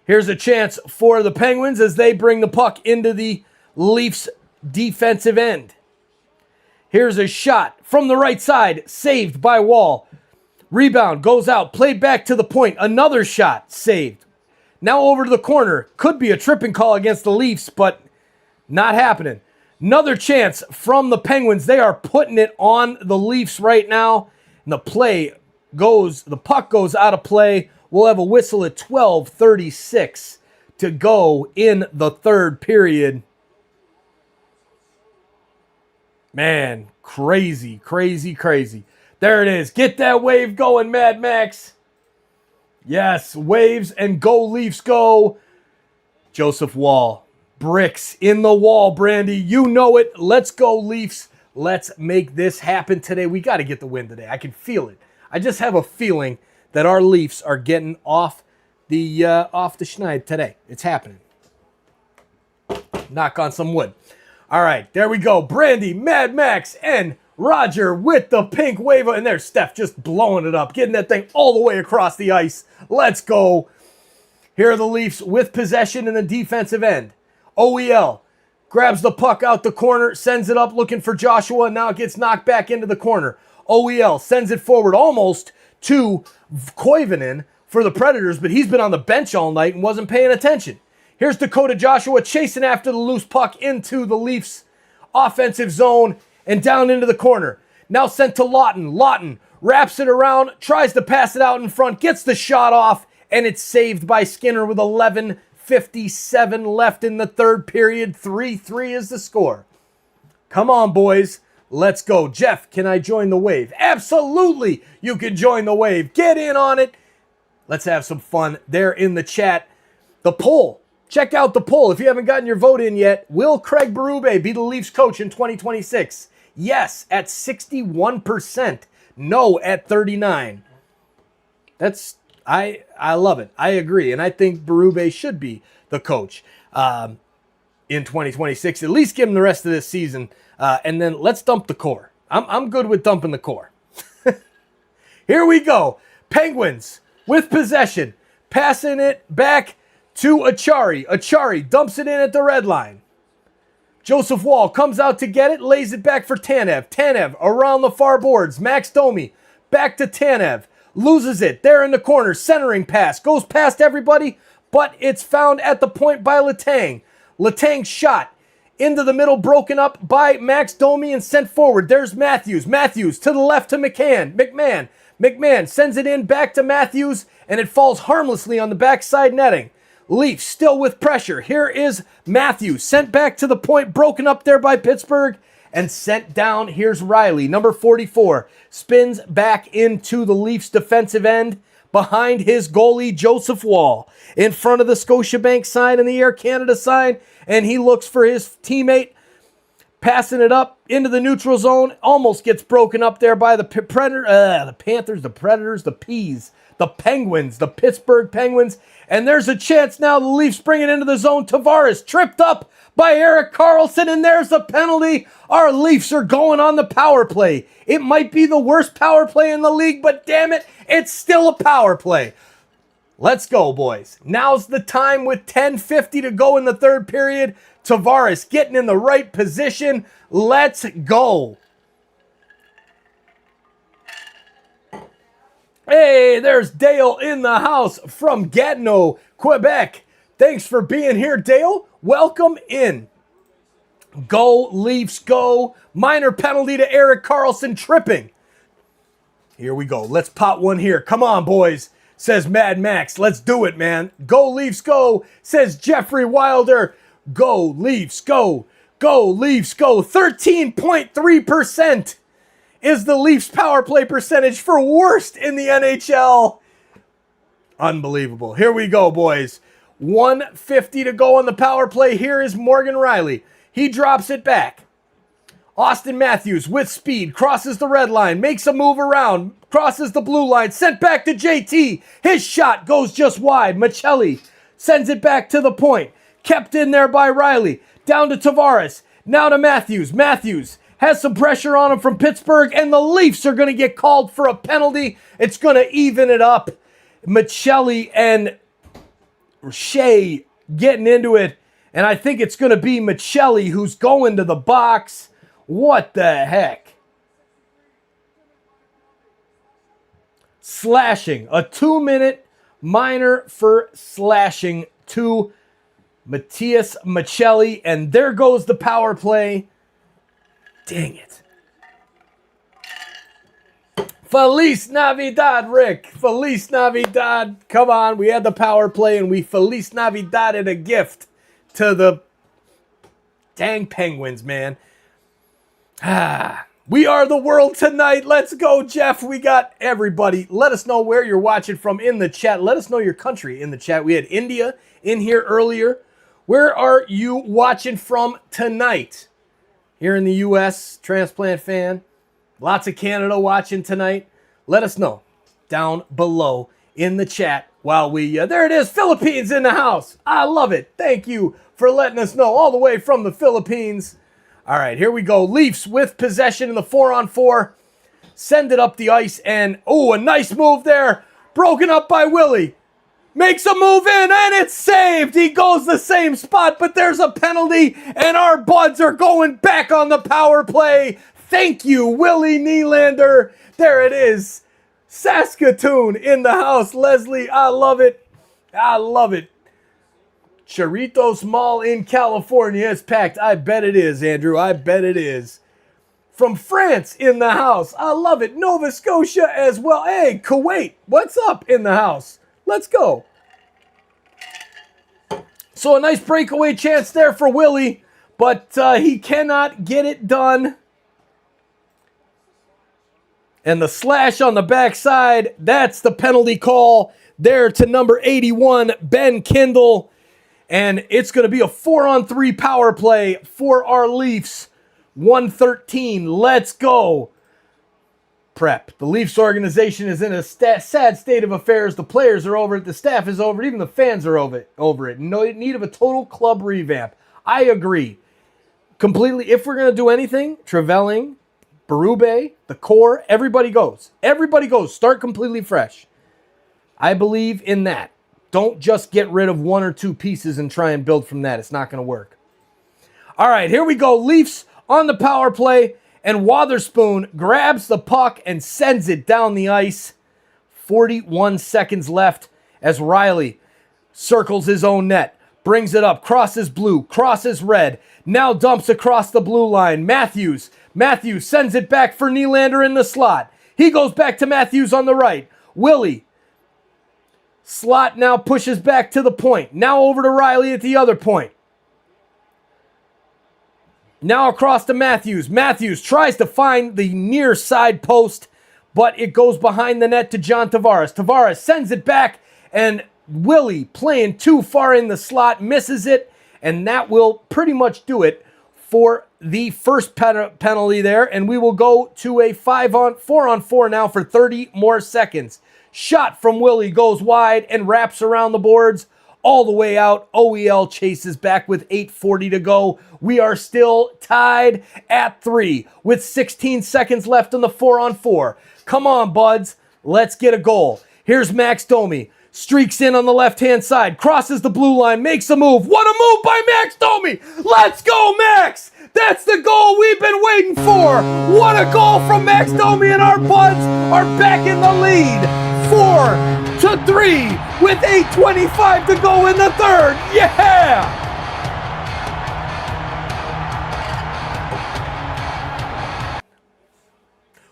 Here's a chance for the Penguins as they bring the puck into the Leafs' defensive end. Here's a shot from the right side, saved by Wall. Rebound goes out, played back to the point. Another shot, saved. Now over to the corner. Could be a tripping call against the Leafs, but not happening. Another chance from the Penguins. They are putting it on the Leafs right now. And the puck goes out of play. We'll have a whistle at 12:36 to go in the third period. Man, crazy, crazy, crazy. There it is. Get that wave going, Mad Max. Yes, waves and go Leafs go. Joseph Wall. Bricks in the wall, Brandy. You know it. Let's go, Leafs. Let's make this happen today. We got to get the win today. I can feel it. I just have a feeling that our Leafs are getting off the schneid today. It's happening. Knock on some wood. All right, there we go. Brandy, Mad Max, and Roger with the pink wave. And there's Steph just blowing it up, getting that thing all the way across the ice. Let's go. Here are the Leafs with possession in the defensive end. OEL grabs the puck out the corner, sends it up looking for Joshua. Now it gets knocked back into the corner. OEL sends it forward almost to Koivunen for the Predators, but he's been on the bench all night and wasn't paying attention. Here's Dakota Joshua chasing after the loose puck into the Leafs' offensive zone and down into the corner. Now sent to Lawton. Lawton wraps it around, tries to pass it out in front, gets the shot off, and it's saved by Skinner with 11:57 left in the third period. 3-3 is the score. Come on, boys. Let's go. Jeff, can I join the wave? Absolutely, you can join the wave. Get in on it. Let's have some fun there in the chat. The poll. Check out the poll. If you haven't gotten your vote in yet, will Craig Berube be the Leafs coach in 2026? Yes, at 61%. No, at 39%. I love it. I agree. And I think Berube should be the coach in 2026. At least give him the rest of this season And then let's dump the core. I'm good with dumping the core. Here we go. Penguins with possession. Passing it back to Achari. Achari dumps it in at the red line. Joseph Wall comes out to get it, lays it back for Tanev. Tanev around the far boards. Max Domi back to Tanev. Loses it there in the corner. Centering pass. Goes past everybody, but it's found at the point by Letang. Letang shot into the middle, broken up by Max Domi and sent forward. There's Matthews. Matthews to the left to McMahon. McMahon sends it in back to Matthews, and it falls harmlessly on the backside netting. Leafs still with pressure. Here is Matthews, sent back to the point, broken up there by Pittsburgh, and sent down. Here's Riley, number 44, spins back into the Leafs defensive end behind his goalie, Joseph Wall, in front of the Scotiabank sign and the Air Canada sign, and he looks for his teammate, passing it up into the neutral zone, almost gets broken up there by the Panthers, the Predators, the Peas, the Penguins, the Pittsburgh Penguins, and there's a chance now the Leafs bring it into the zone. Tavares tripped up by Erik Karlsson, and there's the penalty. Our Leafs are going on the power play. It might be the worst power play in the league, but damn it, it's still a power play. Let's go, boys. Now's the time with 10:50 to go in the third period. Tavares getting in the right position. Let's go. Hey, there's Dale in the house from Gatineau, Quebec. Thanks for being here, Dale. Welcome in. Go, Leafs, go. Minor penalty to Erik Karlsson tripping. Here we go. Let's pop one here. Come on, boys, says Mad Max. Let's do it, man. Go, Leafs, go, says Jeffrey Wilder. Go, Leafs, go. Go, Leafs, go. 13.3% is the Leafs power play percentage for worst in the NHL. Unbelievable. Here we go, boys. 1:50 to go on the power play. Here is Morgan Riley. He drops it back. Austin Matthews with speed, crosses the red line, makes a move around, crosses the blue line, sent back to JT. His shot goes just wide. Michelli sends it back to the point. Kept in there by Riley. Down to Tavares. Now to Matthews. Matthews has some pressure on him from Pittsburgh, and the Leafs are going to get called for a penalty. It's going to even it up. Michelli and Shea getting into it, and I think it's going to be Michelli who's going to the box. What the heck? Slashing. A 2-minute minor for slashing to Matias Michelli, and there goes the power play. Dang it. Feliz Navidad, Rick. Feliz Navidad. Come on, we had the power play, and we Feliz Navidaded a gift to the dang Penguins, man. We are the world tonight. Let's go, Jeff. We got everybody. Let us know where you're watching from in the chat. Let us know your country in the chat. We had India in here earlier. Where are you watching from tonight? Here in the U.S., transplant fan. Lots of Canada watching tonight. Let us know down below in the chat while we... there it is, Philippines in the house. I love it. Thank you for letting us know all the way from the Philippines. All right, here we go. Leafs with possession in the 4-on-4. Send it up the ice, and a nice move there. Broken up by Willie. Makes a move in, and it's saved. He goes the same spot, but there's a penalty, and our buds are going back on the power play. Thank you, Willie Nylander. There it is. Saskatoon in the house. Leslie, I love it. I love it. Chorritos Mall in California is packed. I bet it is, Andrew. I bet it is. From France in the house. I love it. Nova Scotia as well. Hey, Kuwait, what's up in the house? Let's go. So a nice breakaway chance there for Willie, but he cannot get it done. And the slash on the backside, that's the penalty call there to number 81, Ben Kindle. And it's going to be a 4-on-3 power play for our Leafs. 1:13. Let's go. Prep. The Leafs organization is in a sad state of affairs. The players are over it. The staff is over it. Even the fans are over it. No need of a total club revamp. I agree. Completely, if we're going to do anything, Trevelling, Berube, the core, everybody goes. Everybody goes. Start completely fresh. I believe in that. Don't just get rid of one or two pieces and try and build from that. It's not going to work. All right, here we go. Leafs on the power play, and Wotherspoon grabs the puck and sends it down the ice. 41 seconds left as Riley circles his own net, brings it up, crosses blue, crosses red, now dumps across the blue line. Matthews sends it back for Nylander in the slot. He goes back to Matthews on the right. Willie, slot now pushes back to the point. Now over to Riley at the other point. Now across to Matthews. Matthews tries to find the near side post, but it goes behind the net to John Tavares. Tavares sends it back, and Willie, playing too far in the slot, misses it, and that will pretty much do it for the first penalty there, and we will go to a 4-on-4 now for 30 more seconds. Shot from Willie goes wide and wraps around the boards all the way out. OEL chases back with 8:40 to go. We are still tied at 3 with 16 seconds left on the 4-on-4. Come on, buds. Let's get a goal. Here's Max Domi. Streaks in on the left-hand side, crosses the blue line, makes a move. What a move by Max Domi! Let's go, Max! That's the goal we've been waiting for! What a goal from Max Domi, and our buds are back in the lead. 4-3 with 8:25 to go in the third. Yeah!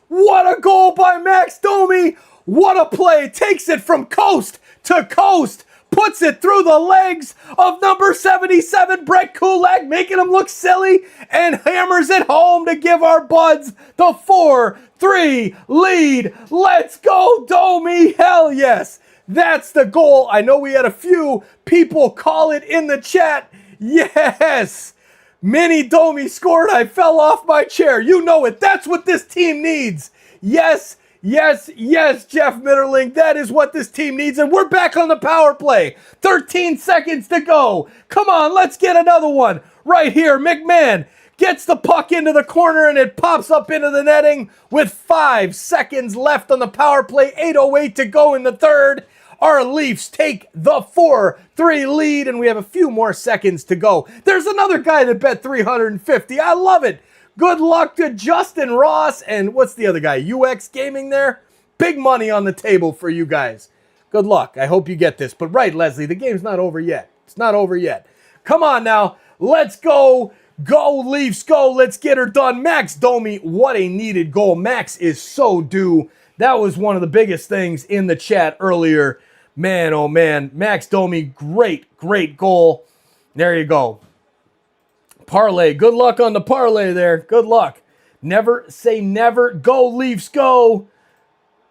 What a goal by Max Domi! What a play! Takes it from coast to coast, puts it through the legs of number 77, Brett Kulak, making him look silly, and hammers it home to give our buds the 4-3 lead. Let's go, Domi! Hell yes! That's the goal. I know we had a few people call it in the chat. Yes! Mini Domi scored. I fell off my chair. You know it. That's what this team needs. Yes, yes, yes, Jeff Mitterling. That is what this team needs. And we're back on the power play. 13 seconds to go. Come on, let's get another one. Right here, McMahon gets the puck into the corner and it pops up into the netting with 5 seconds left on the power play. 8:08 to go in the third. Our Leafs take the 4-3 lead, and we have a few more seconds to go. There's another guy that bet 350. I love it. Good luck to Justin Ross, and what's the other guy? UX Gaming there? Big money on the table for you guys. Good luck. I hope you get this. But right, Leslie, the game's not over yet. It's not over yet. Come on now. Let's go. Go, Leafs, go. Let's get her done. Max Domi, what a needed goal. Max is so due. That was one of the biggest things in the chat earlier. Man, oh man, Max Domi, great goal. There you go. Parlay, good luck on the parlay there. Good luck. Never say never. Go, Leafs, go.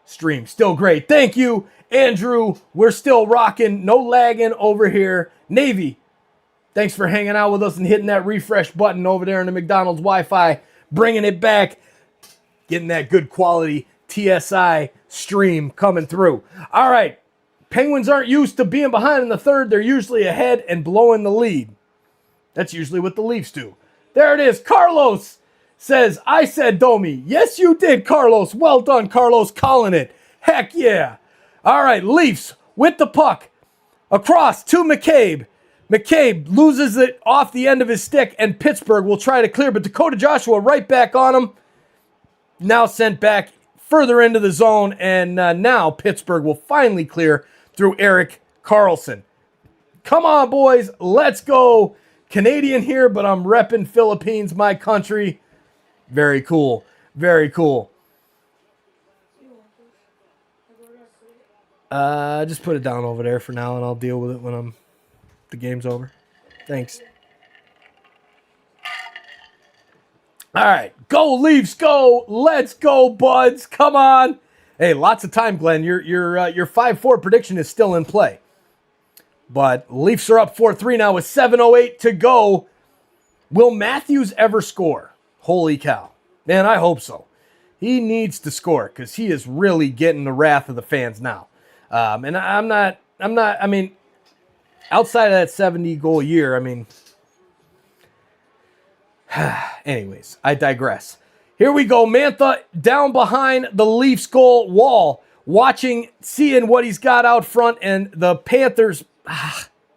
Stream, still great. Thank you, Andrew. We're still rocking. No lagging over here. Navy, thanks for hanging out with us and hitting that refresh button over there in the McDonald's Wi-Fi. Bringing it back. Getting that good quality TSI stream coming through. All right. Penguins aren't used to being behind in the third. They're usually ahead and blowing the lead. That's usually what the Leafs do. There it is. Carlos says, I said Domi. Yes, you did, Carlos. Well done, Carlos, calling it. Heck yeah. All right, Leafs with the puck. Across to McCabe. McCabe loses it off the end of his stick, and Pittsburgh will try to clear, but Dakota Joshua right back on him. Now sent back further into the zone, and now Pittsburgh will finally clear through Eric Carlson. Come on, boys. Let's go. Canadian here, but I'm repping Philippines, my country. Very cool. Very cool. Just put it down over there for now, and I'll deal with it when the game's over. Thanks. All right. Go, Leafs, go. Let's go, buds. Come on. Hey, lots of time, Glenn. Your 5-4 prediction is still in play. But Leafs are up 4-3 now with 7:08 to go. Will Matthews ever score? Holy cow. Man, I hope so. He needs to score because he is really getting the wrath of the fans now. And I'm not, I mean, outside of that 70-goal year, I mean, Anyways, I digress. Here we go. Mantha down behind the Leafs goal wall, seeing what he's got out front, and the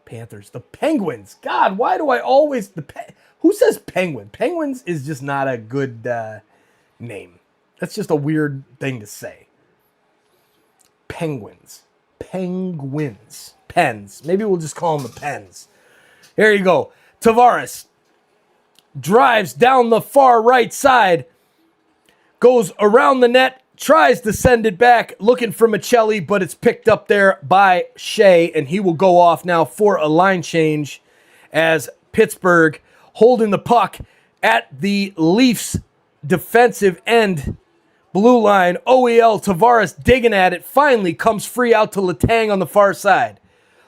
the Penguins. God, why do I always, who says Penguin? Penguins is just not a good name. That's just a weird thing to say. Penguins. Pens. Maybe we'll just call them the Pens. Here you go. Tavares drives down the far right side, goes around the net, tries to send it back, looking for Michelli, but it's picked up there by Shea, and he will go off now for a line change as Pittsburgh holding the puck at the Leafs defensive end. Blue line, OEL, Tavares digging at it, finally comes free out to Letang on the far side.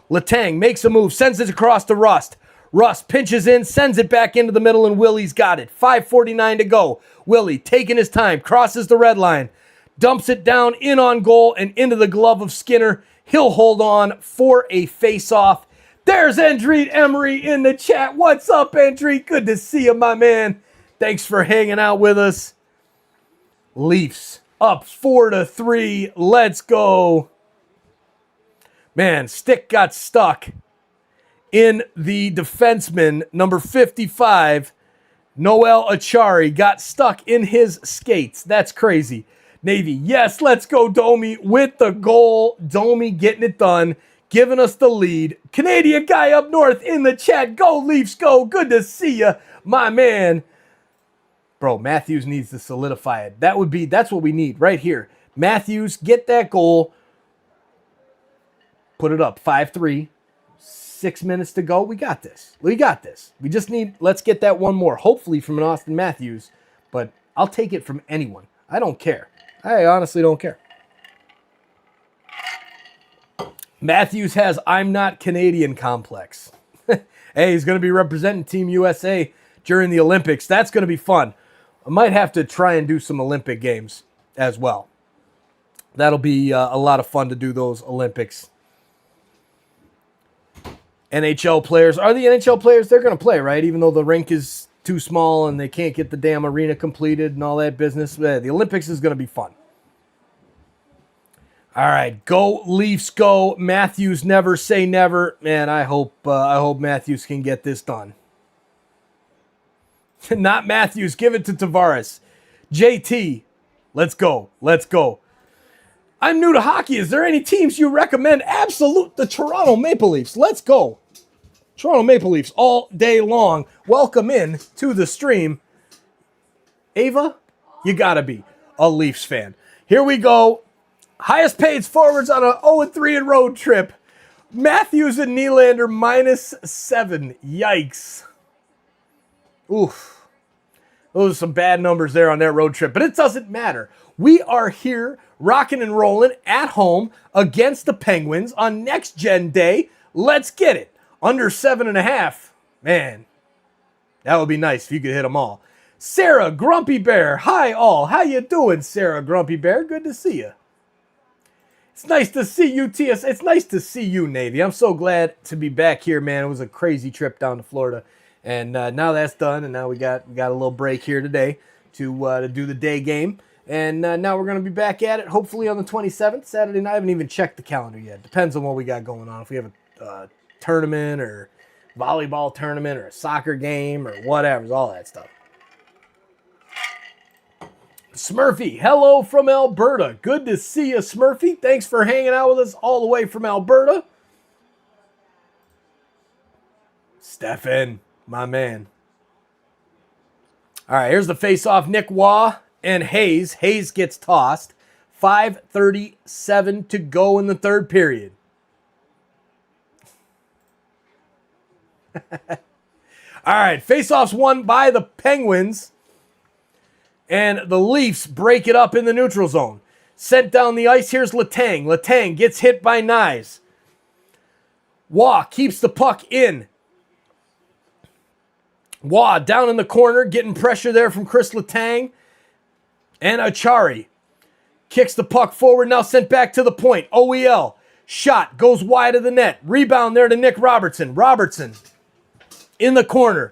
Letang makes a move, sends it across to Rust. Rust pinches in, sends it back into the middle, and Willie's got it. 5:49 to go. Willie taking his time, crosses the red line, dumps it down in on goal and into the glove of Skinner. He'll hold on for a face-off. There's Endreet Emery in the chat. What's up, Endreet? Good to see you, my man. Thanks for hanging out with us. Leafs up 4-3. Let's go. Man, stick got stuck in the defenseman, number 55, Noel Achari, got stuck in his skates. That's crazy. Navy, yes, let's go, Domi, with the goal. Domi getting it done, giving us the lead. Canadian guy up north in the chat. Go, Leafs, go. Good to see you, my man. Bro, Matthews needs to solidify it. That's what we need right here. Matthews, get that goal. Put it up, 5-3. 6 minutes to go. We got this. We just let's get that one more. Hopefully from an Austin Matthews, but I'll take it from anyone. I don't care. I honestly don't care. Matthews has I'm not Canadian complex. Hey, he's going to be representing Team USA during the Olympics. That's going to be fun. I might have to try and do some Olympic games as well. That'll be a lot of fun to do those Olympics. NHL players. Are the NHL players? They're going to play, right? Even though the rink is too small and they can't get the damn arena completed and all that business. The Olympics is going to be fun. All right. Go Leafs, go. Matthews, never say never. Man, I hope Matthews can get this done. Not Matthews. Give it to Tavares. JT, let's go. Let's go. I'm new to hockey. Is there any teams you recommend? Absolute. The Toronto Maple Leafs. Let's go. Toronto Maple Leafs all day long. Welcome in to the stream. Ava, you got to be a Leafs fan. Here we go. Highest paid forwards on a 0-3 road trip. Matthews and Nylander -7. Yikes. Oof. Those are some bad numbers there on that road trip, but it doesn't matter. We are here rocking and rolling at home against the Penguins on Next Gen Day. Let's get it. Under 7.5. Man, that would be nice if you could hit them all. Sarah Grumpy Bear. Hi, all. How you doing, Sarah Grumpy Bear? Good to see you. It's nice to see you, TS. It's nice to see you, Navy. I'm so glad to be back here, man. It was a crazy trip down to Florida. And now that's done, and now we got a little break here today to do the day game. And now we're going to be back at it, hopefully on the 27th, Saturday night. I haven't even checked the calendar yet. Depends on what we got going on. If we have a tournament or volleyball tournament or a soccer game or whatever, all that stuff. Smurfy, hello from Alberta. Good to see you, Smurfy. Thanks for hanging out with us all the way from Alberta. Stefan, my man. All right, here's the face-off. Nick Waugh and Hayes. Hayes gets tossed. 5:37 to go in the third period. All right, face-offs won by the Penguins. And the Leafs break it up in the neutral zone. Sent down the ice. Here's Letang. Letang gets hit by Nyes. Waugh keeps the puck in. Waugh down in the corner, getting pressure there from Chris Letang. And Achari kicks the puck forward, now sent back to the point. OEL, shot, goes wide of the net. Rebound there to Nick Robertson. Robertson in the corner.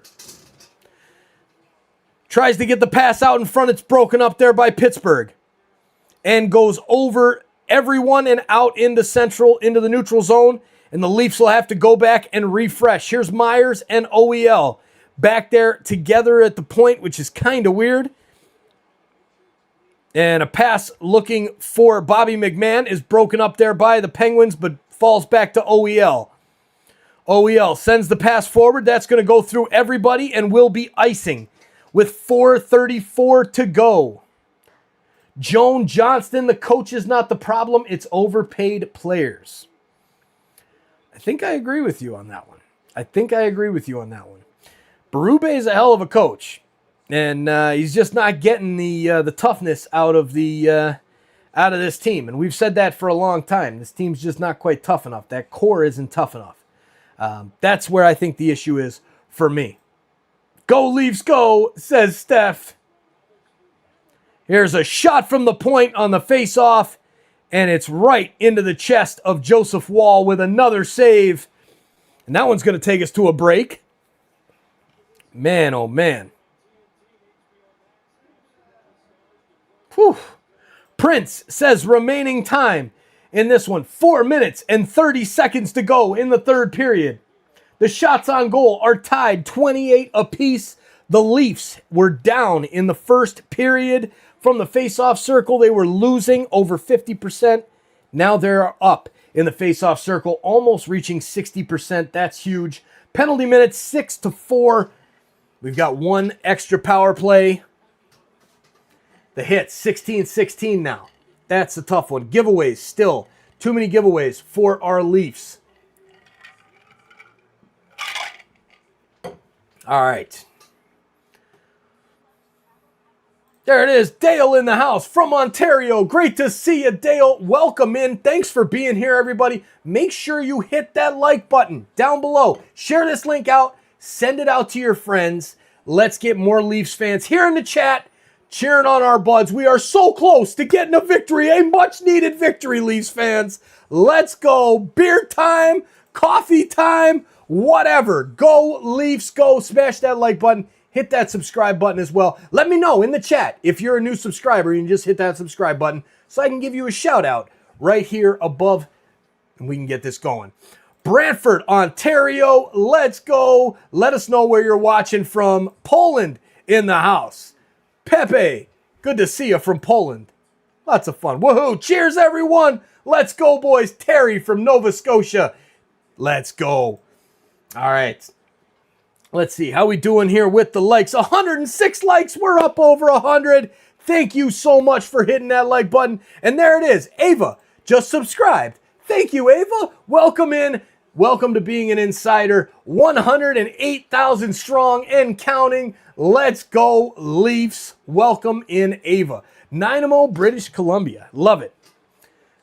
Tries to get the pass out in front. It's broken up there by Pittsburgh. And goes over everyone and out into the neutral zone. And the Leafs will have to go back and refresh. Here's Myers and OEL back there together at the point, which is kind of weird. And a pass looking for Bobby McMahon is broken up there by the Penguins, but falls back to OEL. OEL sends the pass forward. That's going to go through everybody and will be icing with 4:34 to go. Joan Johnston, the coach is not the problem. It's overpaid players. I think I agree with you on that one. Berube is a hell of a coach. And he's just not getting the toughness out of this team. And we've said that for a long time. This team's just not quite tough enough. That core isn't tough enough. That's where I think the issue is for me. Go Leafs, go, says Steph. Here's a shot from the point on the face-off. And it's right into the chest of Joseph Woll with another save. And that one's going to take us to a break. Man, oh man. Whew. Prince says remaining time in this one, 4 minutes and 30 seconds to go in the third period. The shots on goal are tied 28 apiece. The Leafs were down in the first period from the face-off circle. They were losing over 50%. Now they're up in the face-off circle, almost reaching 60%. That's huge. Penalty minutes 6-4. We've got one extra power play. The hits, 16-16 now. That's a tough one. Giveaways, still. Too many giveaways for our Leafs. All right. There it is. Dale in the house from Ontario. Great to see you, Dale. Welcome in. Thanks for being here, everybody. Make sure you hit that like button down below. Share this link out. Send it out to your friends. Let's get more Leafs fans here in the chat cheering on our buds. We are so close to getting a victory, a much-needed victory, Leafs fans. Let's go. Beer time, coffee time, whatever. Go, Leafs, go. Smash that like button. Hit that subscribe button as well. Let me know in the chat if you're a new subscriber. You can just hit that subscribe button so I can give you a shout-out right here above, and we can get this going. Brantford, Ontario, let's go. Let us know where you're watching from. Poland in the house. Pepe, good to see you from Poland. Lots of fun. Woohoo. Cheers, everyone. Let's go, boys. Terry from Nova Scotia. Let's go. All right. Let's see. How we doing here with the likes? 106 likes. We're up over 100. Thank you so much for hitting that like button. And there it is. Ava just subscribed. Thank you, Ava. Welcome in. Welcome to being an insider. 108,000 strong and counting. Let's go, Leafs. Welcome in, Ava. Nynamo, British Columbia. Love it.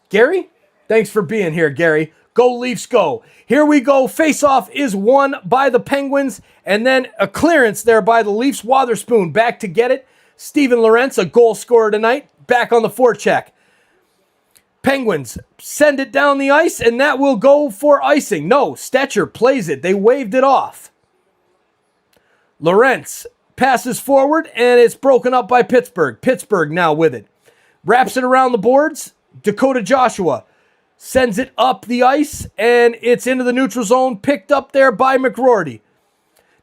Gary, thanks for being here, Gary. Go, Leafs, go. Here we go. Face-off is won by the Penguins. And then a clearance there by the Leafs. Wotherspoon back to get it. Steven Lorentz, a goal scorer tonight. Back on the forecheck. Penguins send it down the ice, and that will go for icing. No, Stetcher plays it. They waved it off. Lorentz passes forward, and it's broken up by Pittsburgh. Pittsburgh now with it. Wraps it around the boards. Dakota Joshua sends it up the ice, and it's into the neutral zone, picked up there by McRourty.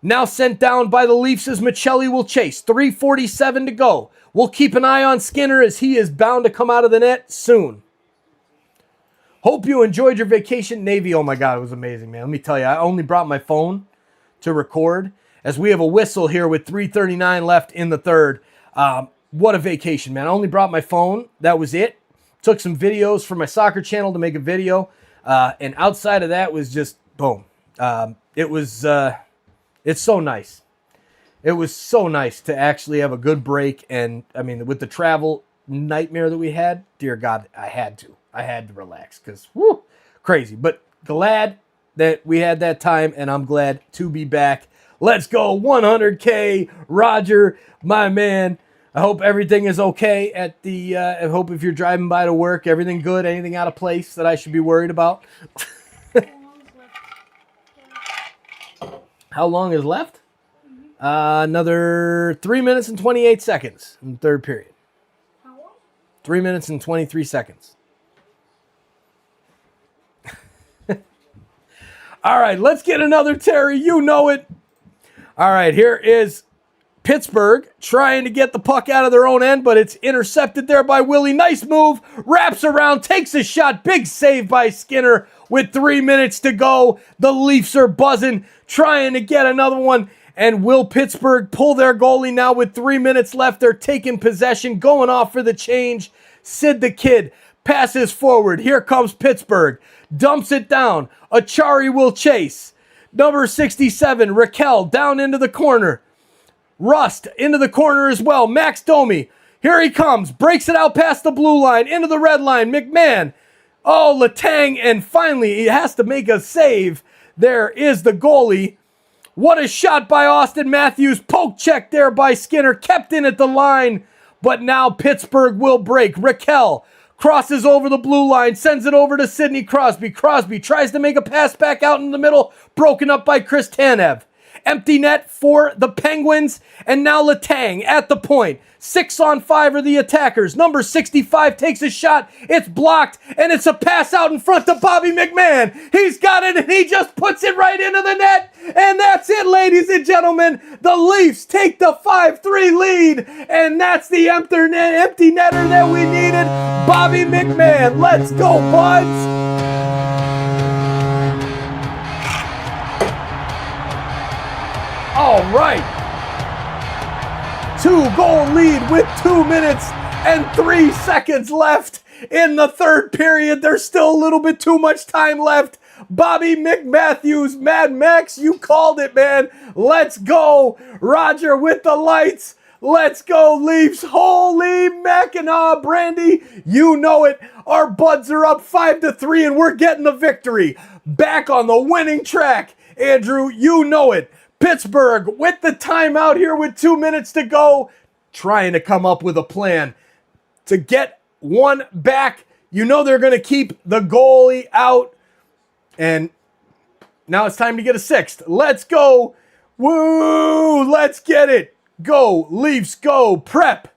Now sent down by the Leafs as Michelli will chase. 3:47 to go. We'll keep an eye on Skinner as he is bound to come out of the net soon. Hope you enjoyed your vacation, Navy. Oh my God, it was amazing, man. Let me tell you, I only brought my phone to record as we have a whistle here with 3:39 left in the third. What a vacation, man. I only brought my phone. That was it. Took some videos for my soccer channel to make a video. And outside of that was just boom. It's so nice. It was so nice to actually have a good break. And I mean, with the travel nightmare that we had, dear God, I had to relax because, whoo, crazy. But glad that we had that time, and I'm glad to be back. Let's go, 100K, Roger, my man. I hope everything is okay at the, I hope if you're driving by to work, everything good, anything out of place that I should be worried about. How long is left? Another 3 minutes and 28 seconds in the third period. How long? 3 minutes and 23 seconds. All right, let's get another Terry. You know it. All right, here is Pittsburgh trying to get the puck out of their own end, but it's intercepted there by Willie. Nice move. Wraps around, takes a shot. Big save by Skinner with 3 minutes to go. The Leafs are buzzing, trying to get another one. And will Pittsburgh pull their goalie now with 3 minutes left? They're taking possession, going off for the change. Sid the Kid passes forward. Here comes Pittsburgh. Dumps it down. Achari will chase. Number 67, Raquel, down into the corner. Rust into the corner as well. Max Domi. Here he comes. Breaks it out past the blue line. Into the red line. McMahon. Oh, Letang. And finally, he has to make a save. There is the goalie. What a shot by Austin Matthews. Poke check there by Skinner. Kept in at the line. But now Pittsburgh will break. Raquel crosses over the blue line. Sends it over to Sidney Crosby. Crosby tries to make a pass back out in the middle. Broken up by Chris Tanev. Empty net for the Penguins. And now Letang at the point. 6-on-5 are the attackers. Number 65 takes a shot. It's blocked. And it's a pass out in front to Bobby McMahon. He's got it and he just puts it right into the net. And that's it, ladies and gentlemen. The Leafs take the 5-3 lead. And that's the empty netter that we needed. Bobby McMahon. Let's go, buds. All right. 2-goal lead with 2 minutes and 3 seconds left in the third period. There's still a little bit too much time left. Bobby McMatthews, Mad Max, you called it, man. Let's go. Roger with the lights. Let's go, Leafs. Holy Mackinac, Brandy. You know it. Our buds are up 5-3 and we're getting the victory. Back on the winning track. Andrew, you know it. Pittsburgh with the timeout here with 2 minutes to go, trying to come up with a plan to get one back. You know they're going to keep the goalie out. And now it's time to get a sixth. Let's go. Woo! Let's get it. Go, Leafs, go. Prep.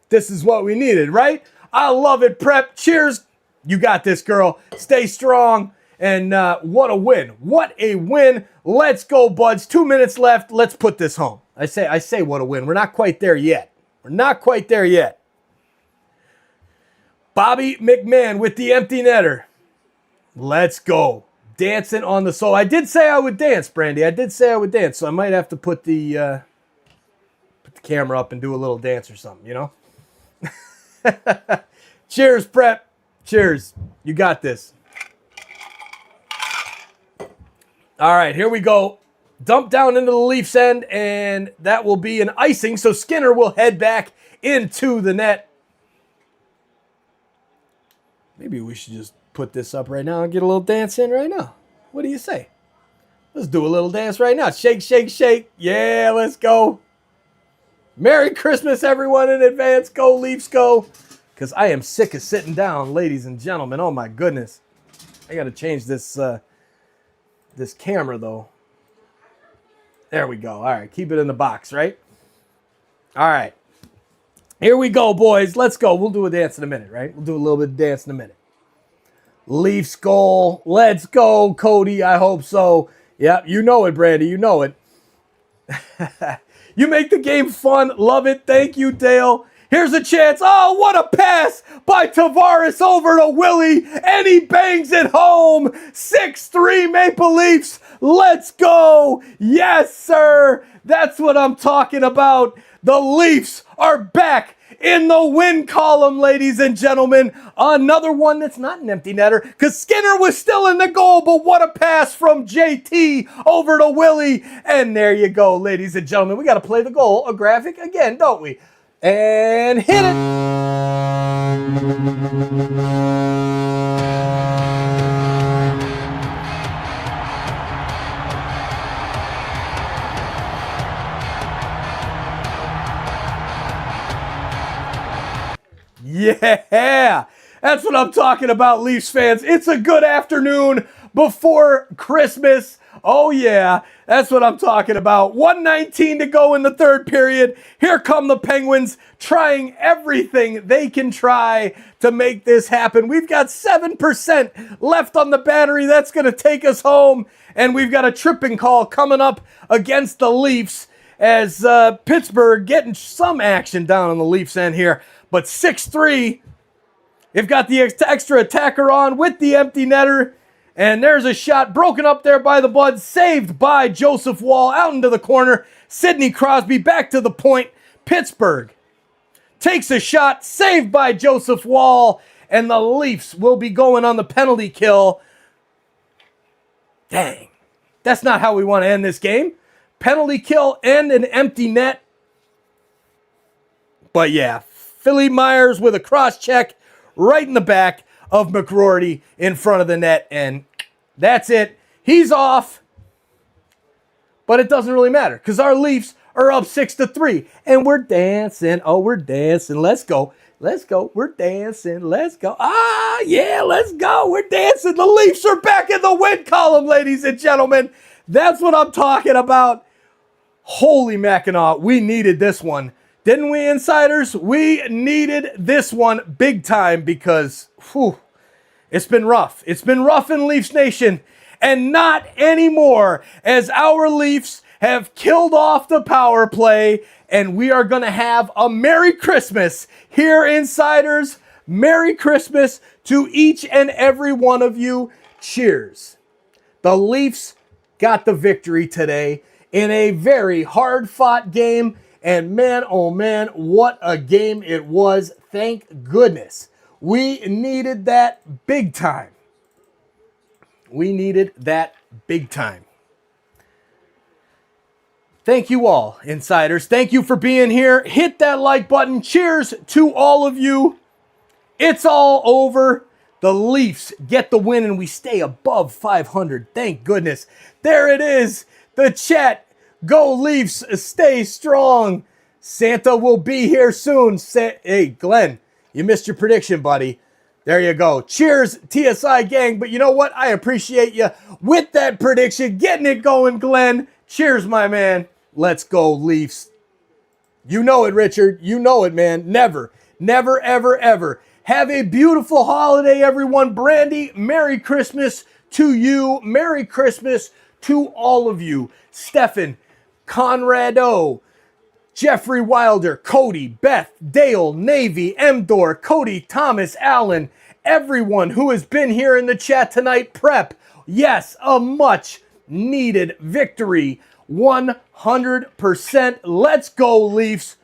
This is what we needed, right? I love it, Prep. Cheers. You got this, girl. Stay strong. And what a win. What a win. Let's go, buds. 2 minutes left. Let's put this home. I say what a win. We're not quite there yet. We're not quite there yet. Bobby McMahon with the empty netter. Let's go. Dancing on the solo. I did say I would dance, Brandy. I did say I would dance. So I might have to put the camera up and do a little dance or something, you know? Cheers, Prep. Cheers. You got this. All right, here we go. Dump down into the Leafs end, and that will be an icing, so Skinner will head back into the net. Maybe we should just put this up right now and get a little dance in right now. What do you say? Let's do a little dance right now. Shake, shake, shake. Yeah, let's go. Merry Christmas, everyone, in advance. Go, Leafs, go. Because I am sick of sitting down, ladies and gentlemen. Oh, my goodness. I got to change this... this camera, though. There we go. All right, keep it in the box, right? All right. Here we go, boys. Let's go. We'll do a dance in a minute, right? We'll do a little bit of dance in a minute. Leafs goal. Let's go, Cody. I hope so. Yep, you know it, Brandy. You know it. You make the game fun. Love it. Thank you, Dale. Here's a chance. Oh, what a pass by Tavares over to Willie. And he bangs it home. 6-3 Maple Leafs. Let's go. Yes, sir. That's what I'm talking about. The Leafs are back in the win column, ladies and gentlemen. Another one that's not an empty netter because Skinner was still in the goal, but what a pass from JT over to Willie. And there you go, ladies and gentlemen. We got to play the goal, a graphic again, don't we? And hit it. Yeah, that's what I'm talking about, Leafs fans. It's a good afternoon before Christmas. Oh, yeah, that's what I'm talking about. 1:19 to go in the third period. Here come the Penguins trying everything they can try to make this happen. We've got 7% left on the battery. That's going to take us home. And we've got a tripping call coming up against the Leafs as Pittsburgh getting some action down on the Leafs end here. But 6-3, they've got the extra attacker on with the empty netter. And there's a shot broken up there by the Bloods, saved by Joseph Woll out into the corner. Sidney Crosby back to the point. Pittsburgh takes a shot, saved by Joseph Woll, and the Leafs will be going on the penalty kill. Dang, that's not how we want to end this game. Penalty kill and an empty net. But yeah, Philly Myers with a cross check right in the back of McGroarty in front of the net, and that's it. He's off, but it doesn't really matter because our Leafs are up 6-3, and we're dancing. Oh, we're dancing. Let's go. Let's go. We're dancing. Let's go. Ah, yeah, let's go. We're dancing. The Leafs are back in the win column, ladies and gentlemen. That's what I'm talking about. Holy Mackinac, we needed this one. Didn't we, insiders? We needed this one big time because, whew, it's been rough. It's been rough in Leafs Nation, and not anymore as our Leafs have killed off the power play, and we are going to have a Merry Christmas here, insiders. Merry Christmas to each and every one of you. Cheers. The Leafs got the victory today in a very hard-fought game. And man, oh man, what a game it was. Thank goodness. We needed that big time. We needed that big time. Thank you all, insiders. Thank you for being here. Hit that like button. Cheers to all of you. It's all over. The Leafs get the win and we stay above 500. Thank goodness. There it is. The chat. Go Leafs, stay strong. Santa will be here soon. Hey, Glenn, you missed your prediction, buddy. There you go. Cheers, TSI gang. But you know what? I appreciate you with that prediction. Getting it going, Glenn. Cheers, my man. Let's go, Leafs. You know it, Richard. You know it, man. Never, never, ever, ever. Have a beautiful holiday, everyone. Brandy, Merry Christmas to you. Merry Christmas to all of you. Stefan, Conrado, Jeffrey Wilder, Cody, Beth, Dale, Navy, Mdor, Cody, Thomas, Allen, everyone who has been here in the chat tonight. Prep, yes, a much needed victory. 100%. Let's go, Leafs.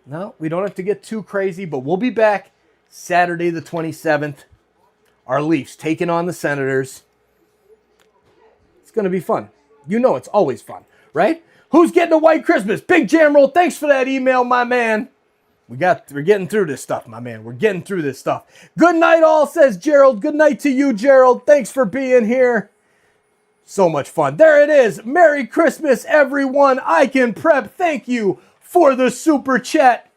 No, we don't have to get too crazy, but we'll be back Saturday the 27th. Our Leafs taking on the Senators. It's going to be fun. You know it's always fun, right? Who's getting a white Christmas? Big Jam Roll, thanks for that email, my man. We're getting through this stuff, my man. We're getting through this stuff. Good night all, says Gerald. Good night to you, Gerald. Thanks for being here. So much fun. There it is. Merry Christmas, everyone. I Can Prep, thank you for the super chat.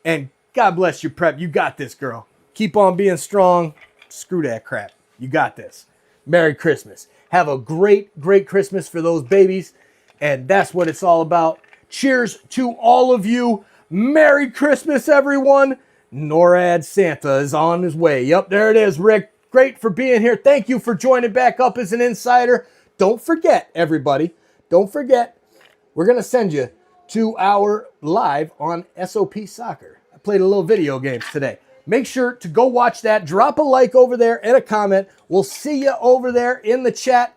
And God bless you, Prep. You got this, girl. Keep on being strong. Screw that crap. You got this. Merry Christmas. Have a great, great Christmas for those babies. And that's what it's all about. Cheers to all of you. Merry Christmas, everyone. NORAD Santa is on his way. Yep, there it is, Rick. Great for being here. Thank you for joining back up as an insider. Don't forget, everybody, don't forget, we're going to send you to our live on SOP Soccer. I played a little video games today. Make sure to go watch that. Drop a like over there and a comment. We'll see you over there in the chat.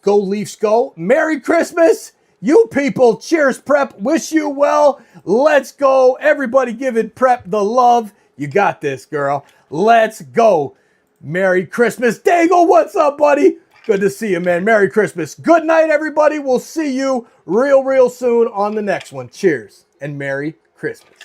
Go Leafs, go. Merry Christmas. You people, cheers, Prep. Wish you well. Let's go. Everybody giving Prep the love. You got this, girl. Let's go. Merry Christmas. Dangle, what's up, buddy? Good to see you, man. Merry Christmas. Good night, everybody. We'll see you real soon on the next one. Cheers and Merry Christmas.